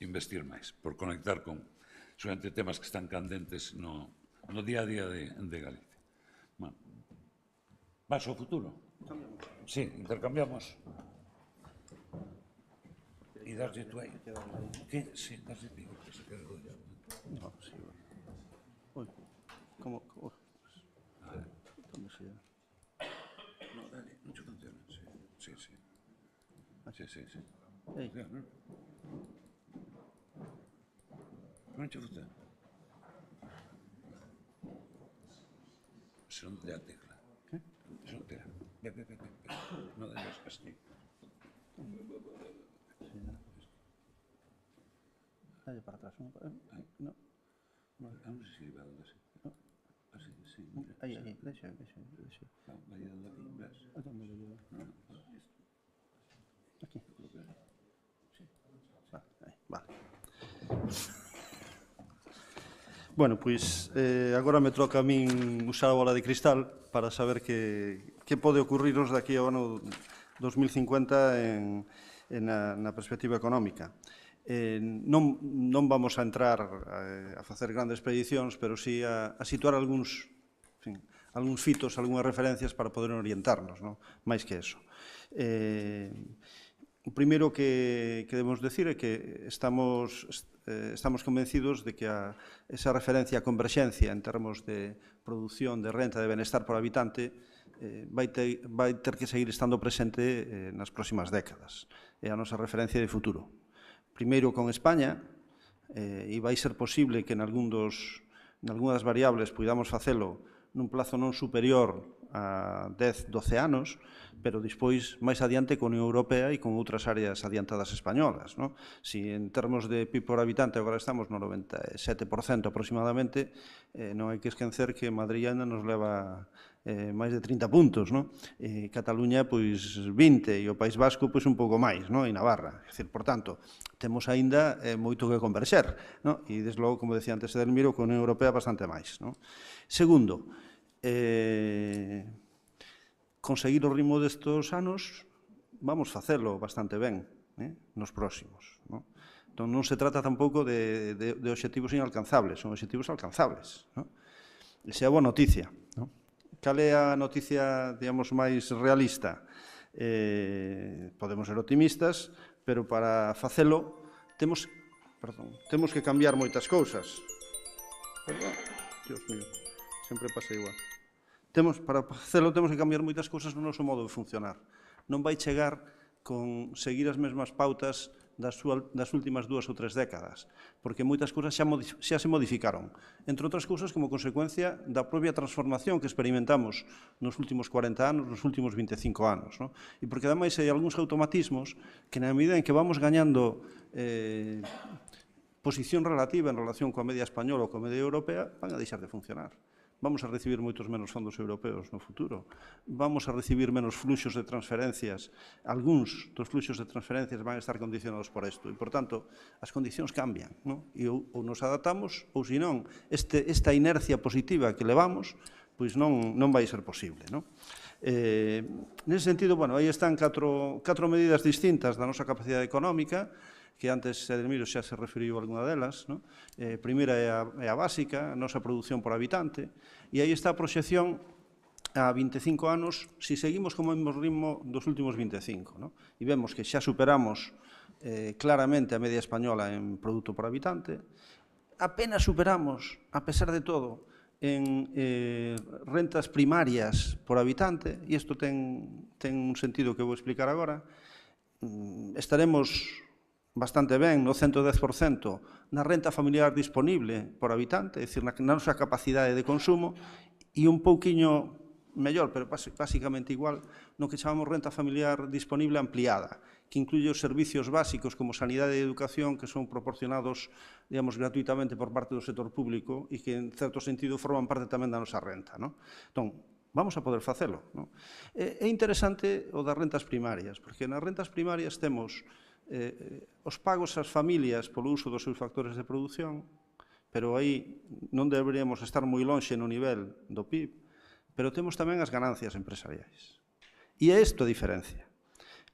investir máis, por conectar con solamente temas que están candentes no día a día de Galicia. Vas ao futuro? Sí, intercambiamos. e darlle tú aí. Que? Sí, darlle pico, que se quede do llamo. No, sí, bueno. Uy, ¿cómo? ¿Cómo se llama? No, dale, non che funciona. Sí. Sí. Ei. Non che funciona. Se non te dá a tecla. ¿Qué? Se non te dá. Ve. No debes así. Dale para atrás. No. Non sei se va donde así. Así, sí. Ahí, deixa. Vai dando aquí, ves? Aquí. Sí. Vale. Bueno, pois agora me troca a min usar a bola de cristal para saber que pode ocurrirnos daqui ao ano 2050 na perspectiva económica. Non vamos a entrar a facer grandes predicións, pero sí a situar algúns fitos, algunhas referencias para poder orientarnos, máis que eso. O primeiro que debemos decir é que estamos convencidos de que esa referencia a converxencia en termos de produción de renta de benestar por habitante vai ter que seguir estando presente nas próximas décadas. É a nosa referencia de futuro. Primeiro con España, e vai ser posible que en algunhas das variables podamos facelo nun plazo non superior a 10-12 anos, pero despois máis adiante con a Unión Europea e con outras áreas adiantadas españolas. Si en termos de PIB por habitante agora estamos no 97% aproximadamente, non hai que esquecer que Madrid ainda nos leva máis de 30 puntos, Cataluña pois 20 e o País Vasco pois un pouco máis, e Navarra. Por tanto, temos aínda moito que converxer, e desde logo, como decía antes Edelmiro, con a Unión Europea bastante máis. Segundo, conseguir o ritmo destes anos, vamos facelo bastante ben nos próximos. Entón, non se trata tampouco de obxectivos inalcanzables, son obxectivos alcanzables. Esa é a boa noticia. Cal é a noticia, digamos, máis realista? Podemos ser optimistas, pero para facelo temos que cambiar moitas cousas. Perdón, Dios mío, sempre pasa igual. Para facelo temos que cambiar moitas cousas no noso modo de funcionar. Non vai chegar con seguir as mesmas pautas das últimas 2 ou 3 décadas, porque moitas cousas xa se modificaron, entre outras cousas como consecuencia da propia transformación que experimentamos nos últimos 40 anos, nos últimos 25 anos. E porque, ademais, hai algúns automatismos que, na medida en que vamos gañando posición relativa en relación coa media española ou coa media europea, van a deixar de funcionar. Vamos a recibir moitos menos fondos europeos no futuro, vamos a recibir menos fluxos de transferencias, algúns dos fluxos de transferencias van a estar condicionados por isto, e, por tanto, as condicións cambian, e ou nos adaptamos, ou, se non, esta inercia positiva que levamos, pois non vai ser posible. Nese sentido, aí están 4 medidas distintas da nosa capacidade económica, que antes Edelmiro xa se referiu a alguna delas. Primeira é a básica, a nosa produción por habitante, e aí está a proxección a 25 anos, se seguimos como mesmo ritmo dos últimos 25. E vemos que xa superamos claramente a media española en produto por habitante, apenas superamos, a pesar de todo, en rentas primarias por habitante, e isto ten un sentido que vou explicar agora. Estaremos bastante ben, no 110%, na renta familiar disponible por habitante, é dicir, na nosa capacidade de consumo, e un pouquiño mellor, pero basicamente igual, no que chamamos renta familiar disponible ampliada, que incluye os servicios básicos como sanidade e educación que son proporcionados, digamos, gratuitamente por parte do sector público e que, en certo sentido, forman parte tamén da nosa renta. Entón, vamos a poder facelo. É interesante o das rentas primarias, porque nas rentas primarias temos os pagos ás familias polo uso dos seus factores de produción, pero aí non deberíamos estar moi lonxe no nivel do PIB, pero temos tamén as ganancias empresariais. E é isto a diferencia.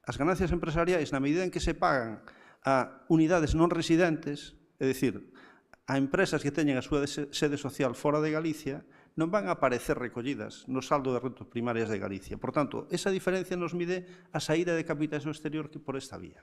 As ganancias empresariais, na medida en que se pagan a unidades non residentes, é dicir, a empresas que teñen a súa sede social fora de Galicia, non van a aparecer recollidas no saldo de rentas primarias de Galicia. Por tanto, esa diferencia nos mide a saída de capitais ao exterior que por esta vía.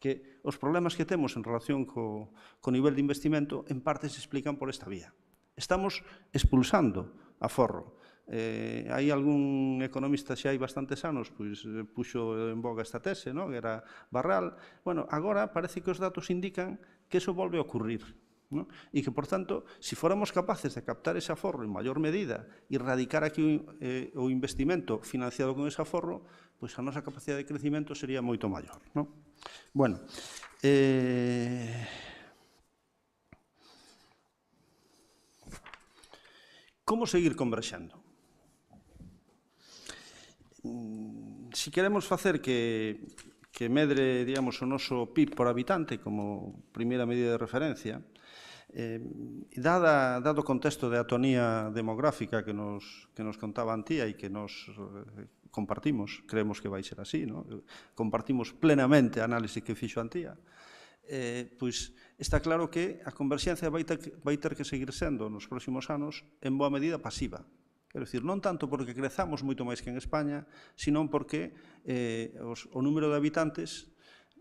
Que os problemas que temos en relación co nivel de investimento en parte se explican por esta vía. Estamos expulsando aforro. Hai algún economista xa hai bastantes anos puxo en boga esta tese, que era Barral. Bueno, agora parece que os datos indican que eso volve a ocurrir. E que, por tanto, se fóramos capaces de captar ese aforro en maior medida e erradicar aquí o investimento financiado con ese aforro, pois a nosa capacidade de crecimento sería moito maior. Bueno, como seguir converxendo? Se queremos facer que medre, digamos, o noso PIB por habitante como primeira medida de referencia, dado o contexto de atonía demográfica que nos contaba Antía e que nos compartimos, creemos que vai ser así, compartimos plenamente a análise que fixo Antía, pois está claro que a converxencia vai ter que seguir sendo nos próximos anos en boa medida pasiva. Quero dicir, non tanto porque crezamos moito máis que en España, senón porque o número de habitantes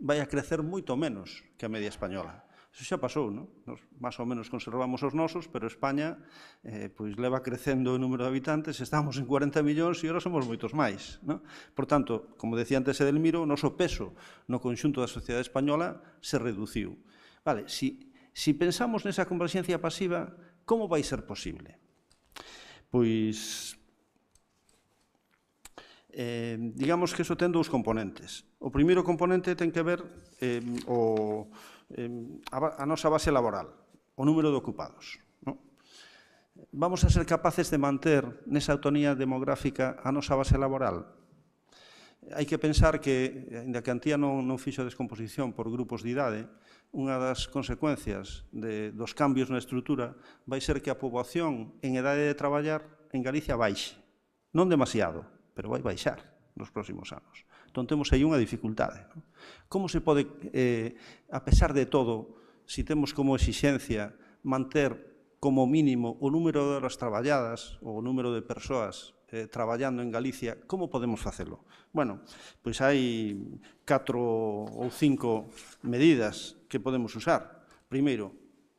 vai a crecer moito menos que a media española. Eso xa pasou, non? Nos máis ou menos conservamos os nosos, pero España leva crecendo o número de habitantes, estamos en 40 millóns e agora somos moitos máis. Por tanto, como decía antes Edelmiro, o noso peso no conxunto da sociedade española se reduciu. Vale, se pensamos nesa converxencia pasiva, como vai ser posible? Pois, digamos que iso ten dous componentes. O primeiro componente ten que ver a nosa base laboral, o número de ocupados. Vamos a ser capaces de manter nesa autonomía demográfica a nosa base laboral? Hai que pensar que, ainda que Antía non fixo descomposición por grupos de idade, unha das consecuencias dos cambios na estrutura vai ser que a poboación en idade de traballar en Galicia baixe. Non demasiado, pero vai baixar nos próximos anos. Entón, temos aí unha dificultade. Como se pode, a pesar de todo, se temos como exixencia manter como mínimo o número de horas traballadas ou o número de persoas traballando en Galicia, como podemos facelo? Bueno, pois hai 4 ou 5 medidas que podemos usar. Primeiro,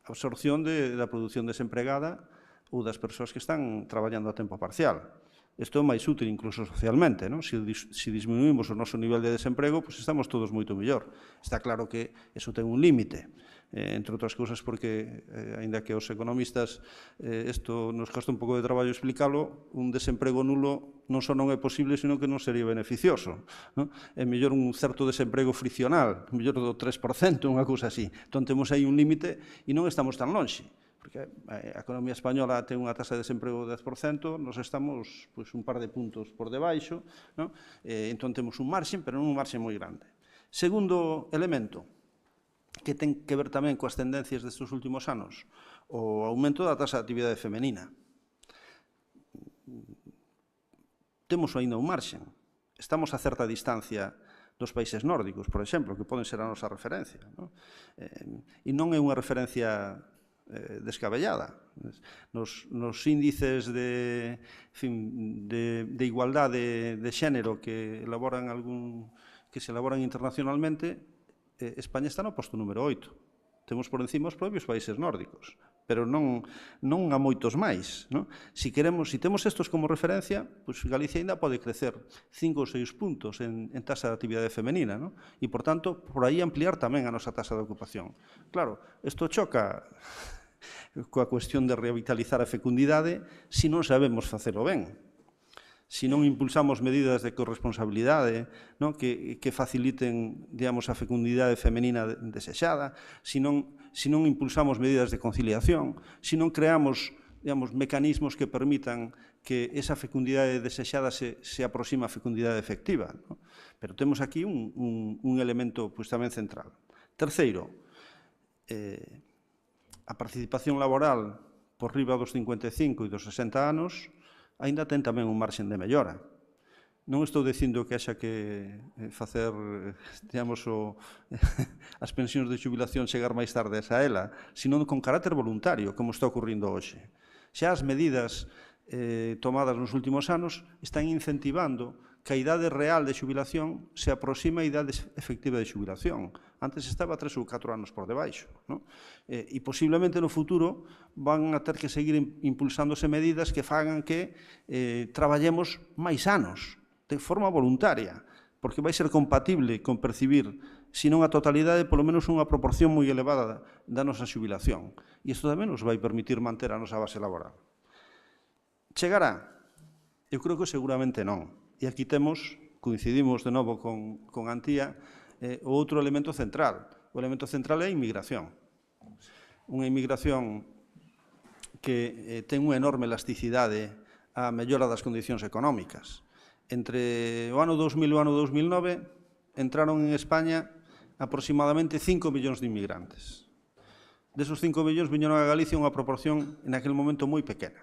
a absorción da produción desempregada ou das persoas que están traballando a tempo parcial. Isto é máis útil incluso socialmente. Se disminuímos o noso nivel de desemprego, pois estamos todos moito mellor. Está claro que iso ten un límite. Entre outras cousas porque, aínda que os economistas isto nos costa un pouco de traballo explicalo, un desemprego nulo non só non é posible, sino que non sería beneficioso. É mellor un certo desemprego friccional, mellor do 3%, unha cousa así. Entón, temos aí un límite e non estamos tan lonxe, porque a economía española ten unha tasa de desemprego de 10%, nos estamos un par de puntos por debaixo, entón temos un marxen, pero non un marxen moi grande. Segundo elemento, que ten que ver tamén coas tendencias destes últimos anos, o aumento da tasa de actividade femenina. Temos ainda un marxen. Estamos a certa distancia dos países nórdicos, por exemplo, que poden ser a nosa referencia. E non é unha referencia descabellada. Nos índices de igualdade de xénero que se elaboran internacionalmente, España está no posto número 8. Temos por encima os propios países nórdicos, pero non a moitos máis. Se temos estos como referencia, pois Galicia ainda pode crecer 5 ou 6 puntos en tasa de actividade femenina, e, por tanto, por aí ampliar tamén a nosa tasa de ocupación. Claro, isto choca coa cuestión de revitalizar a fecundidade se non sabemos facelo ben. Se non impulsamos medidas de corresponsabilidade que faciliten, digamos, a fecundidade femenina desexada, se non impulsamos medidas de conciliación, se non creamos, digamos, mecanismos que permitan que esa fecundidade desexada se aproxima á fecundidade efectiva. Pero temos aquí un elemento tamén central. Terceiro, a participación laboral por riba dos 55 e dos 60 anos aínda ten tamén un marxen de mellora. Non estou dicindo que haxa que facer, digamos, as pensións de xubilación chegar máis tarde a ela, sino con carácter voluntario, como está ocurrindo hoxe. Xa as medidas tomadas nos últimos anos están incentivando que a idade real de xubilación se aproxima a idade efectiva de xubilación. Antes estaba 3 ou 4 anos por debaixo. E posiblemente no futuro van a ter que seguir impulsándose medidas que fagan que traballemos máis anos, de forma voluntaria, porque vai ser compatible con percibir, se non a totalidade, polo menos unha proporción moi elevada da nosa xubilación. E isto tamén nos vai permitir manter a nosa base laboral. Chegará? Eu creo que seguramente non. E aquí coincidimos de novo con Antía, o outro elemento central. O elemento central é a inmigración. Unha inmigración que ten unha enorme elasticidade á mellora das condicións económicas. Entre o ano 2000 e o ano 2009 entraron en España aproximadamente 5 millóns de inmigrantes. Desos 5 millóns viñeron a Galicia unha proporción en aquel momento moi pequena.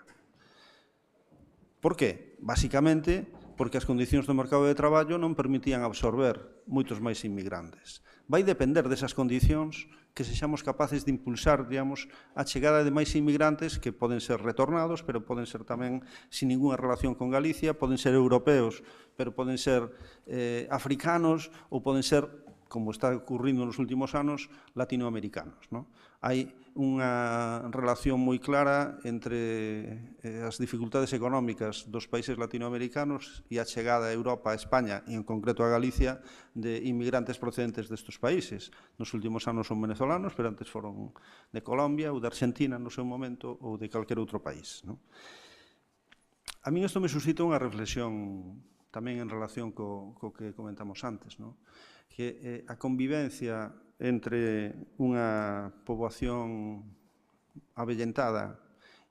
Por qué? Básicamente porque as condicións do mercado de traballo non permitían absorber moitos máis inmigrantes. Vai depender desas condicións que sexamos capaces de impulsar, digamos, a chegada de máis inmigrantes que poden ser retornados, pero poden ser tamén sin ninguna relación con Galicia, poden ser europeos, pero poden ser africanos ou poden ser, como está ocurrindo nos últimos anos, latinoamericanos. Hai unha relación moi clara entre as dificultades económicas dos países latinoamericanos e a chegada a Europa, a España e en concreto a Galicia de inmigrantes procedentes destes países. Nos últimos anos son venezolanos, pero antes foron de Colombia ou de Argentina no seu momento ou de calquer outro país. A min isto me suscita unha reflexión tamén en relación co que comentamos antes, que a convivencia entre unha poboación avellentada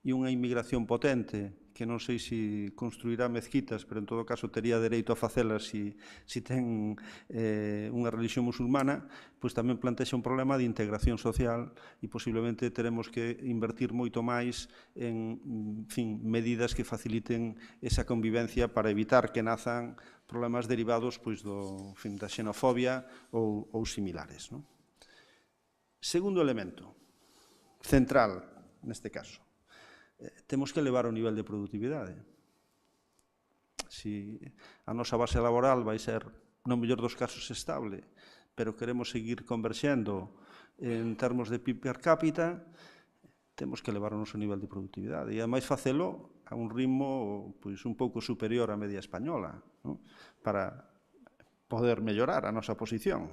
e unha inmigración potente, que non sei se construirá mezquitas, pero en todo caso tería dereito a facelas se ten unha religión musulmana, pois tamén plantexa un problema de integración social e posiblemente teremos que invertir moito máis en medidas que faciliten esa convivencia para evitar que nazan problemas derivados da xenofobia ou similares. Segundo elemento, central neste caso, temos que elevar o nivel de produtividade. Se a nosa base laboral vai ser, no mellor dos casos, estable, pero queremos seguir converxendo en termos de PIB per cápita, temos que elevar o noso nivel de produtividade e, ademais, facelo a un ritmo un pouco superior á media española, para poder mellorar a nosa posición.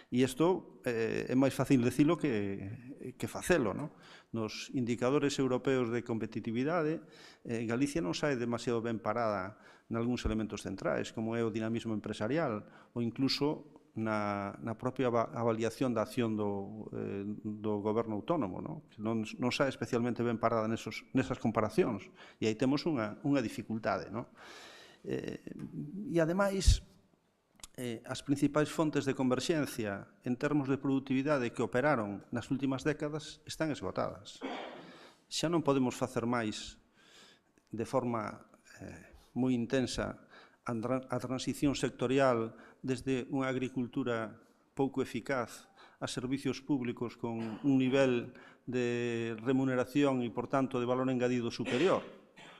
E isto é máis fácil dicilo que facelo. Nos indicadores europeos de competitividade, Galicia non sae demasiado ben parada nalgúns elementos centrais, como é o dinamismo empresarial ou incluso na propia avaliación da acción do goberno autónomo, que non sae especialmente ben parada nesas comparacións. E aí temos unha dificultade. E, ademais, as principais fontes de converxencia en termos de produtividade que operaron nas últimas décadas están esgotadas. Xa non podemos facer máis de forma moi intensa a transición sectorial desde unha agricultura pouco eficaz a servicios públicos con un nivel de remuneración e, por tanto, de valor engadido superior.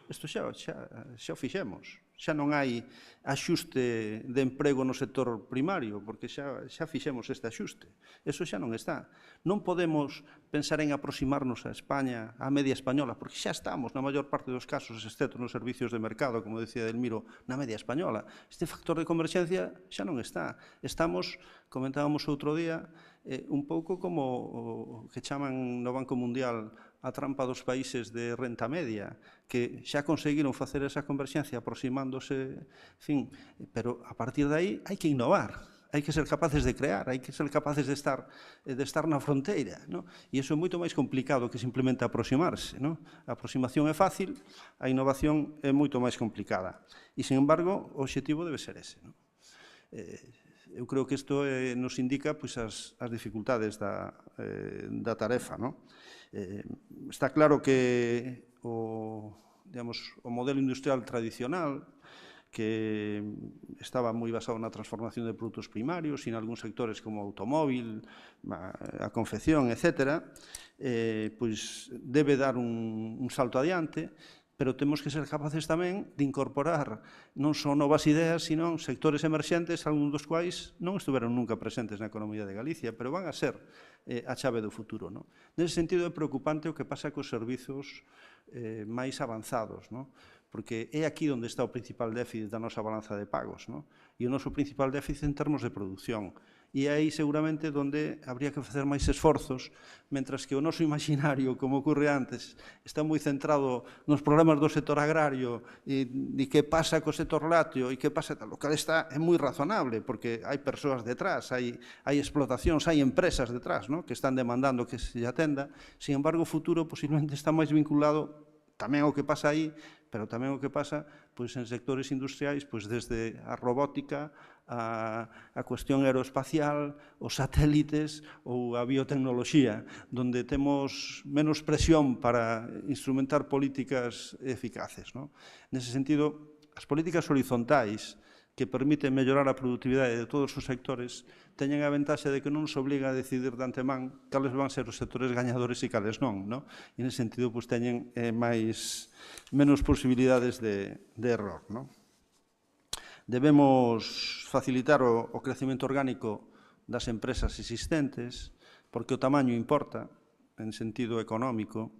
Isto xa o fixemos. Xa non hai axuste de emprego no sector primario, porque xa fixemos este axuste. Eso xa non está. Non podemos pensar en aproximarnos a España, a media española, porque xa estamos, na maior parte dos casos, excepto nos servicios de mercado, como decía Delmiro, na media española. Este factor de converxencia xa non está. Estamos, comentábamos outro día, un pouco como o que chaman no Banco Mundial a trampa dos países de renta media, que xa conseguiron facer esa converxencia aproximándose, pero a partir de aí hai que innovar, hai que ser capaces de crear, hai que ser capaces de estar na fronteira. E iso é moito máis complicado que simplemente aproximarse. A aproximación é fácil, a innovación é moito máis complicada. E, sin embargo, o obxectivo debe ser ese. Eu creo que isto nos indica as dificultades da tarefa. Está claro que o modelo industrial tradicional, que estaba moi basado na transformación de produtos primarios e en algúns sectores como o automóvil, a confección, etc., pois debe dar un salto adiante, pero temos que ser capaces tamén de incorporar non só novas ideas, sino sectores emerxentes, algúns dos quais non estuveron nunca presentes na economía de Galicia, pero van a ser a chave do futuro. Nese sentido, é preocupante o que pasa cos servizos máis avanzados, porque é aquí onde está o principal déficit da nosa balanza de pagos, e o noso principal déficit en termos de produción. E é aí seguramente onde habría que facer máis esforzos, mentras que o noso imaginario, como ocurre antes, está moi centrado nos problemas do sector agrario e que pasa co sector lácteo e que pasa tal. O que está é moi razonable, porque hai persoas detrás, hai explotacións, hai empresas detrás que están demandando que se atenda. Sin embargo, o futuro posiblemente está máis vinculado tamén ao que pasa aí, pero tamén o que pasa en sectores industriais, desde a robótica, a cuestión aeroespacial, os satélites ou a biotecnoloxía, onde temos menos presión para instrumentar políticas eficaces. Nese sentido, as políticas horizontais que permiten mellorar a productividade de todos os sectores teñen a ventaxa de que non nos obliga a decidir de antemán cales van ser os sectores gañadores e cales non. E nese sentido, teñen menos posibilidades de error. Debemos facilitar o crecemento orgánico das empresas existentes, porque o tamaño importa, en sentido económico.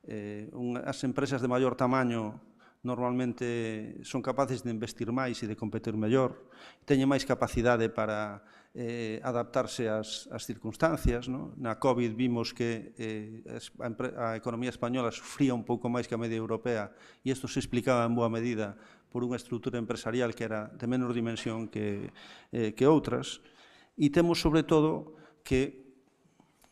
As empresas de maior tamaño normalmente son capaces de investir máis e de competir mellor, teñen máis capacidade para adaptarse ás circunstancias. Na COVID vimos que a economía española sufría un pouco máis que a media europea e isto se explicaba en boa medida por unha estrutura empresarial que era de menor dimensión que outras, e temos, sobre todo, que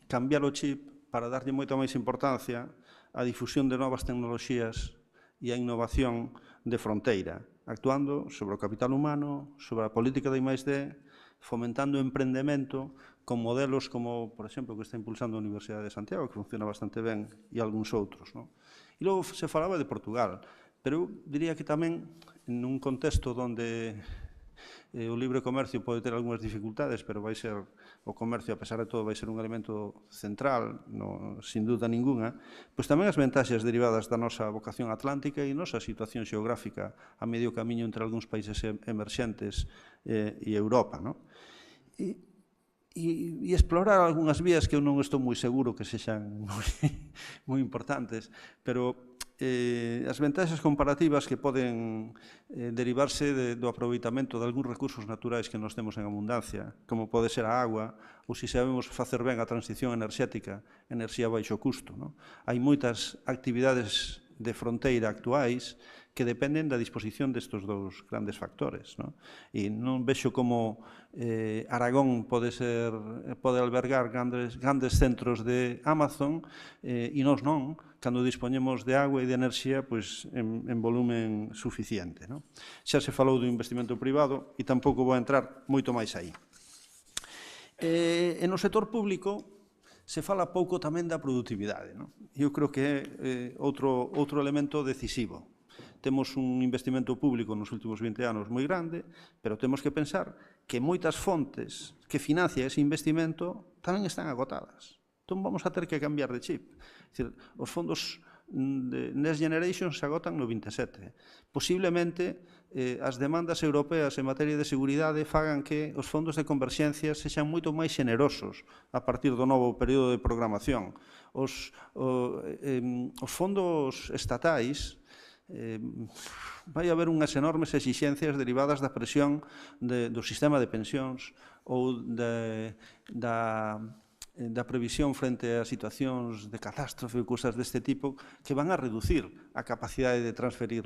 cambiar o chip para darlle moita máis importancia á difusión de novas tecnoloxías e a innovación de fronteira, actuando sobre o capital humano, sobre a política de I+D, fomentando o emprendemento con modelos como, por exemplo, que está impulsando a Universidade de Santiago, que funciona bastante ben, e algúns outros. E logo se falaba de Portugal, pero eu diría que tamén, en un contexto onde o libre comercio pode ter algunhas dificultades, pero vai ser o comercio, a pesar de todo, vai ser un elemento central, sin dúda ninguna, tamén as ventaxas derivadas da nosa vocación atlántica e nosa situación xeográfica a medio camiño entre algúns países emerxentes e Europa. E explorar algunhas vías que eu non estou moi seguro que sexan moi importantes, pero as ventaxas comparativas que poden derivarse do aproveitamento de algúns recursos naturais que nos temos en abundancia, como pode ser a agua, ou se sabemos facer ben a transición enerxética, enerxía baixo custo. Hai moitas actividades de fronteira actuais que dependen da disposición destes dous grandes factores. E non vexo como Aragón pode albergar grandes centros de Amazon e nós non, cando dispoñemos de agua e de enerxía en volumen suficiente. Xa se falou do investimento privado e tampouco vou entrar moito máis aí. E no sector público se fala pouco tamén da produtividade. Eu creo que é outro elemento decisivo. Temos un investimento público nos últimos 20 anos moi grande, pero temos que pensar que moitas fontes que financian ese investimento tamén están agotadas. Entón vamos a ter que cambiar de chip. Os fondos de Next Generation se agotan no 27. Posiblemente as demandas europeas en materia de seguridade fagan que os fondos de converxencia sexan moito máis xenerosos a partir do novo período de programación. Os fondos estatais vai haber unhas enormes exixencias derivadas da presión do sistema de pensións ou da previsión frente a situacións de catástrofe ou cousas deste tipo que van a reducir a capacidade de transferir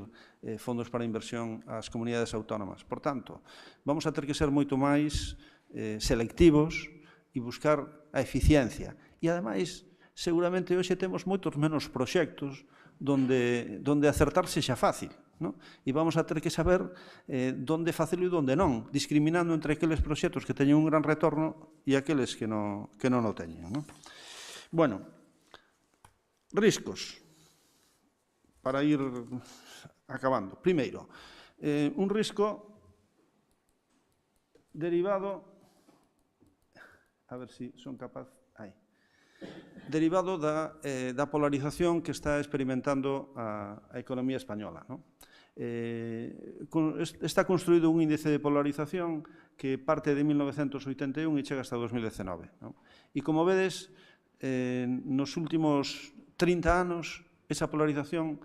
fondos para inversión ás comunidades autónomas. Por tanto, vamos a ter que ser moito máis selectivos e buscar a eficiencia. E, ademais, seguramente hoxe temos moitos menos proxectos donde acertar sexa fácil. E vamos a ter que saber onde facelo e onde non, discriminando entre aqueles proxectos que teñen un gran retorno e aqueles que non o teñen. Bueno, riscos, para ir acabando. Primeiro, un risco derivado, a ver se son capaz, aí, derivado da polarización que está experimentando a economía española. Está construído un índice de polarización que parte de 1981 e chega hasta 2019. E como vedes, nos últimos 30 anos, esa polarización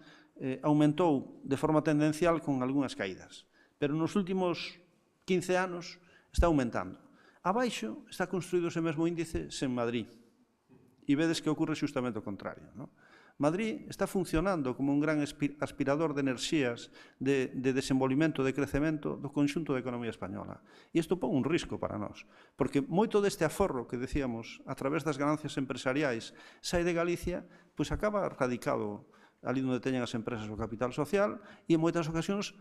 aumentou de forma tendencial con algunhas caídas, pero nos últimos 15 anos está aumentando. Abaixo está construído ese mesmo índice sen Madrid, e vedes que ocorre xustamente o contrario. Madrid está funcionando como un gran aspirador de enerxías, de desenvolvimento, de crecemento do conxunto da economía española. E isto pon un risco para nós, porque moito deste aforro que decíamos a través das ganancias empresariais sai de Galicia, pois acaba radicado ali onde teñen as empresas o capital social e en moitas ocasións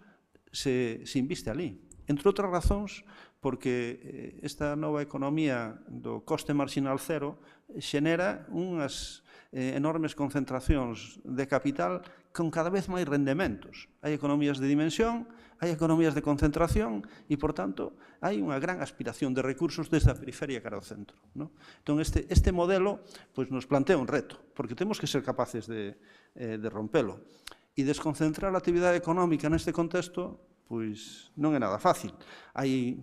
se inviste ali. Entre outras razóns, porque esta nova economía do coste marginal cero xenera unhas enormes concentracións de capital con cada vez máis rendementos. Hai economías de dimensión, hai economías de concentración e, por tanto, hai unha gran aspiración de recursos desde a periferia cara ao centro. Entón, este modelo nos plantea un reto, porque temos que ser capaces de rompelo. E desconcentrar a actividade económica neste contexto pois non é nada fácil. Hai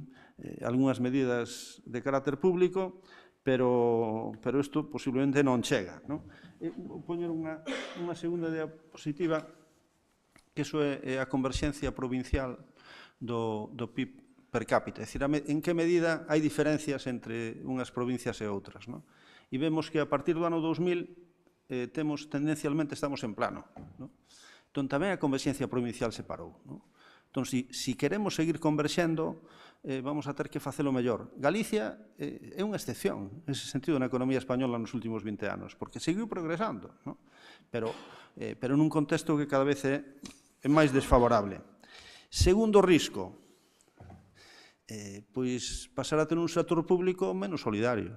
algunhas medidas de carácter público, pero isto posiblemente non chega. Vou poñer unha segunda diapositiva, que iso é a converxencia provincial do PIB per cápita. É dicir, en que medida hai diferencias entre unhas provincias e outras. E vemos que a partir do ano 2000 tendencialmente estamos en plano. Entón, tamén a converxencia provincial se parou. Entón, se queremos seguir converxendo, vamos a ter que facelo mellor. Galicia é unha excepción, nese sentido, na economía española nos últimos 20 anos, porque seguiu progresando, pero nun contexto que cada vez é máis desfavorable. Segundo risco, pois pasar a ter un sector público menos solidario.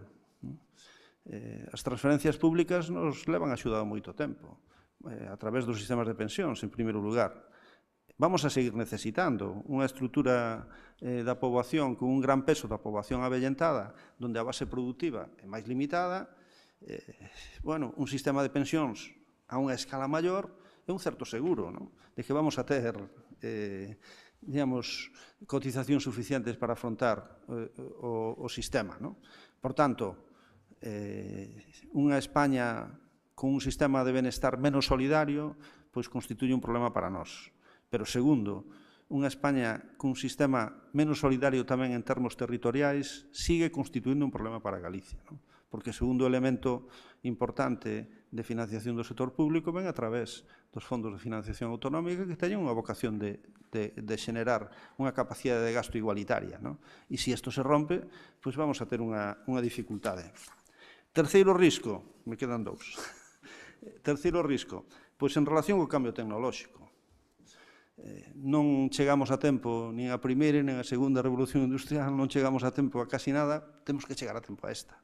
As transferencias públicas nos levan axudado moito tempo, a través dos sistemas de pensións, en primeiro lugar. Vamos a seguir necesitando unha estrutura da poboación con un gran peso da poboación avellentada, onde a base productiva é máis limitada. Un sistema de pensións a unha escala maior é un certo seguro de que vamos a ter cotizacións suficientes para afrontar o sistema. Por tanto, unha España con un sistema de benestar menos solidario pois constituye un problema para nós. Pero, segundo, unha España cun sistema menos solidario tamén en termos territoriais sigue constituindo un problema para Galicia, porque o segundo elemento importante de financiación do sector público ven a través dos fondos de financiación autonómica que teñen unha vocación de xenerar unha capacidade de gasto igualitaria. E se isto se rompe, pois vamos a ter unha dificultade. Terceiro risco, me quedan dous. Terceiro risco, pois en relación ao cambio tecnolóxico. Non chegamos a tempo nin a primeira nin a segunda revolución industrial, non chegamos a tempo a casi nada, temos que chegar a tempo a esta.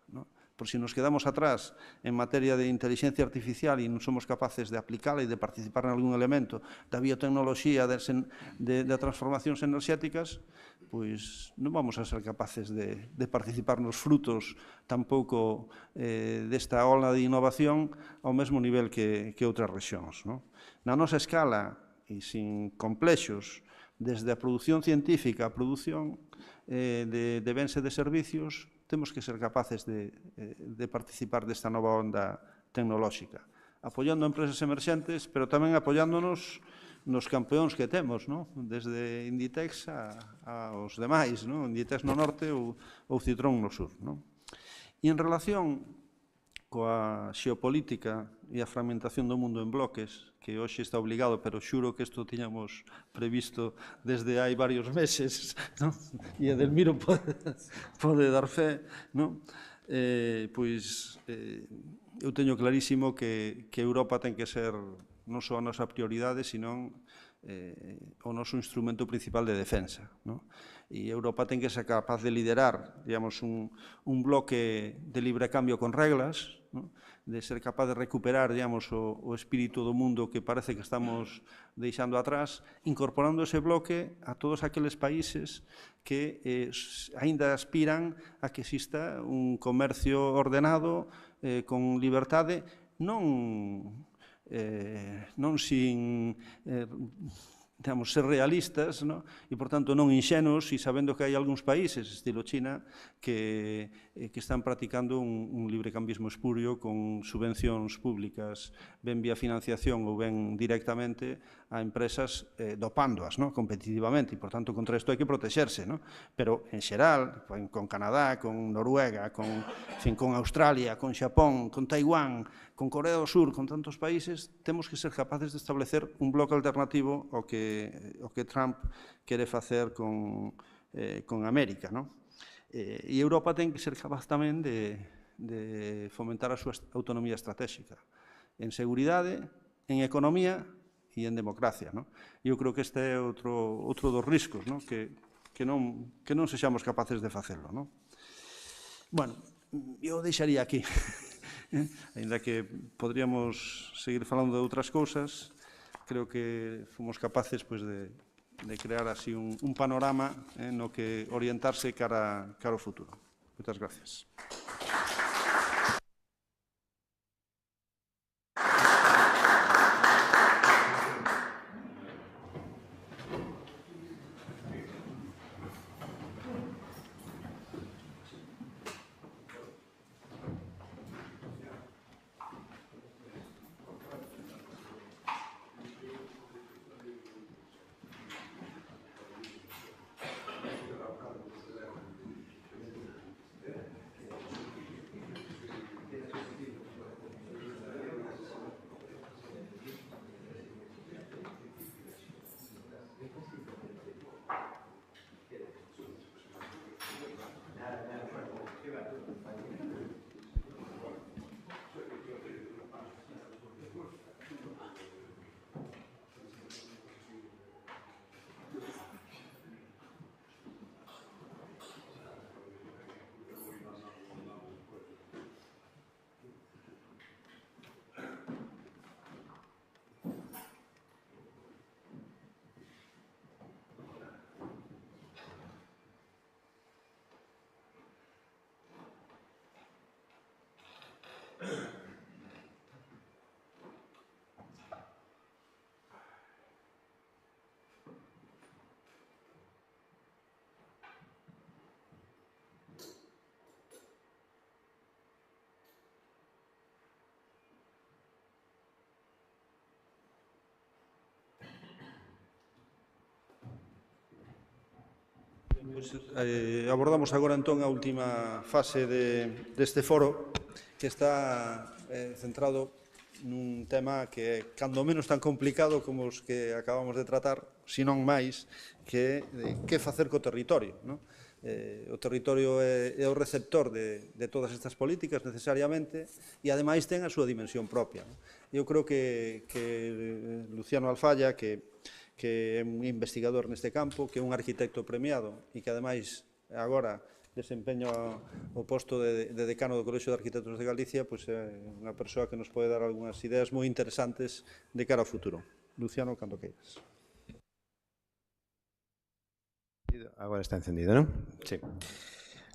Por si nos quedamos atrás en materia de inteligencia artificial e non somos capaces de aplicala e de participar en algún elemento da biotecnoloxía, de transformacións enerxéticas, pois non vamos a ser capaces de participar nos frutos tampouco desta ola de innovación ao mesmo nivel que outras rexións. Na nosa escala e sin complexos, desde a produción científica a produción de bens e de servicios, temos que ser capaces de participar desta nova onda tecnolóxica, apoiando empresas emerxentes, pero tamén apoiándonos nos campeóns que temos, desde Inditex aos demais, Inditex no norte ou Citrón no sur. E en relación coa xeopolítica e a fragmentación do mundo en bloques, que hoxe está obligado, pero xuro que isto tiñamos previsto desde hai varios meses, e Edelmiro pode dar fe, pois eu teño clarísimo que Europa ten que ser non só a nosa prioridade, senón o noso instrumento principal de defensa. E Europa ten que ser capaz de liderar, digamos, un bloque de libre cambio con reglas, non? De ser capaz de recuperar, digamos, o espírito do mundo que parece que estamos deixando atrás, incorporando ese bloque a todos aqueles países que aínda aspiran a que exista un comercio ordenado, con liberdade, non sin digamos, ser realistas, ¿no? E, por tanto, non inxenuos, e sabendo que hai algúns países, estilo China, que están practicando un librecambismo espurio con subvencións públicas, ben vía financiación ou ben directamente a empresas dopándoas, ¿no? Competitivamente, e, por tanto, contra isto hai que protexerse, ¿no? Pero, en xeral, con Canadá, con Noruega, con Australia, con Xapón, con Taiwán, con Corea do Sur, con tantos países, temos que ser capaces de establecer un bloque alternativo ao que Trump quere facer con América, ¿no? E Europa ten que ser capaz tamén de fomentar a súa autonomía estratégica en seguridade, en economía e en democracia, ¿no? Eu creo que este é outro dos riscos, ¿no? Que non sexamos capaces de facelo, ¿no? Bueno, eu deixaría aquí, ainda que podríamos seguir falando de outras cousas. Creo que fomos capaces de crear así un panorama no que orientarse cara ao futuro. Moitas gracias. Abordamos agora entón a última fase deste foro, que está centrado nun tema que é cando menos tan complicado como os que acabamos de tratar, senón máis, que que facer co territorio, non? O territorio é o receptor de todas estas políticas necesariamente e ademais ten a súa dimensión propia. Eu creo que Luciano Alfalla, que é un investigador neste campo, que é un arquitecto premiado e que ademais agora desempeña o posto de decano do Colexio de Arquitectos de Galicia, pois é unha persoa que nos pode dar algunhas ideas moi interesantes de cara ao futuro. Luciano, cando queiras. Agora está encendido, non? Sí.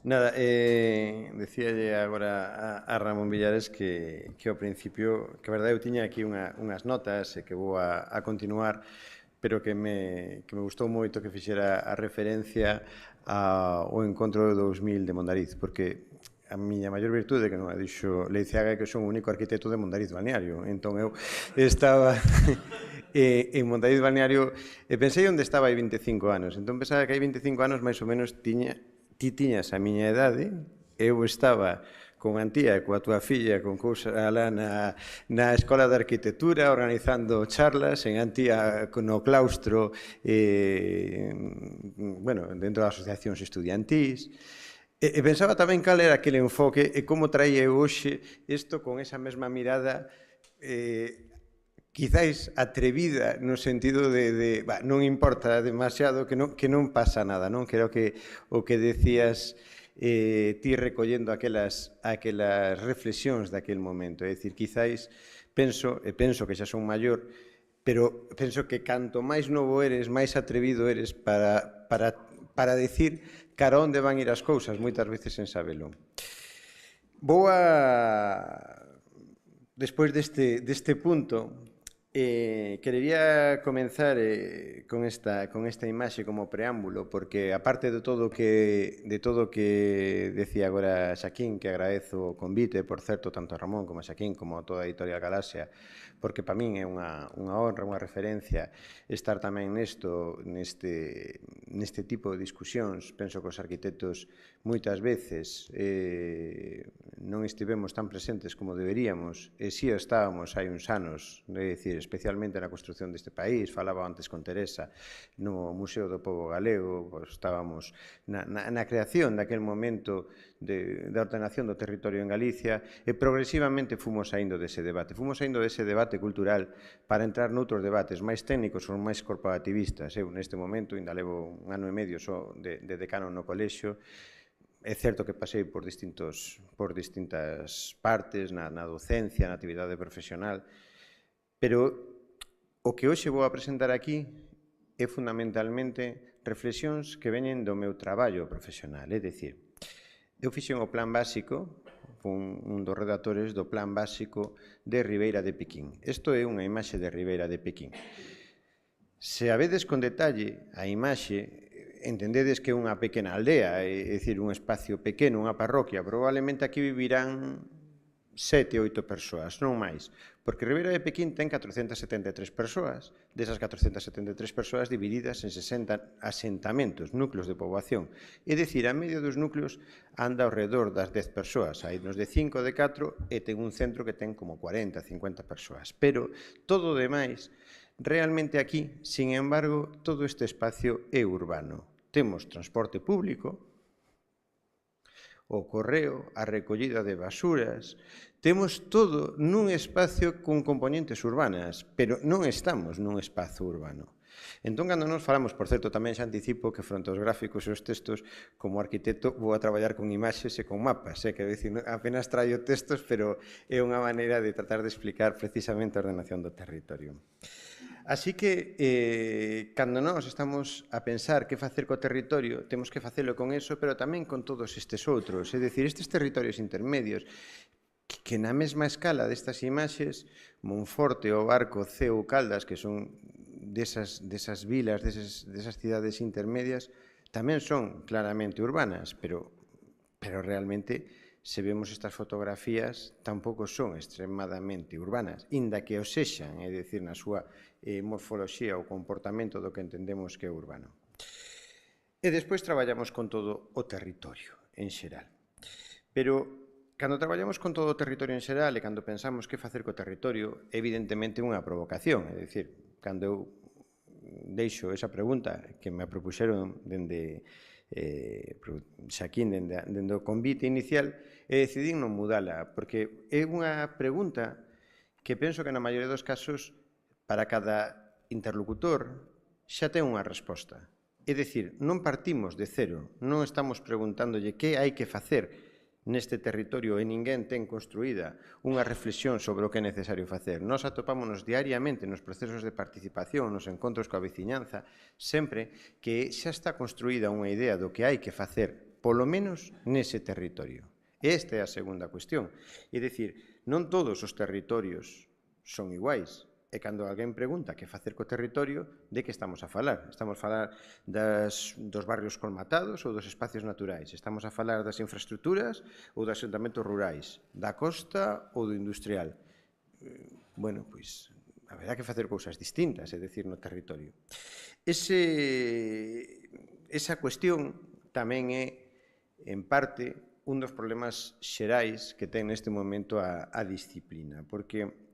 Nada, decíalle agora a Ramón Villares que ao principio, que a verdade eu tiña aquí unhas notas e que vou a continuar, pero que me gustou moito que fixera a referencia ao encontro de 2000 de Mondariz, porque a miña maior virtude, que non a dixo Leiceaga, é que son o único arquitecto de Mondariz Balneario. Entón eu estaba en Mondariz Balneario e pensei onde estaba hai 25 anos. Entón pensaba que hai 25 anos máis ou menos ti tiñas a miña idade, eu estaba con Antía e coa túa filla con cousa alá na Escola de Arquitectura organizando charlas en Antía no claustro dentro das asociacións estudiantís e pensaba tamén cal era aquele enfoque e como traía hoxe isto con esa mesma mirada quizáis atrevida no sentido de non importa demasiado, que non pasa nada, non? Creo que o que decías ti recollendo aquelas reflexións daquel momento. É dicir, quizáis, penso que xa son maior, pero penso que canto máis novo eres, máis atrevido eres para decir cara onde van ir as cousas, moitas veces sen sabelo. Vou a... Despois deste punto, querería comenzar con esta imaxe como preámbulo, porque aparte de todo que decía agora Xaquín, que agradezo o convite, por certo, tanto a Ramón como a Xaquín, como a toda a Editorial Galaxia, porque para min é unha honra, unha referencia estar tamén neste tipo de discusións. Penso que os arquitectos moitas veces non estivemos tan presentes como deberíamos, e si estábamos hai uns anos, é dicir, especialmente na construción deste país. Falaba antes con Teresa no Museo do Pobo Galego, estábamos na creación daquel momento da ordenación do territorio en Galicia, e progresivamente fomos saindo dese debate cultural para entrar noutros debates máis técnicos ou máis corporativistas. Eu neste momento ainda levo 1 ano e medio só de decano no colexio. É certo que pasei por distintas partes, na docencia, na actividade profesional, pero o que hoxe vou a presentar aquí é fundamentalmente reflexións que veñen do meu traballo profesional. É dicir, eu fixen o plan básico, fun un dos redactores do plan básico de Ribeira de Piquín. Isto é unha imaxe de Ribeira de Piquín. Se a vedes con detalle a imaxe, entendedes que é unha pequena aldea, é dicir, un espacio pequeno, unha parroquia. Probablemente aquí vivirán 7 ou 8 persoas, non máis, porque Ribeira de Piquín ten 473 persoas, desas 473 persoas divididas en 60 asentamentos, núcleos de poboación. É dicir, a medio dos núcleos anda ao redor das 10 persoas, hai nos de 5, de 4, e ten un centro que ten como 40, 50 persoas. Pero todo o demais, realmente aquí, sin embargo, todo este espacio é urbano. Temos transporte público, o correo, a recollida de basuras, temos todo nun espacio con componentes urbanas, pero non estamos nun espazo urbano. Entón, cando nos falamos, por certo, tamén xa anticipo que fronte aos gráficos e os textos, como arquitecto, vou a traballar con imaxes e con mapas, quero dicir, apenas traio textos, pero é unha maneira de tratar de explicar precisamente a ordenación do territorio. Así que, cando nós estamos a pensar que facer co territorio, temos que facelo con eso, pero tamén con todos estes outros. É dicir, estes territorios intermedios, que na mesma escala destas imaxes, Monforte, O Barco, Ceo, Caldas, que son desas vilas, desas cidades intermedias, tamén son claramente urbanas, pero realmente, se vemos estas fotografías, tampouco son extremadamente urbanas, inda que o sexan, é dicir, na súa morfoloxía ou comportamento do que entendemos que é urbano. E despois traballamos con todo o territorio en xeral. Pero, cando traballamos con todo o territorio en xeral e cando pensamos que facer co territorio, evidentemente unha provocación, é dicir, cando eu deixo esa pregunta que me propuxeron dende Xaquín, dende o convite inicial, e decidí non mudala, porque é unha pregunta que penso que na maioría dos casos, para cada interlocutor, xa ten unha resposta. É dicir, non partimos de cero, non estamos preguntándolle que hai que facer neste territorio e ninguén ten construída unha reflexión sobre o que é necesario facer. Nós atopámonos diariamente nos procesos de participación, nos encontros coa veciñanza, sempre que xa está construída unha idea do que hai que facer, polo menos nese territorio. Esta é a segunda cuestión. É dicir, non todos os territorios son iguais. E cando alguén pregunta que facer co territorio, de que estamos a falar? Estamos a falar dos barrios colmatados ou dos espacios naturais? Estamos a falar das infraestructuras ou dos asentamentos rurais? Da costa ou do industrial? Bueno, pois, haberá que facer cousas distintas, é dicir, no territorio. Esa cuestión tamén é, en parte, un dos problemas xerais que ten neste momento a disciplina, porque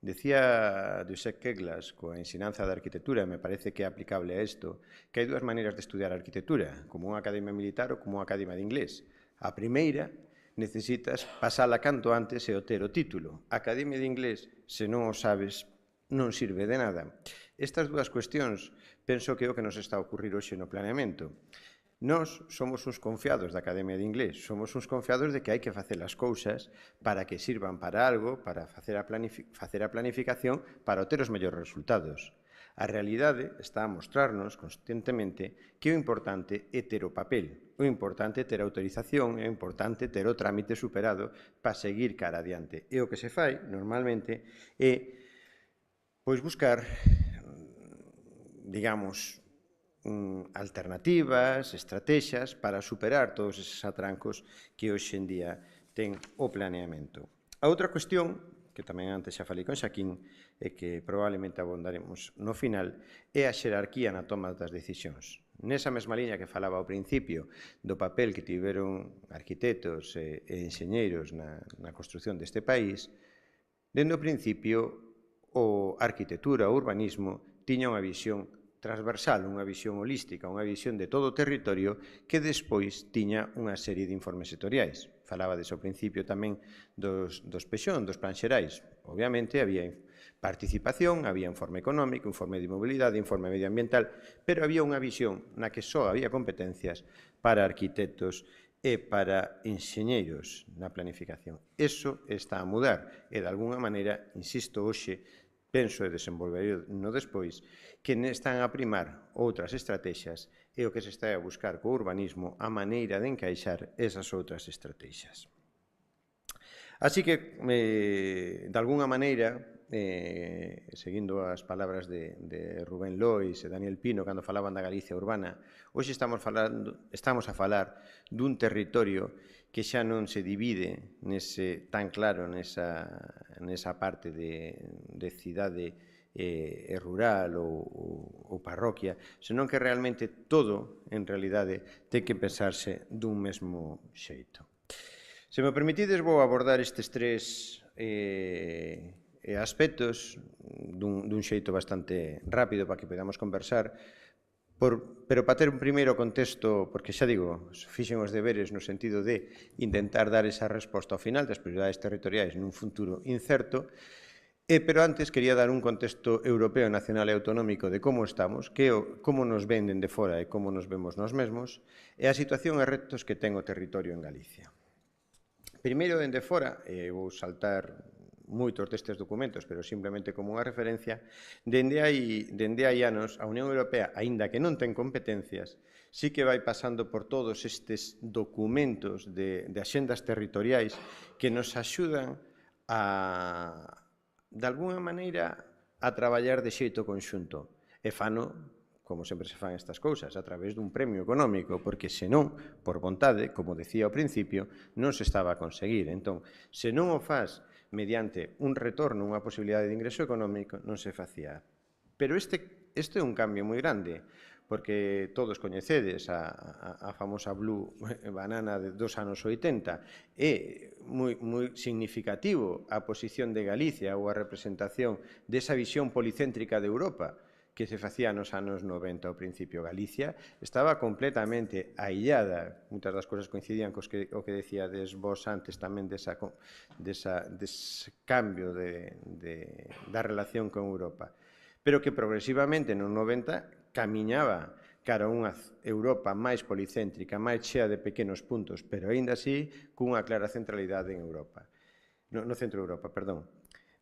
decía Josep Keglas, coa ensinanza da arquitectura, me parece que é aplicable a isto, que hai dúas maneiras de estudiar a arquitectura, como unha academia militar ou como unha academia de inglés. A primeira, necesitas pasala canto antes e obter o título. A academia de inglés, se non o sabes, non sirve de nada. Estas dúas cuestións penso que é o que nos está a ocurrir hoxe no planeamento. Nós somos uns confiados da Academia de Inglés, somos uns confiados de que hai que facer as cousas para que sirvan para algo, para facer a planificación, para obter os mellores resultados. A realidade está a mostrarnos constantemente que o importante é ter o papel, o importante é ter a autorización, é importante ter o trámite superado para seguir cara adiante. E o que se fai, normalmente, é buscar, digamos, alternativas, estrategias para superar todos eses atrancos que hoxe en día ten o planeamento. A outra cuestión, que tamén antes xa falei con Xaquín, e que probablemente abondaremos no final, é a xerarquía na toma das decisións. Nesa mesma liña que falaba ao principio do papel que tiveron arquitectos e enxeñeiros na construción deste país, dende o principio, a arquitectura, o urbanismo, tiña unha visión transversal, unha visión holística, unha visión de todo o territorio que despois tiña unha serie de informes sectoriais. Falaba desde o principio tamén dos PEXON, dos plans xerais. Obviamente, había participación, había informe económico, informe de mobilidade, informe medioambiental, pero había unha visión na que só había competencias para arquitectos e para enxeñeiros na planificación. Eso está a mudar e, de alguna maneira, insisto, hoxe, penso e desenvolverei no despois, que están a primar outras estrategias e o que se está a buscar co urbanismo a maneira de encaixar esas outras estrategias. Así que, de alguna maneira, seguindo as palabras de Rubén Lois e Daniel Pino cando falaban da Galicia urbana, hoxe estamos a falar dun territorio que xa non se divide tan claro nesa parte de cidade rural ou parroquia, senón que realmente todo, en realidade, ten que pensarse dun mesmo xeito. Se me permitides, vou abordar estes tres aspectos dun xeito bastante rápido para que podamos conversar, pero para ter un primeiro contexto, porque xa digo, fixen os deberes no sentido de intentar dar esa resposta ao final das prioridades territoriais nun futuro incerto, pero antes quería dar un contexto europeo, nacional e autonómico de como estamos, como nos ven dende fora e como nos vemos nós mesmos, e a situación e retos que ten o territorio en Galicia. Primeiro, dende fora, vou saltar moitos destes documentos, pero simplemente como unha referencia, dende hai anos, a Unión Europea, aínda que non ten competencias, sí que vai pasando por todos estes documentos de axendas territoriais que nos axudan de alguna maneira, a traballar de xeito conxunto. E fano, como sempre se fan estas cousas, a través dun premio económico, porque senón, por vontade, como decía ao principio, non se estaba a conseguir. Entón, se non o faz mediante un retorno, unha posibilidade de ingreso económico, non se facía. Pero este é un cambio moi grande, porque todos coñecedes a famosa Blue Banana dos anos 80, é moi significativo a posición de Galicia ou a representación desa visión policéntrica de Europa que se facía nos anos 90 ao principio. Galicia estaba completamente aillada, moitas das cousas coincidían co que decíades vos antes tamén dese cambio da relación con Europa, pero que progresivamente no 90 camiñaba cara a unha Europa máis policéntrica, máis chea de pequenos puntos, pero aínda así cunha clara centralidade en Europa, no centro de Europa, perdón.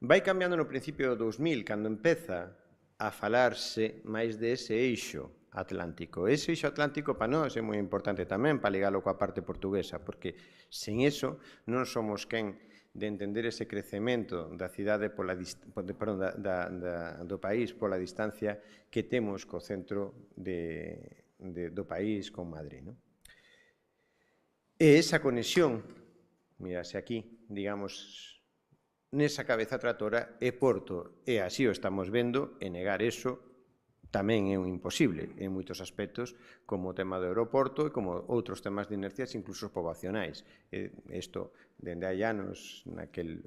Vai cambiando no principio do 2000, cando empeza a falarse máis de ese eixo atlántico. Ese eixo atlántico para nós é moi importante tamén para ligalo coa parte portuguesa, porque sen eso non somos quen de entender ese crecemento da cidade do país pola distancia que temos co centro do país con Madrid. E esa conexión, mirase aquí, digamos, nesa cabeza tratora é Porto, e así o estamos vendo, e negar eso tamén é un imposible en moitos aspectos, como o tema do aeroporto e como outros temas de inercias incluso poboacionais. Isto, dende hai anos, naquel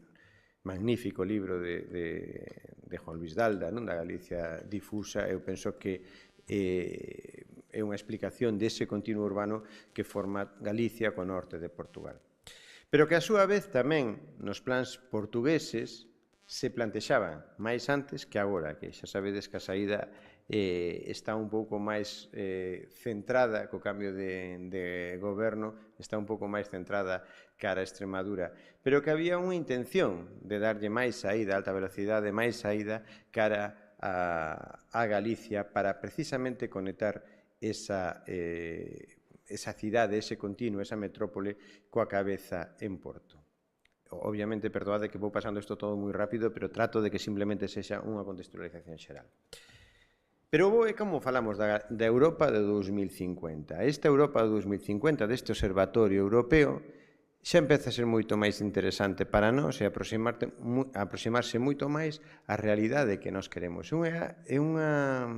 magnífico libro de Juan Luis Dalda, da Galicia difusa, eu penso que é unha explicación dese continuo urbano que forma Galicia co norte de Portugal. Pero que a súa vez tamén nos plans portugueses se plantexaban máis antes que agora, que xa sabedes que a saída está un pouco máis centrada, co cambio de goberno, está un pouco máis centrada cara a Extremadura, pero que había unha intención de darlle máis saída, alta velocidade, máis saída cara a Galicia para precisamente conectar esa cidade, ese continuo, esa metrópole coa cabeza en Porto. Obviamente, perdoade que vou pasando isto todo moi rápido, pero trato de que simplemente sexa unha contextualización xeral. Pero é como falamos da Europa de 2050. Esta Europa de 2050, deste Observatorio Europeo, xa empeza a ser moito máis interesante para nós e aproximarse moito máis á realidade que nós queremos. É unha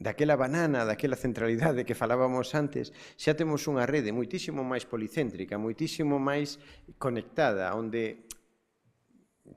daquela banana, daquela centralidade que falábamos antes, xa temos unha rede moitísimo máis policéntrica, moitísimo máis conectada, onde,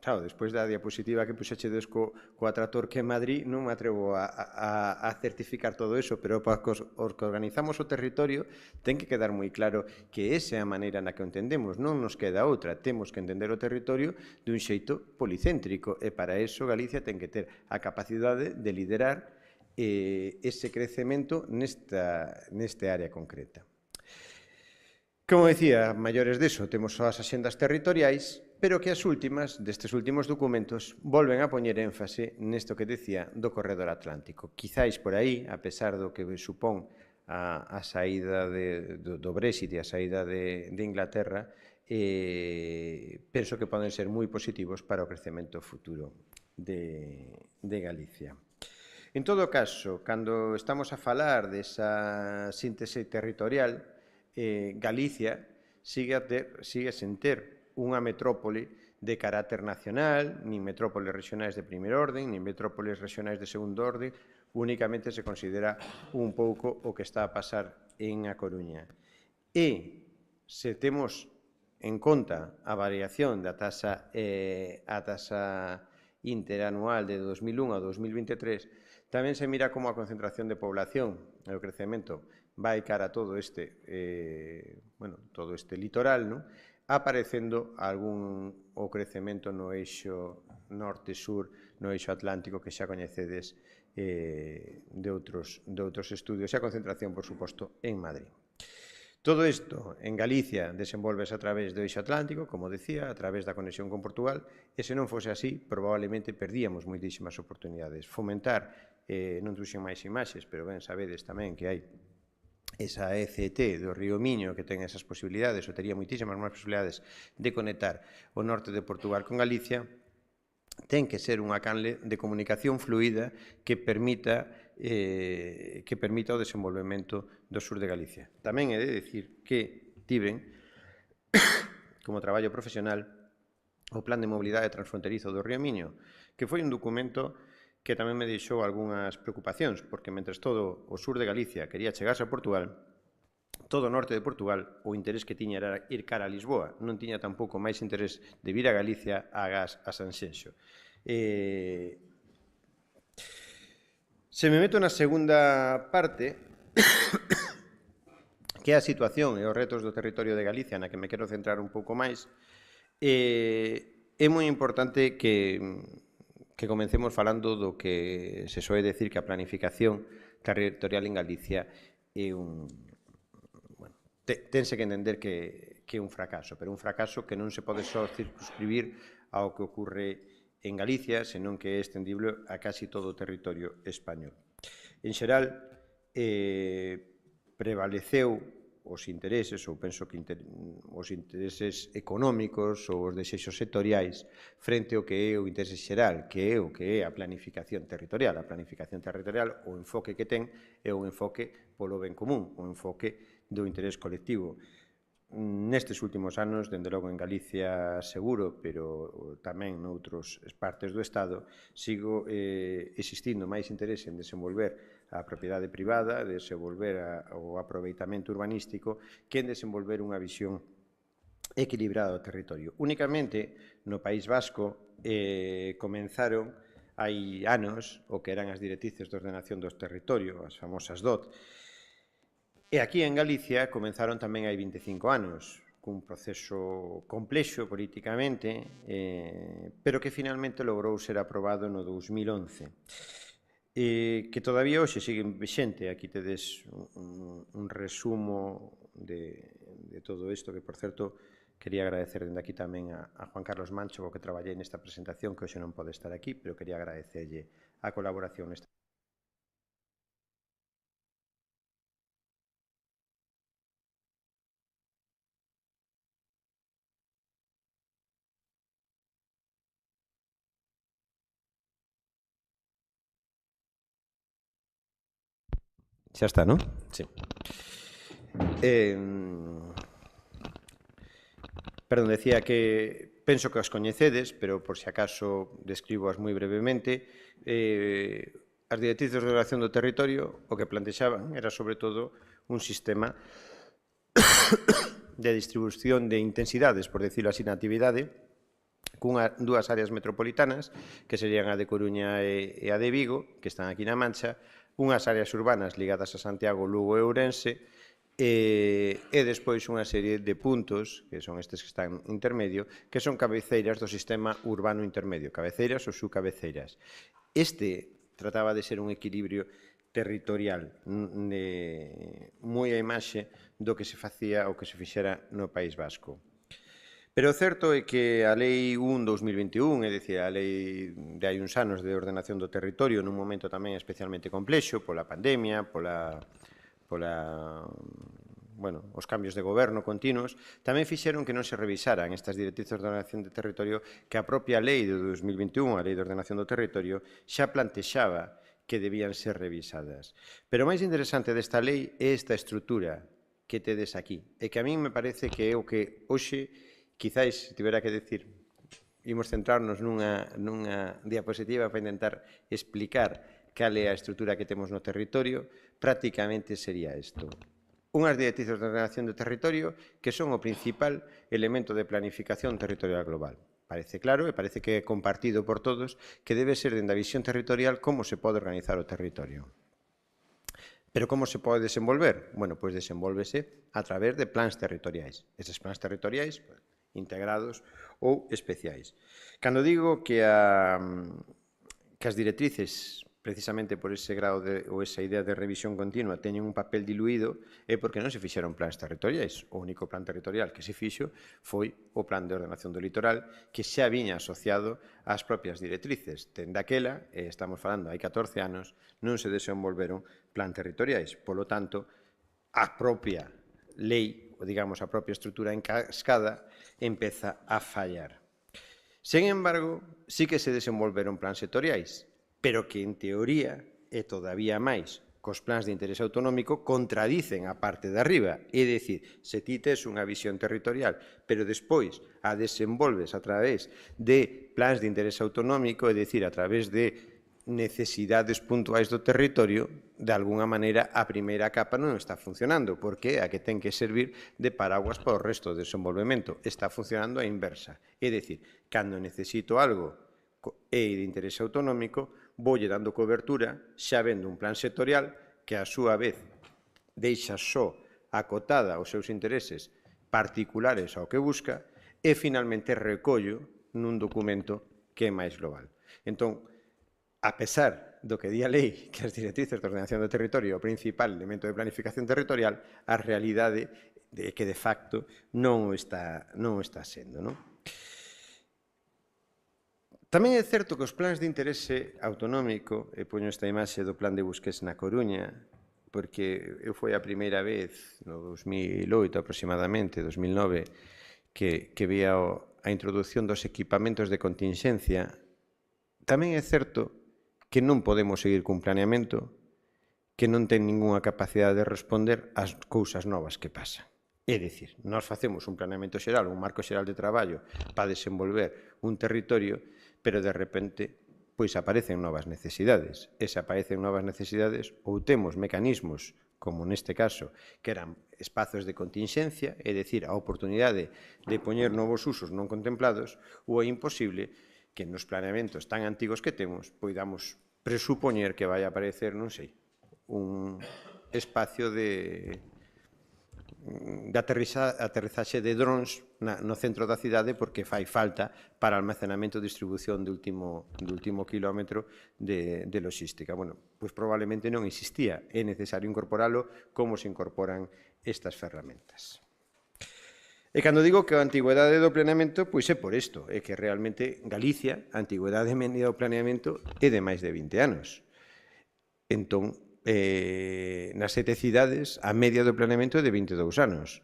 claro, despois da diapositiva que puxechedes co atractor que é Madrid, non me atrevo a certificar todo eso, pero para os que organizamos o territorio ten que quedar moi claro que esa é a maneira na que o entendemos, non nos queda outra, temos que entender o territorio dun xeito policéntrico e para eso Galicia ten que ter a capacidade de liderar ese crecemento neste área concreta. Como decía, maiores deso, temos as axendas territoriais, pero que as últimas, destes últimos documentos, volven a poñer énfase nesto que decía do corredor atlántico. Quizáis por aí, a pesar do que supón a saída do Brexit e a saída de Inglaterra, penso que poden ser moi positivos para o crecemento futuro de Galicia. En todo caso, cando estamos a falar desa síntese territorial, Galicia sigue sen ter unha metrópole de carácter nacional, nin metrópoles regionais de primeiro orden, nin metrópoles regionais de segundo orden, únicamente se considera un pouco o que está a pasar en A Coruña. E se temos en conta a variación da taxa interanual de 2001 a 2023, tamén se mira como a concentración de población e o crecemento vai cara a todo este litoral, non? Aparecendo o crecemento no eixo norte-sur, no eixo atlántico que xa coñecedes de outros estudios e a concentración, por suposto, en Madrid. Todo isto en Galicia desenvolvese a través do eixo atlántico, como decía, a través da conexión con Portugal, e se non fose así, probablemente perdíamos moitísimas oportunidades. Fomentar, non trouxen máis imaxes, pero ben sabedes tamén que hai esa ECT do Río Miño que ten esas posibilidades, ou tería moitísimas máis posibilidades de conectar o norte de Portugal con Galicia, ten que ser unha canle de comunicación fluida que permita o desenvolvemento do sur de Galicia. Tamén he de dicir que tiven, como traballo profesional, o Plan de Mobilidade Transfronterizo do Río Miño, que foi un documento que tamén me deixou algunhas preocupacións, porque mentres todo o sur de Galicia quería chegarse a Portugal, todo o norte de Portugal, o interés que tiña era ir cara a Lisboa, non tiña tampouco máis interés de vir a Galicia a Sanxenxo. Se me meto na segunda parte, que é a situación e os retos do territorio de Galicia, na que me quero centrar un pouco máis, é moi importante que comencemos falando do que se soe decir que a planificación territorial en Galicia é tense que entender que é un fracaso, pero un fracaso que non se pode só circunscribir ao que ocorre en Galicia, senón que é extendible a casi todo o territorio español. En xeral, prevaleceu os intereses, ou penso que os intereses económicos ou os desexos sectoriais frente ao que é o interese xeral, que é o que é a planificación territorial. A planificación territorial, o enfoque que ten, é un enfoque polo ben común, un enfoque do interés colectivo. Nestes últimos anos, dende logo en Galicia seguro, pero tamén noutras partes do Estado, sigo existindo máis interese en desenvolver a propiedade privada, desenvolver o aproveitamento urbanístico, que en desenvolver unha visión equilibrada do territorio. Únicamente no País Vasco comenzaron hai anos o que eran as directrices de ordenación dos territorios, as famosas DOT, e aquí en Galicia comenzaron tamén hai 25 anos, cun proceso complexo políticamente, pero que finalmente logrou ser aprobado no 2011. que todavía hoxe siguen vixente. Aquí tedes un resumo de todo isto, que, por certo, quería agradecer dende aquí tamén a Juan Carlos Mancho, co que traballei nesta presentación, que hoxe non pode estar aquí, pero quería agradecerlle a colaboración nesta. Xa está, non? Sí. Perdón, decía que penso que as coñecedes, pero por si acaso describoas moi brevemente. As directrices de ordenación do territorio o que plantexaban era sobre todo un sistema de distribución de intensidades, por decirlo así, na actividade, dúas áreas metropolitanas, que serían a de Coruña e a de Vigo, que están aquí na Mancha, unhas áreas urbanas ligadas a Santiago, Lugo e Ourense, e despois unha serie de puntos, que son estes que están intermedio, que son cabeceiras do sistema urbano intermedio, cabeceiras ou subcabeceiras. Este trataba de ser un equilibrio territorial, moi a imaxe do que se facía ou que se fixera no País Vasco. Pero o certo é que a Lei 1/2021, é dicir, a lei de hai uns anos de ordenación do territorio, nun momento tamén especialmente complexo, pola pandemia, os cambios de goberno continuos, tamén fixeron que non se revisaran estas directrices de ordenación do territorio que a propia Lei de 2021, a Lei de Ordenación do Territorio, xa plantexaba que debían ser revisadas. Pero o máis interesante desta lei é esta estrutura que tedes aquí, e que a min me parece que é o que hoxe, quizáis, se tivera que decir, imos centrarnos nunha diapositiva para intentar explicar cal é a estrutura que temos no territorio, prácticamente sería isto. Unhas directrices de ordenación do territorio que son o principal elemento de planificación territorial global. Parece claro e parece que é compartido por todos que debe ser dende a visión territorial como se pode organizar o territorio. Pero como se pode desenvolver? Bueno, pois desenvolvese a través de plans territoriais. Eses plans territoriais integrados ou especiais. Cando digo que as directrices, precisamente por ese grado ou esa idea de revisión continua, teñen un papel diluído, é porque non se fixeron plans territoriais. O único plan territorial que se fixo foi o Plan de Ordenación do Litoral, que xa viña asociado ás propias directrices. Dende aquela, estamos falando hai 14 anos, non se desenvolveron plan territoriais. Polo tanto, a propia lei, ou digamos a propia estrutura en cascada, empeza a fallar. Sen embargo, sí que se desenvolveron plans sectoriais, pero que en teoría, e todavía máis, cos plans de interés autonómico contradicen a parte de arriba. É dicir, se ti tes unha visión territorial, pero despois a desenvolves a través de plans de interés autonómico, é dicir, a través de necesidades puntuais do territorio, de alguna maneira a primeira capa non está funcionando, porque a que ten que servir de paraguas para o resto do desenvolvemento. Está funcionando a inversa. É dicir, cando necesito algo e de interés autonómico, voulle dando cobertura, xa vendo un plan sectorial que, a súa vez, deixa só acotada os seus intereses particulares ao que busca e, finalmente, recollo nun documento que é máis global. Entón, a pesar do que di a lei, que as directrices de ordenación do territorio é o principal elemento de planificación territorial, a realidade é que, de facto, non o está sendo, non? Tamén é certo que os plans de interese autonómico, e poño esta imaxe do plan de Busquets na Coruña, porque eu foi a primeira vez, no 2008 aproximadamente, 2009, que vía a introducción dos equipamentos de contingencia. Tamén é certo que non podemos seguir cun planeamento que non ten ningunha capacidade de responder ás cousas novas que pasan. É dicir, nós facemos un planeamento xeral, un marco xeral de traballo para desenvolver un territorio, pero de repente pois aparecen novas necesidades. E se aparecen novas necesidades, ou temos mecanismos, como neste caso, que eran espazos de contingencia, é dicir, a oportunidade de poñer novos usos non contemplados, ou é imposible que nos planeamentos tan antigos que temos poidamos presupoñer que vai aparecer, non sei, un espacio de de aterrizaxe de drons no centro da cidade porque fai falta para almacenamento e distribución do último quilómetro de logística. Bueno, pois probablemente non existía. É necesario incorporalo como se incorporan estas ferramentas. E cando digo que a antigüedade do planeamento, pois é por isto, é que realmente Galicia, a antigüedade media do planeamento é de máis de 20 anos. Entón, nas 7 cidades, a media do planeamento é de 22 anos.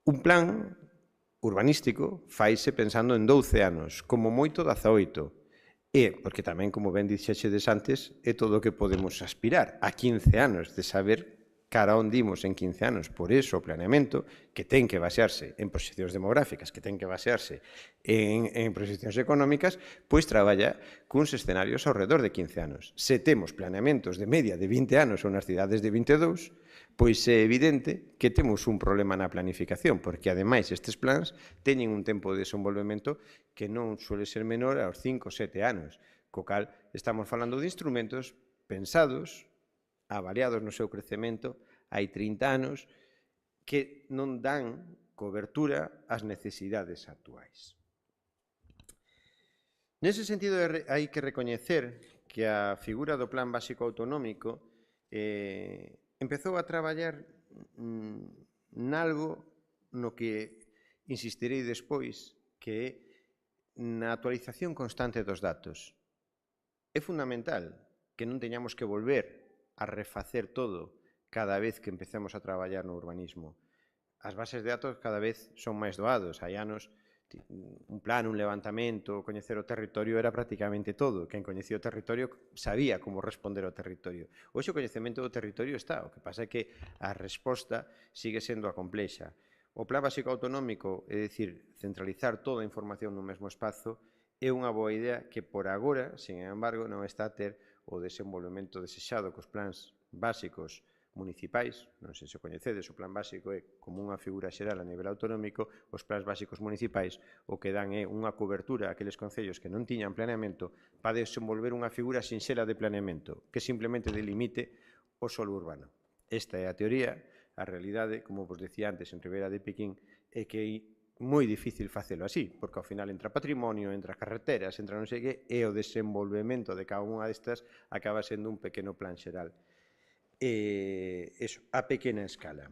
Un plan urbanístico faise pensando en 12 anos, como moito 18. E, porque tamén, como ben dixéxedes antes, é todo o que podemos aspirar a 15 anos de saber cara onde imos en 15 anos. Por iso o planeamento, que ten que basearse en proxeccións demográficas, que ten que basearse en proxeccións económicas, pois traballa cuns escenarios ao redor de 15 anos. Se temos planeamentos de media de 20 anos ou nas cidades de 22, pois é evidente que temos un problema na planificación, porque ademais estes plans teñen un tempo de desenvolvemento que non suele ser menor aos 5 ou 7 anos, co cal estamos falando de instrumentos pensados, avaliados no seu crecemento hai 30 anos, que non dan cobertura ás necesidades actuais. Nese sentido, hai que recoñecer que a figura do Plan Básico Autonómico empezou a traballar nalgo no que insistirei despois, que é na actualización constante dos datos. É fundamental que non teñamos que volver a refacer todo cada vez que empecemos a traballar no urbanismo. As bases de datos cada vez son máis doados. Hai anos, un plan, un levantamento, coñecer o territorio era prácticamente todo. Quen coñecía o territorio sabía como responder ao territorio. Hoxe o coñecemento do territorio está. O que pasa é que a resposta sigue sendo a complexa. O Plan Básico Autonómico, é dicir, centralizar toda a información no mesmo espazo, é unha boa idea que por agora, sin embargo, non está a ter o desenvolvemento desexado cos plans básicos municipais. Non sei se o coñecedes, o plan básico é como unha figura xeral a nivel autonómico, os plans básicos municipais o que dan é unha cobertura a aqueles concellos que non tiñan planeamento para desenvolver unha figura sinxela de planeamento que simplemente delimite o solo urbano. Esta é a teoría. A realidade, como vos decía antes, en Ribeira de Piquín, é que é moi difícil facelo así, porque ao final entra patrimonio, entra carreteras, entra non sei que, e o desenvolvemento de cada unha destas acaba sendo un pequeno plan xeral. Eso, a pequena escala.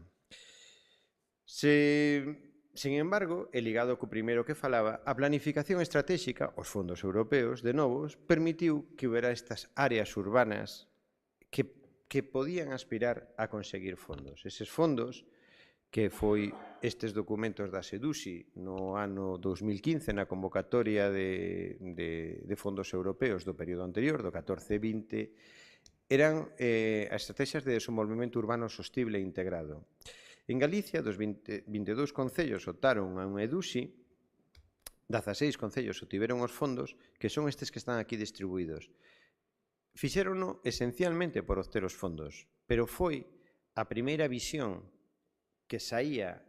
Sin embargo, e ligado co primeiro que falaba, a planificación estratégica, os fondos europeos, de novos, permitiu que houbera estas áreas urbanas que podían aspirar a conseguir fondos. Eses fondos, que foi estes documentos da SEDUSI no ano 2015 na convocatoria de fondos europeos do período anterior, do 14-20, eran as estrategias de desenvolvemento urbano sostible e integrado. En Galicia, dos 22 concellos optaron a un EDUSI, 16 concellos obtiveron os fondos, que son estes que están aquí distribuídos. Fixérono esencialmente por obter os fondos, pero foi a primeira visión que saía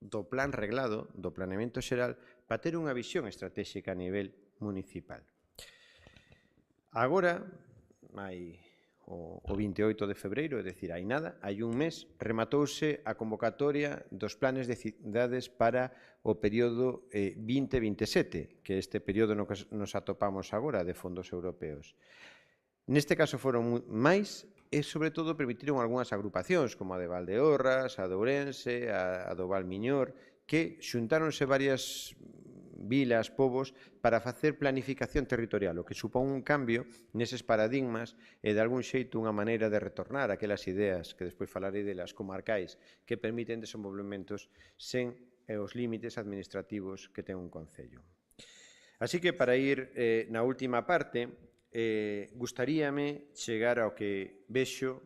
do plan reglado, do planeamento xeral, para ter unha visión estratégica a nivel municipal. Agora, hai o 28 de febreiro, é dicir, hai nada, hai un mes, rematouse a convocatoria dos planes de cidades para o período 2027, que é este período no que nos atopamos agora de fondos europeos. Neste caso foron máis e, sobre todo, permitiron algunhas agrupacións, como a de Valdeorras, a de Ourense, a do Valmiñor, que xuntáronse varias vilas, povos, para facer planificación territorial, o que supón un cambio neses paradigmas e, de algún xeito, unha maneira de retornar aquelas ideas, que despois falarei delas, comarcais, que permiten desenvolvementos sen os límites administrativos que ten un concello. Así que, para ir na última parte, gustaríame chegar ao que vexo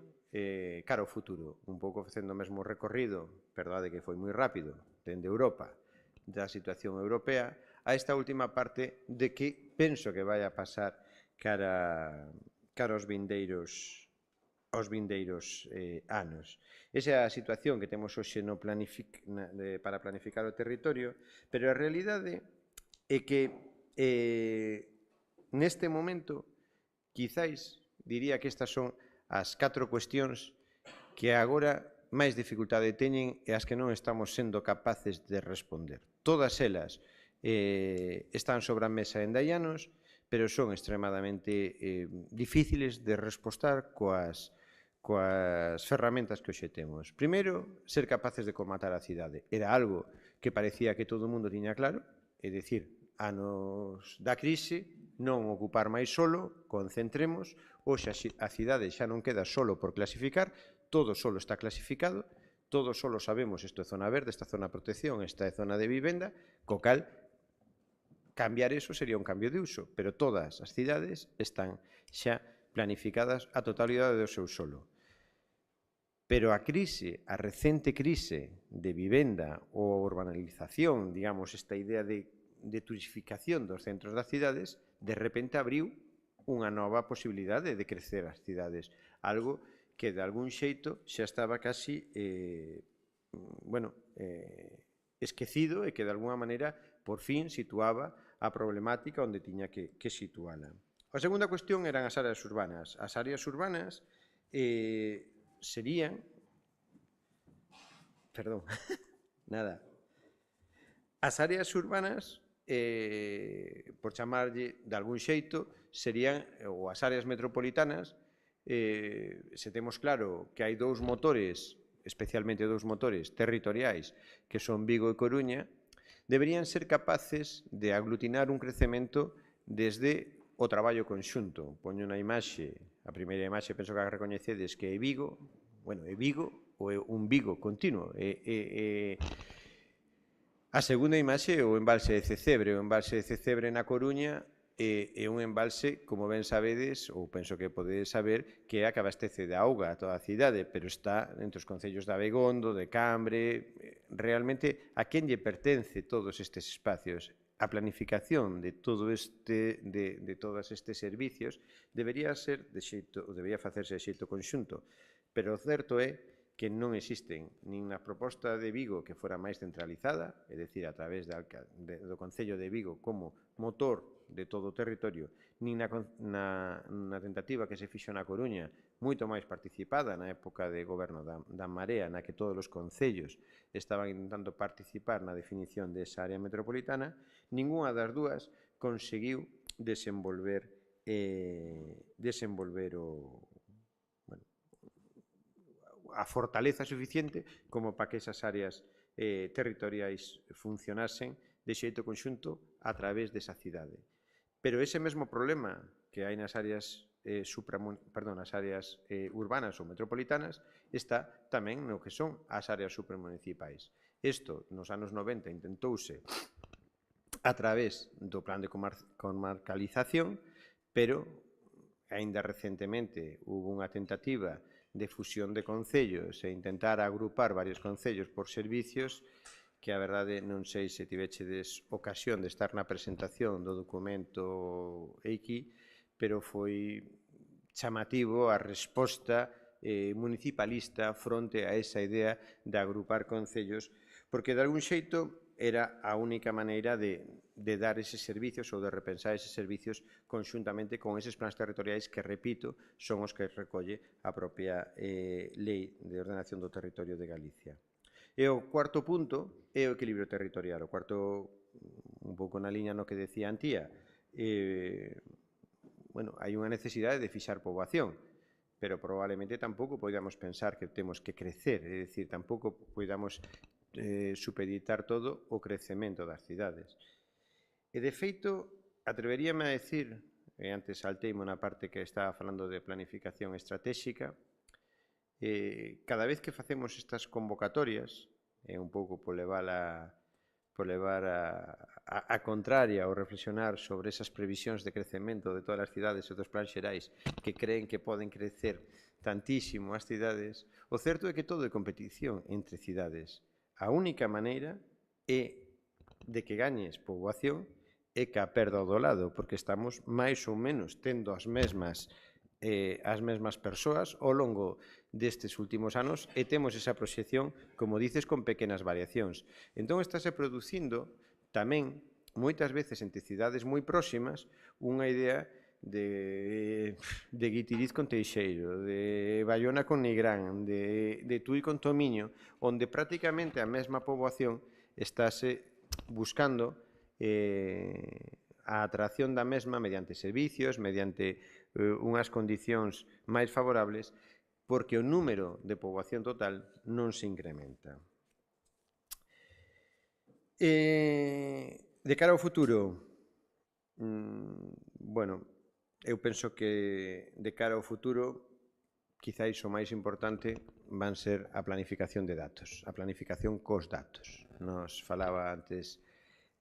cara ao futuro, un pouco facendo o mesmo recorrido, perdade que foi moi rápido, dende Europa, da situación europea, a esta última parte de que penso que vai a pasar cara aos vindeiros anos. Esa é a situación que temos hoxe para planificar o territorio, pero a realidade é que neste momento, quizáis, diría que estas son as 4 cuestións que agora máis dificultade teñen e as que non estamos sendo capaces de responder. Todas elas están sobre a mesa en 10 anos, pero son extremadamente difíciles de respostar coas ferramentas que hoxe temos. Primeiro, ser capaces de colmatar a cidade. Era algo que parecía que todo o mundo tiña claro, é dicir, anos da crise, non ocupar máis solo, concentremos, hoxe a cidade xa non queda solo por clasificar, todo solo está clasificado, todo solo sabemos isto é zona verde, esta é zona de protección, esta é zona de vivenda, co cal cambiar eso sería un cambio de uso, pero todas as cidades están xa planificadas a totalidade do seu solo. Pero a crise, a recente crise de vivenda ou urbanización, digamos, esta idea de turistificación dos centros das cidades, de repente abriu unha nova posibilidade de crecer as cidades, algo que de algún xeito xa estaba casi esquecido e que de alguna maneira por fin situaba a problemática onde tiña que situala. A segunda cuestión eran as áreas urbanas. As áreas urbanas serían... Perdón, nada. As áreas urbanas, por chamarlle de algún xeito, serían, ou as áreas metropolitanas, se temos claro que hai dous motores, especialmente dous motores territoriais, que son Vigo e Coruña, deberían ser capaces de aglutinar un crecemento desde o traballo conxunto. Poño na imaxe, a primeira imaxe, penso que a recoñecedes, que é Vigo, bueno, é Vigo, ou é un Vigo continuo, a segunda imaxe é o embalse de Cecebre. O embalse de Cecebre na Coruña é un embalse, como ben sabedes, ou penso que podedes saber, que é a que abastece de auga a toda a cidade, pero está entre os concellos de Abegondo, de Cambre. Realmente, a quen lle pertence todos estes espacios? A planificación de todos estes servicios debería facerse de xeito conxunto, pero o certo é que non existen nin na proposta de Vigo que fora máis centralizada, é dicir, a través do Concello de Vigo como motor de todo o territorio, nin na tentativa que se fixo na Coruña, moito máis participada na época de goberno da Marea, na que todos os concellos estaban intentando participar na definición desa área metropolitana, ningunha das dúas conseguiu desenvolver a fortaleza suficiente como para que esas áreas territoriais funcionasen de xeito conxunto a través desa cidade. Pero ese mesmo problema que hai nas áreas urbanas ou metropolitanas está tamén no que son as áreas supramunicipais. Isto, nos anos 90, intentouse a través do plan de comarcalización, pero aínda recentemente hubo unha tentativa de fusión de concellos e intentar agrupar varios concellos por servicios que a verdade non sei se tivechedes ocasión de estar na presentación do documento EICI, pero foi chamativo a resposta municipalista fronte a esa idea de agrupar concellos, porque de algún xeito era a única maneira de dar eses servicios ou de repensar eses servicios conxuntamente con eses plans territoriais que, repito, son os que recolle a propia Lei de Ordenación do Territorio de Galicia. E o cuarto punto é o equilibrio territorial. O cuarto, un pouco na liña no que decía Antía, hai unha necesidade de fixar poboación, pero probablemente tampouco podamos pensar que temos que crecer, é dicir, tampouco podamos supeditar todo o crecemento das cidades. E, de feito, atreveríame a decir, e antes salteimo na parte que estaba falando de planificación estratégica, cada vez que facemos estas convocatorias, é un pouco por levar a contraria ou reflexionar sobre esas previsións de crecemento de todas as cidades e dos plans xerais que creen que poden crecer tantísimo as cidades, o certo é que todo é competición entre cidades. A única maneira é de que gañes poboación é que a perda do lado, porque estamos máis ou menos tendo as mesmas persoas ao longo destes últimos anos e temos esa proxección, como dices, con pequenas variacións. Entón, estáse producindo tamén, moitas veces entre cidades moi próximas, unha idea de Guitiriz con Teixeiro, de Bayona con Nigrán, de Tui con Tomiño, onde prácticamente a mesma poboación estáse buscando a atracción da mesma mediante servicios, mediante unhas condicións máis favorables, porque o número de poboación total non se incrementa. De cara ao futuro, bueno, eu penso que de cara ao futuro, quizáis o máis importante van ser a planificación de datos, a planificación cos datos. Nos falaba antes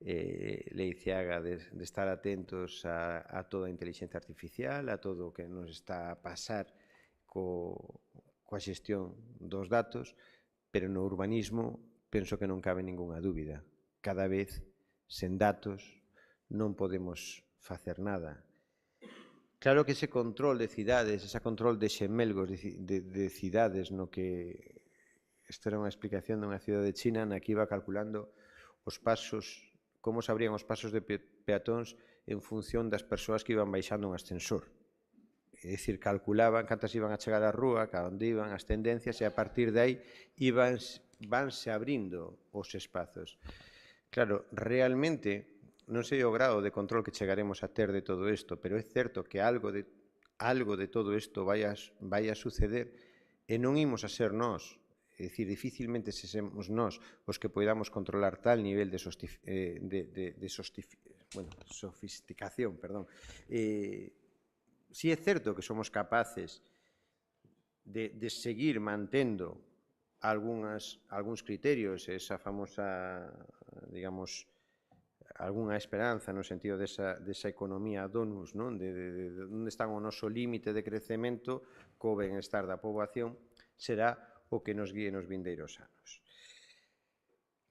Leiciaga de estar atentos a toda a inteligencia artificial, a todo o que nos está a pasar coa xestión dos datos, pero no urbanismo penso que non cabe ningunha dúbida. Cada vez, sen datos, non podemos facer nada. Claro que ese control de cidades, ese control de xemelgos de cidades, no que isto era unha explicación dunha cidade de China na que iba calculando os pasos, como se abrían os pasos de peatóns en función das persoas que iban baixando un ascensor. É dicir, calculaban cantas iban a chegar á rúa, cada onde iban, as tendencias, e a partir de aí vanse abrindo os espazos. Claro, realmente non sei o grado de control que chegaremos a ter de todo isto, pero é certo que algo de todo isto vai a suceder e non imos a ser nós, é dicir, dificilmente semos nós os que poidamos controlar tal nivel de sofisticación. Si é certo que somos capaces de seguir mantendo algúns criterios, esa famosa, digamos, algunha esperanza no sentido desa economía donus, non? De onde está o noso límite de crecemento co benestar da poboación, será o que nos guíe nos vindeiros anos.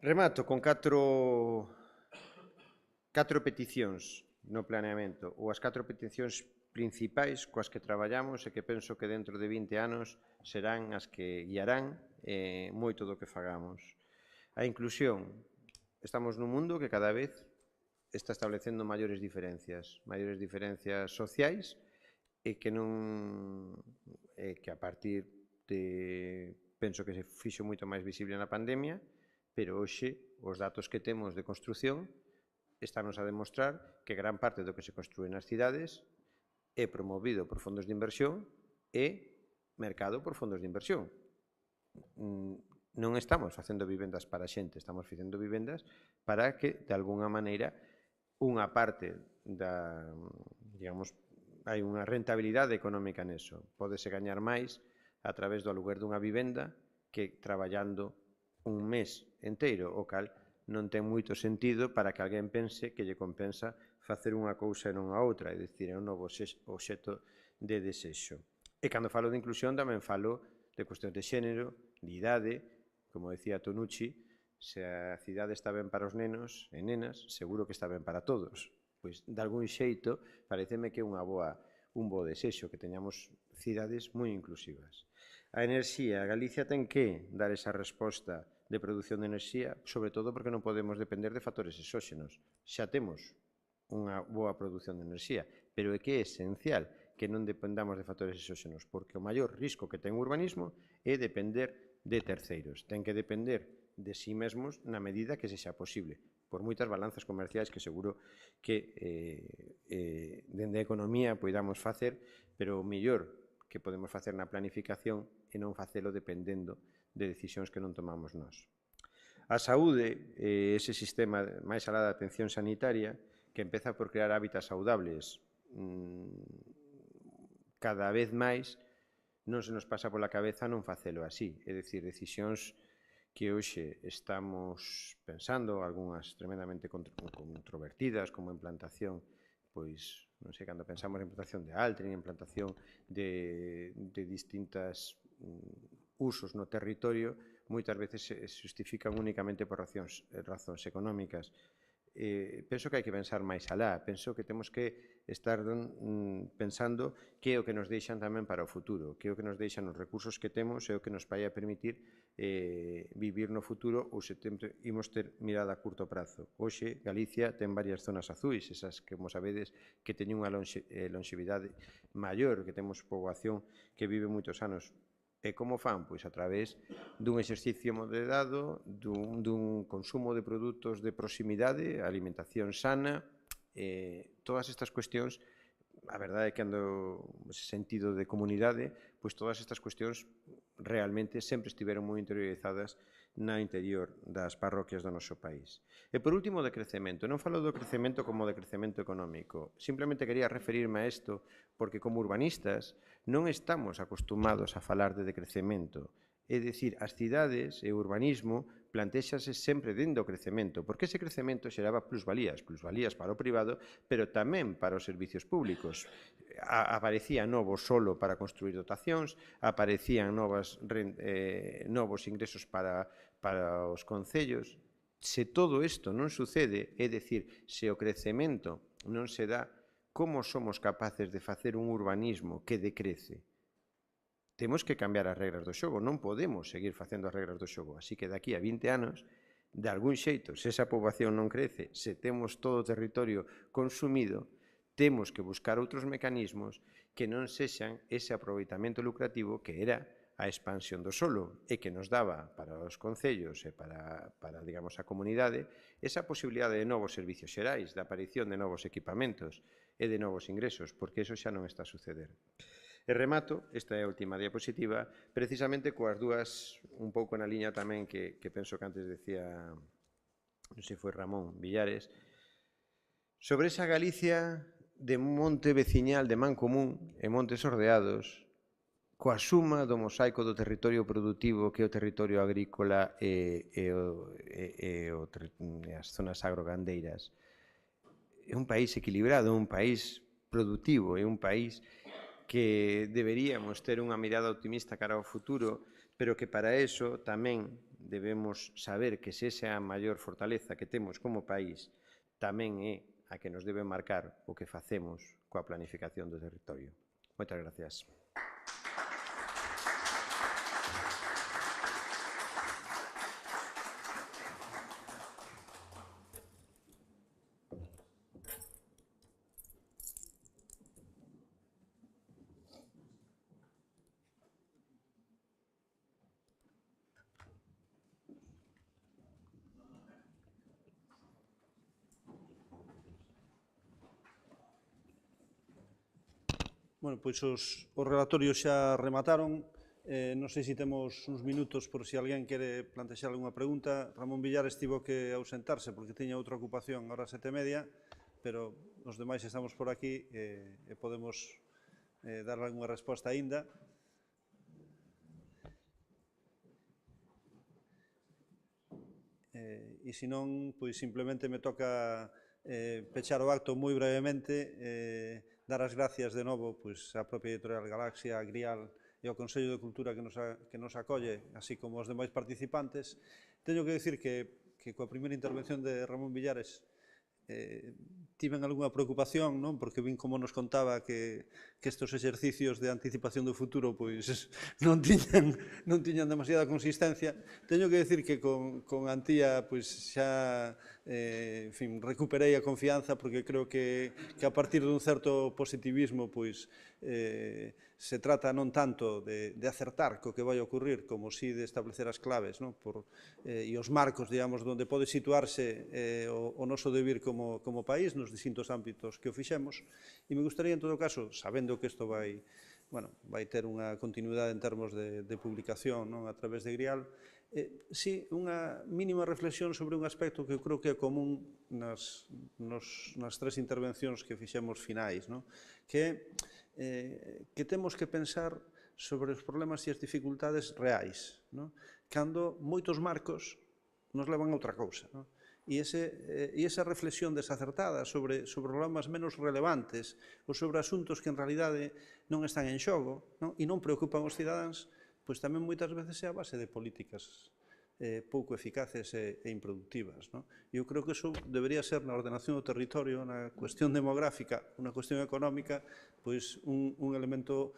Remato con catro peticións no planeamento, ou as 4 peticións principais coas que traballamos e que penso que dentro de 20 anos serán as que guiarán moito do que fagamos. A inclusión. Estamos nun mundo que cada vez está establecendo maiores diferencias sociais e que a partir de, penso que se fixo moito máis visible na pandemia, pero hoxe os datos que temos de construción estános a demostrar que gran parte do que se construe nas cidades é promovido por fondos de inversión e mercado por fondos de inversión. Non estamos facendo vivendas para a xente, estamos facendo vivendas para que, de alguna maneira, unha parte da, digamos, hai unha rentabilidade económica neso. Pódese gañar máis a través do aluguer dunha vivenda que traballando un mes enteiro, o cal non ten moito sentido para que alguén pense que lle compensa facer unha cousa e non a outra, é dicir, é un novo obxecto de desexo. E cando falo de inclusión tamén falo de cuestións de xénero, de idade, como decía Tonucci, se a cidade está ben para os nenos e nenas, seguro que está ben para todos. Pois, de algún xeito, pareceme que é un bo desexo, que teñamos cidades moi inclusivas. A enerxía, Galicia ten que dar esa resposta de produción de enerxía, sobre todo porque non podemos depender de factores exóxenos. Xa temos unha boa produción de enerxía, pero é que é esencial que non dependamos de factores exóxenos, porque o maior risco que ten o urbanismo é depender de terceiros. Ten que depender de si mesmos na medida que sexa posible, por moitas balanzas comerciais que seguro que dende a economía poidamos facer, pero o mellor que podemos facer na planificación é non facelo dependendo de decisións que non tomamos nós. A saúde, ese sistema máis alá da atención sanitaria, que empeza por crear hábitats saudables, cada vez máis non se nos pasa pola cabeza non facelo así. É dicir, decisións que hoxe estamos pensando, algunhas tremendamente controvertidas, como a implantación, pois, non sei, cando pensamos en implantación de altri, en implantación de distintas usos no territorio, moitas veces se justifican únicamente por razóns económicas. Penso que hai que pensar máis alá, penso que temos que estar pensando que é o que nos deixan tamén para o futuro, que é o que nos deixan os recursos que temos e o que nos vai a permitir vivir no futuro ou se imos ter mirada a curto prazo. Hoxe, Galicia ten varias zonas azuis, esas que, como sabedes, que teñen unha longevidade maior, que temos poboación que vive moitos anos. E como fan? Pois a través dun exercicio moderado, dun consumo de produtos de proximidade, alimentación sana, todas estas cuestións, a verdade é que ando nese sentido de comunidade, pois todas estas cuestións realmente sempre estiveron moi interiorizadas na interior das parroquias do noso país. E por último, de crecemento. Non falo do crecemento como de crecemento económico. Simplemente quería referirme a isto porque como urbanistas non estamos acostumados a falar de decrecemento. É dicir, as cidades e o urbanismo plantéxase sempre dentro do crecemento, porque ese crecemento xeraba plusvalías para o privado, pero tamén para os servicios públicos. Aparecía novo solo para construir dotacións, aparecían novos ingresos para os concellos. Se todo isto non sucede, é dicir, se o crecemento non se dá, como somos capaces de facer un urbanismo que decrece? Temos que cambiar as regras do xogo, non podemos seguir facendo as regras do xogo. Así que daqui a 20 anos, de algún xeito, se esa poboación non crece, se temos todo o territorio consumido, temos que buscar outros mecanismos que non sexan ese aproveitamento lucrativo que era a expansión do solo e que nos daba para os concellos e para digamos, a comunidade esa posibilidade de novos servicios xerais, da aparición de novos equipamentos e de novos ingresos, porque eso xa non está a suceder. E remato, esta é a última diapositiva, precisamente coas dúas, un pouco na liña tamén que penso que antes decía, non sei, foi Ramón Villares, sobre esa Galicia de monte veciñal de man común e montes ordeados, coa suma do mosaico do territorio productivo que é o territorio agrícola e as zonas agrogandeiras. É un país equilibrado, un país productivo, é un país que deberíamos ter unha mirada optimista cara ao futuro, pero que para eso tamén debemos saber que se esa é a maior fortaleza que temos como país, tamén é a que nos debe marcar o que facemos coa planificación do territorio. Moitas gracias. Bueno, pois os relatorios xa remataron. Non sei se temos uns minutos por se alguén quere plantexar alguna pregunta. Ramón Villar estivo que ausentarse porque tiña outra ocupación ahora 7:30, pero os demais estamos por aquí e podemos dar alguna resposta aínda. E se non, pois simplemente me toca pechar o acto moi brevemente, dar as gracias de novo á propia Editorial Galaxia, a Grial e ao Consello de Cultura que nos acolle, así como os demais participantes. Teño que dicir que coa primeira intervención de Ramón Villares tiven algunha preocupación, non? Porque vin como nos contaba que estes exercicios de anticipación do futuro pois non tiñan demasiada consistencia. Teño que dicir que con Antía pois xa recuperei a confianza porque creo que a partir dun certo positivismo pois se trata non tanto de acertar co que vai ocurrir como si de establecer as claves e os marcos, digamos, onde pode situarse o noso devir como país nos distintos ámbitos que o fixemos, e me gustaría en todo caso, sabendo que isto vai ter unha continuidade en termos de publicación a través de Grial, si unha mínima reflexión sobre un aspecto que eu creo que é común nas tres intervencións que fixemos finais, que temos que pensar sobre os problemas e as dificultades reais, cando moitos marcos nos levan a outra cousa. E esa reflexión desacertada sobre problemas menos relevantes ou sobre asuntos que en realidade non están en xogo e non preocupan os cidadáns, pois tamén moitas veces é a base de políticas pouco eficaces e improductivas. Eu creo que iso debería ser na ordenación do territorio, na cuestión demográfica, na cuestión económica, pois un elemento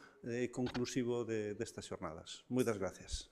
conclusivo destas xornadas. Moitas gracias.